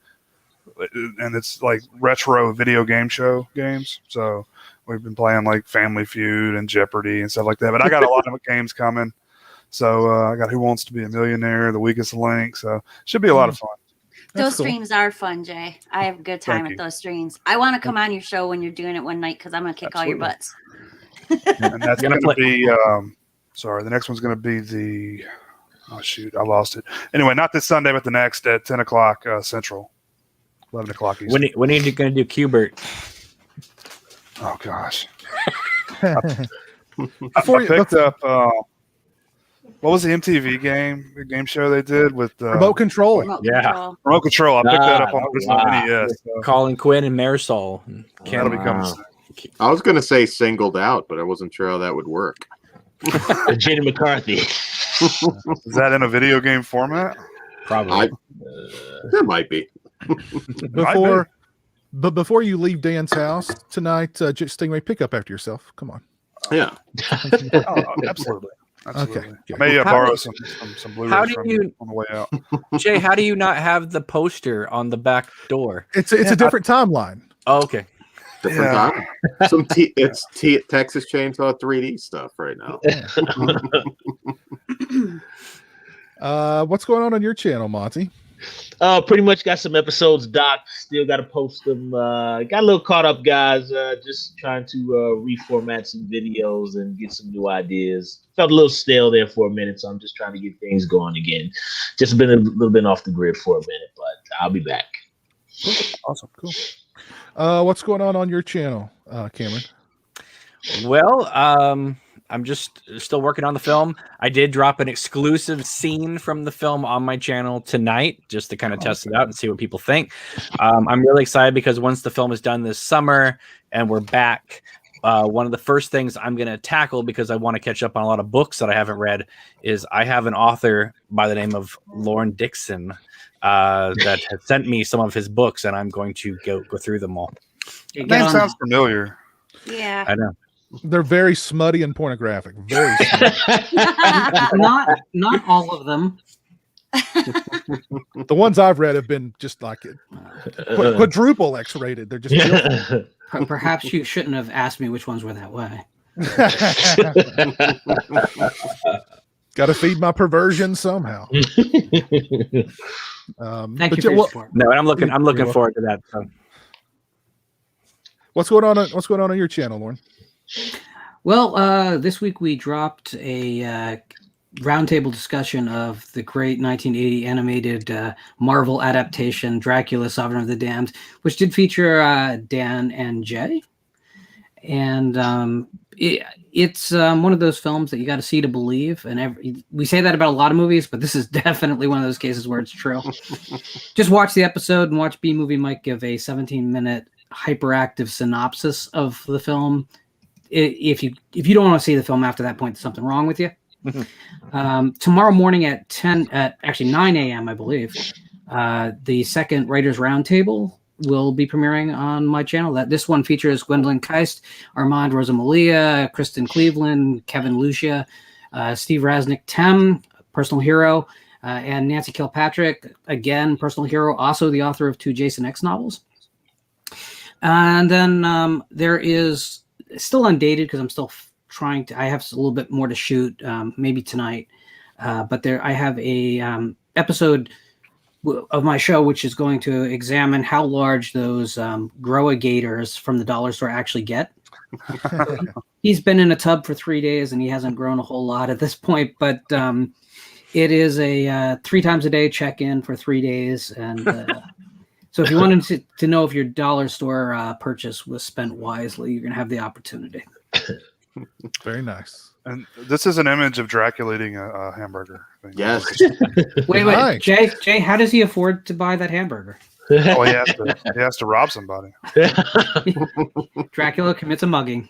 and it's like retro video game show games. So we've been playing like Family Feud and Jeopardy and stuff like that. But I got a lot of games coming. So I got Who Wants to Be a Millionaire, The Weakest Link. So it should be a lot of fun. Those streams are fun, Jay. I have a good time at those streams. I want to come on your show when you're doing it one night because I'm going to kick all your butts. And that's going to be, the next one's going to be I lost it. Anyway, not this Sunday, but the next at 10 o'clock Central, 11 o'clock Eastern. When are you going to do Qbert? Oh, gosh. I picked up... what was the MTV game show they did with Remote Control? Remote Control. I picked that up on NES. So. Colin Quinn and Marisol. That'll be coming soon. I was going to say Singled Out, but I wasn't sure how that would work. Jenny McCarthy. Is that in a video game format? Probably. There might be. Before you leave Dan's house tonight, Stingray, pick up after yourself. Come on. Yeah. Absolutely. Okay. I may borrow some Blu-rays from you on the way out. Jay, how do you not have the poster on the back door? It's a different timeline. Oh, okay. Different time. It's Texas Chainsaw 3D stuff right now. What's going on your channel, Monty? Pretty much got some episodes docked. Still got to post them. Got a little caught up, guys. Just trying to reformat some videos and get some new ideas. Felt a little stale there for a minute, so I'm just trying to get things going again. Just been a little bit off the grid for a minute, but I'll be back. Awesome, cool. What's going on your channel, Cameron? Well, I'm just still working on the film. I did drop an exclusive scene from the film on my channel tonight, just to kind of test it out and see what people think. I'm really excited because once the film is done this summer and we're back one of the first things I'm going to tackle, because I want to catch up on a lot of books that I haven't read, is I have an author by the name of Lauren Dixon that has sent me some of his books, and I'm going to go through them all. Name sounds familiar. Yeah. I know. They're very smutty and pornographic. Very smutty. Not all of them. The ones I've read have been just like quadruple X-rated. They're just Perhaps you shouldn't have asked me which ones were that way. Got to feed my perversion somehow. Thank you for your support. No, and I'm looking forward to that. So. What's going on? What's going on your channel, Lauren? Well, this week we dropped a roundtable discussion of the great 1980 animated Marvel adaptation, Dracula, Sovereign of the Damned, which did feature Dan and Jay. And it's one of those films that you got to see to believe. And we say that about a lot of movies, but this is definitely one of those cases where it's true. Just watch the episode and watch B-Movie Mike give a 17-minute hyperactive synopsis of the film. If you don't want to see the film after that point, there's something wrong with you. Tomorrow morning at 9 a.m., I believe, the second Writers Roundtable will be premiering on my channel. This one features Gwendolyn Keist, Armand Rosamalia, Kristen Cleveland, Kevin Lucia, Steve Rasnick-Tem, personal hero, and Nancy Kilpatrick, again, personal hero, also the author of 2 Jason X novels. And then there is, still undated because I'm still I have a little bit more to shoot, maybe tonight. But I have a episode of my show which is going to examine how large those grow-a-gators from the dollar store actually get. He's been in a tub for 3 days and he hasn't grown a whole lot at this point, but it is a 3 times a day check-in for 3 days. And so if you wanted to know if your dollar store purchase was spent wisely, you're going to have the opportunity. Very nice. And this is an image of Dracula eating a hamburger. Yes. Wait, Nice. Jay, how does he afford to buy that hamburger? Oh, he has to rob somebody. Dracula commits a mugging.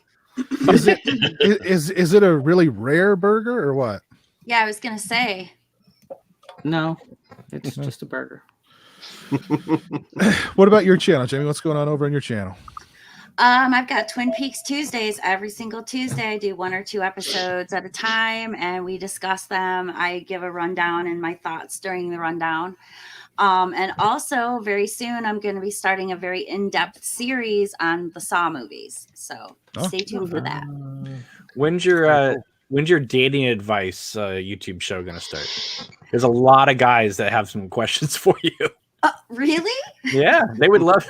Is it a really rare burger or what? Yeah, I was gonna say. No, it's just a burger. What about your channel, Jamie? What's going on over on your channel? I've got Twin Peaks Tuesdays every single Tuesday. I do 1 or 2 episodes at a time and we discuss them. I give a rundown and my thoughts during the rundown. And also very soon I'm going to be starting a very in-depth series on the Saw movies. So stay tuned for that. When's your dating advice YouTube show going to start? There's a lot of guys that have some questions for you. Really? Yeah, they would love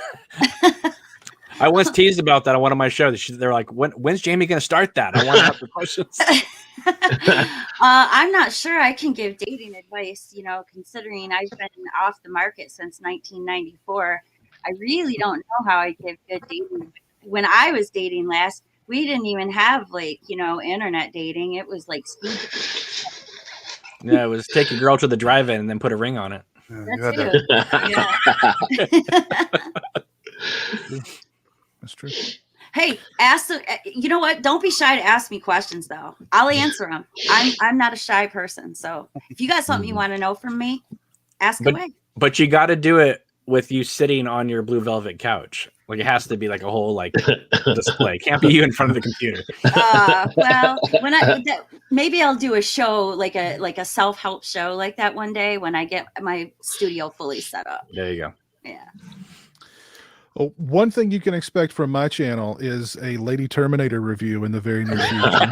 I once teased about that on one of my shows. They're like, when's Jamie going to start that? I want to have the questions. I'm not sure I can give dating advice, considering I've been off the market since 1994. I really don't know how I give good dating. When I was dating last, we didn't even have internet dating. It was like yeah, it was take a girl to the drive-in and then put a ring on it. That's true. Hey, you know what? Don't be shy to ask me questions, though. I'll answer them. I'm not a shy person. So if you got something you want to know from me, ask away. But you got to do it with you sitting on your blue velvet couch. Like it has to be like a whole display. Can't be you in front of the computer. Well, maybe I'll do a show like a self-help show like that one day when I get my studio fully set up. There you go. Yeah. Well, one thing you can expect from my channel is a Lady Terminator review in the very near future.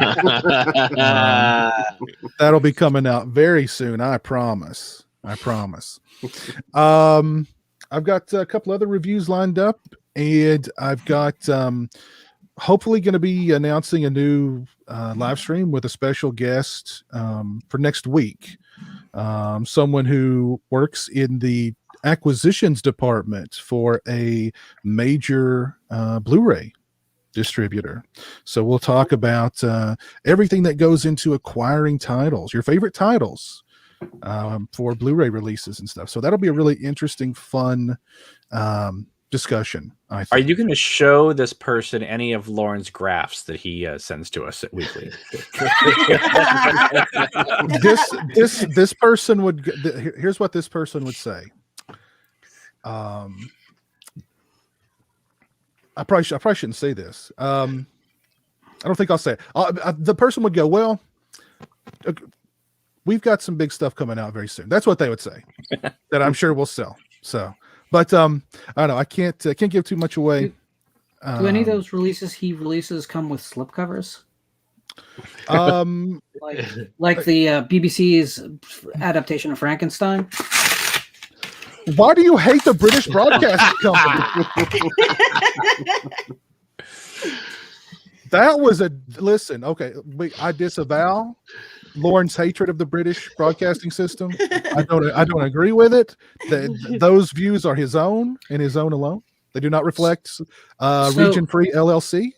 That'll be coming out very soon. I promise. I've got a couple other reviews lined up, and I've got hopefully going to be announcing a new live stream with a special guest for next week. Someone who works in the acquisitions department for a major Blu-ray distributor. So we'll talk about everything that goes into acquiring titles, your favorite titles for Blu-ray releases and stuff. So that'll be a really interesting, fun discussion. I Are think. you going to show this person any of Lauren's graphs that he sends to us weekly? This person would. Here's what this person would say. I probably shouldn't say this. I don't think I'll say it. The person would go, well, we've got some big stuff coming out very soon. That's what they would say. That I'm sure will sell. So, but I don't know. I can't give too much away. Do any of those releases he releases come with slipcovers? Like the BBC's adaptation of Frankenstein? Why do you hate the British Broadcasting Company? That was listen. Okay, I disavow Lauren's hatred of the British broadcasting system. I don't agree with it. Those views are his own and his own alone. They do not reflect Region Free LLC.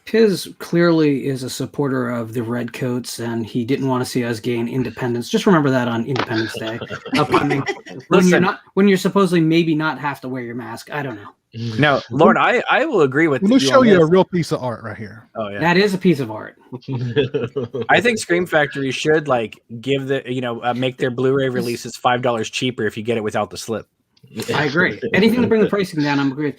Piz clearly is a supporter of the Redcoats, and he didn't want to see us gain independence. Just remember that on Independence Day upcoming. When you're supposedly maybe not have to wear your mask. I don't know. No, Lauren, I will agree with you. Let me show you a real piece of art right here. Oh yeah, that is a piece of art. I think Scream Factory should give make their Blu-ray releases $5 cheaper if you get it without the slip. I agree. Anything to bring the pricing down, I'm agree.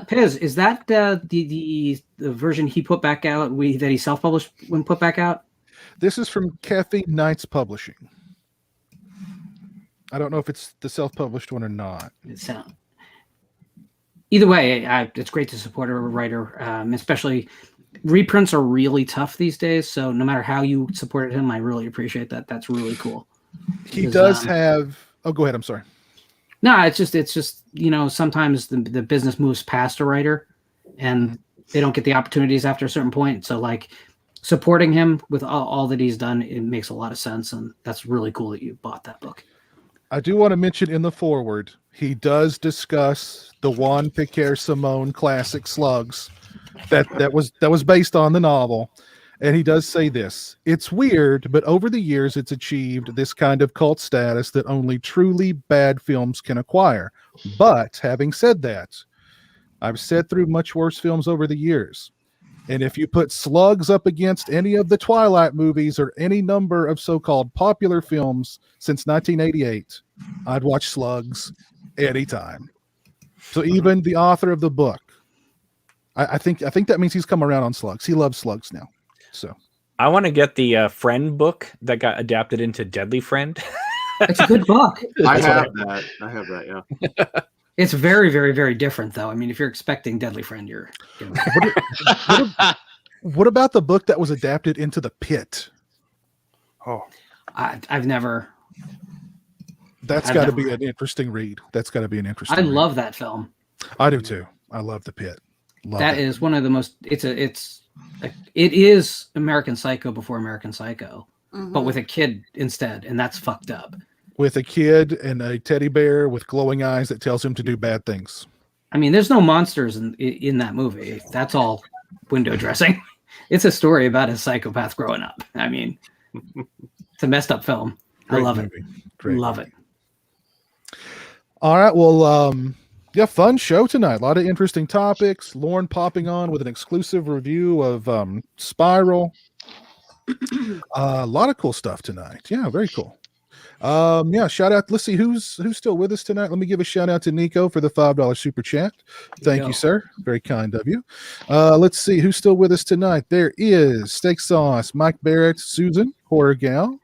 Piz, is that the version he put back out that he self-published when put back out? This is from Caffeine Nights Publishing. I don't know if it's the self-published one or not. Either way, it's great to support a writer, especially reprints are really tough these days. So no matter how you supported him, I really appreciate that. That's really cool. He does have. Oh, go ahead. I'm sorry. No, it's just sometimes the business moves past a writer, and they don't get the opportunities after a certain point. So supporting him with all that he's done, it makes a lot of sense, and that's really cool that you bought that book. I do want to mention in the foreword, he does discuss the Juan Piquer Simon classic Slugs that was based on the novel. And he does say this: it's weird, but over the years it's achieved this kind of cult status that only truly bad films can acquire. But having said that, I've sat through much worse films over the years. And if you put Slugs up against any of the Twilight movies or any number of so-called popular films since 1988, I'd watch Slugs anytime. So even the author of the book, I think that means he's come around on Slugs. He loves Slugs now. So I want to get the Friend book that got adapted into Deadly Friend. It's a good book. I have that. Yeah. It's very, very, very different, though. I mean, if you're expecting Deadly Friend, you're. What about the book that was adapted into The Pit? Oh, I've never. That's got to be an interesting read. That's got to be an interesting. I love that film. I do too. I love The Pit. That is one of the most. It is American Psycho before American Psycho, but with a kid instead, and that's fucked up. With a kid and a teddy bear with glowing eyes that tells him to do bad things. I mean, there's no monsters in that movie. That's all window dressing. It's a story about a psychopath growing up. I mean, it's a messed up film. I love it. Love it. All right. Well, yeah, fun show tonight. A lot of interesting topics. Lauren popping on with an exclusive review of Spiral. A lot of cool stuff tonight. Yeah, very cool. Yeah, shout out. Let's see who's still with us tonight. Let me give a shout out to Nico for the $5 super chat. Thank you, sir. Very kind of you. Let's see who's still with us tonight. There is Steak Sauce, Mike Barrett, Susan, Horror Gal.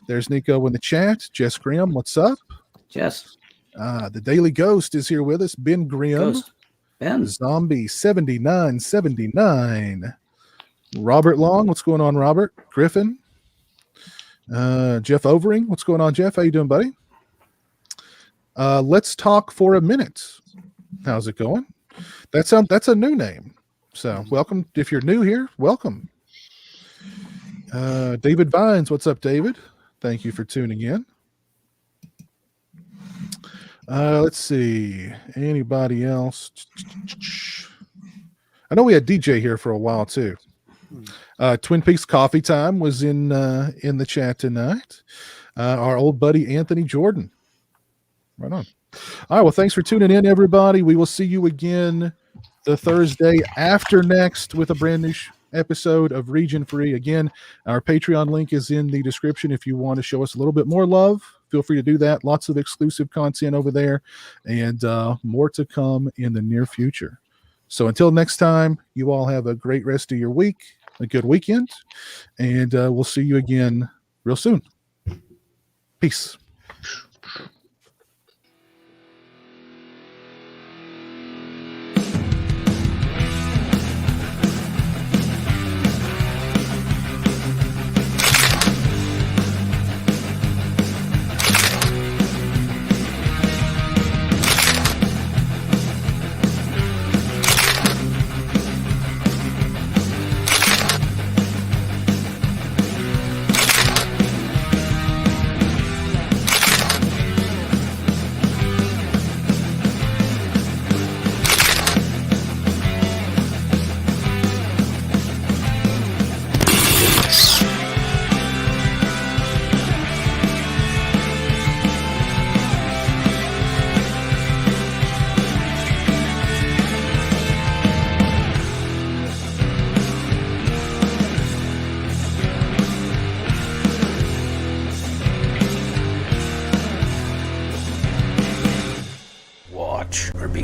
There's Nico in the chat. Jess Graham, what's up? Jess. The Daily Ghost is here with us. Ben Grimm. Ghost. Ben. Zombie 7979. Robert Long, what's going on, Robert? Griffin. Jeff Overing, what's going on, Jeff? How you doing, buddy? Let's talk for a minute. How's it going? That's a new name. So welcome. If you're new here, welcome. David Vines, what's up, David? Thank you for tuning in. Let's see. Anybody else? I know we had DJ here for a while too. Twin Peaks Coffee Time was in the chat tonight. Our old buddy Anthony Jordan. Right on. All right. Well, thanks for tuning in, everybody. We will see you again the Thursday after next with a brand new episode of Region Free. Again, our Patreon link is in the description. If you want to show us a little bit more love, feel free to do that. Lots of exclusive content over there, and more to come in the near future. So until next time, you all have a great rest of your week, a good weekend, and we'll see you again real soon. Peace.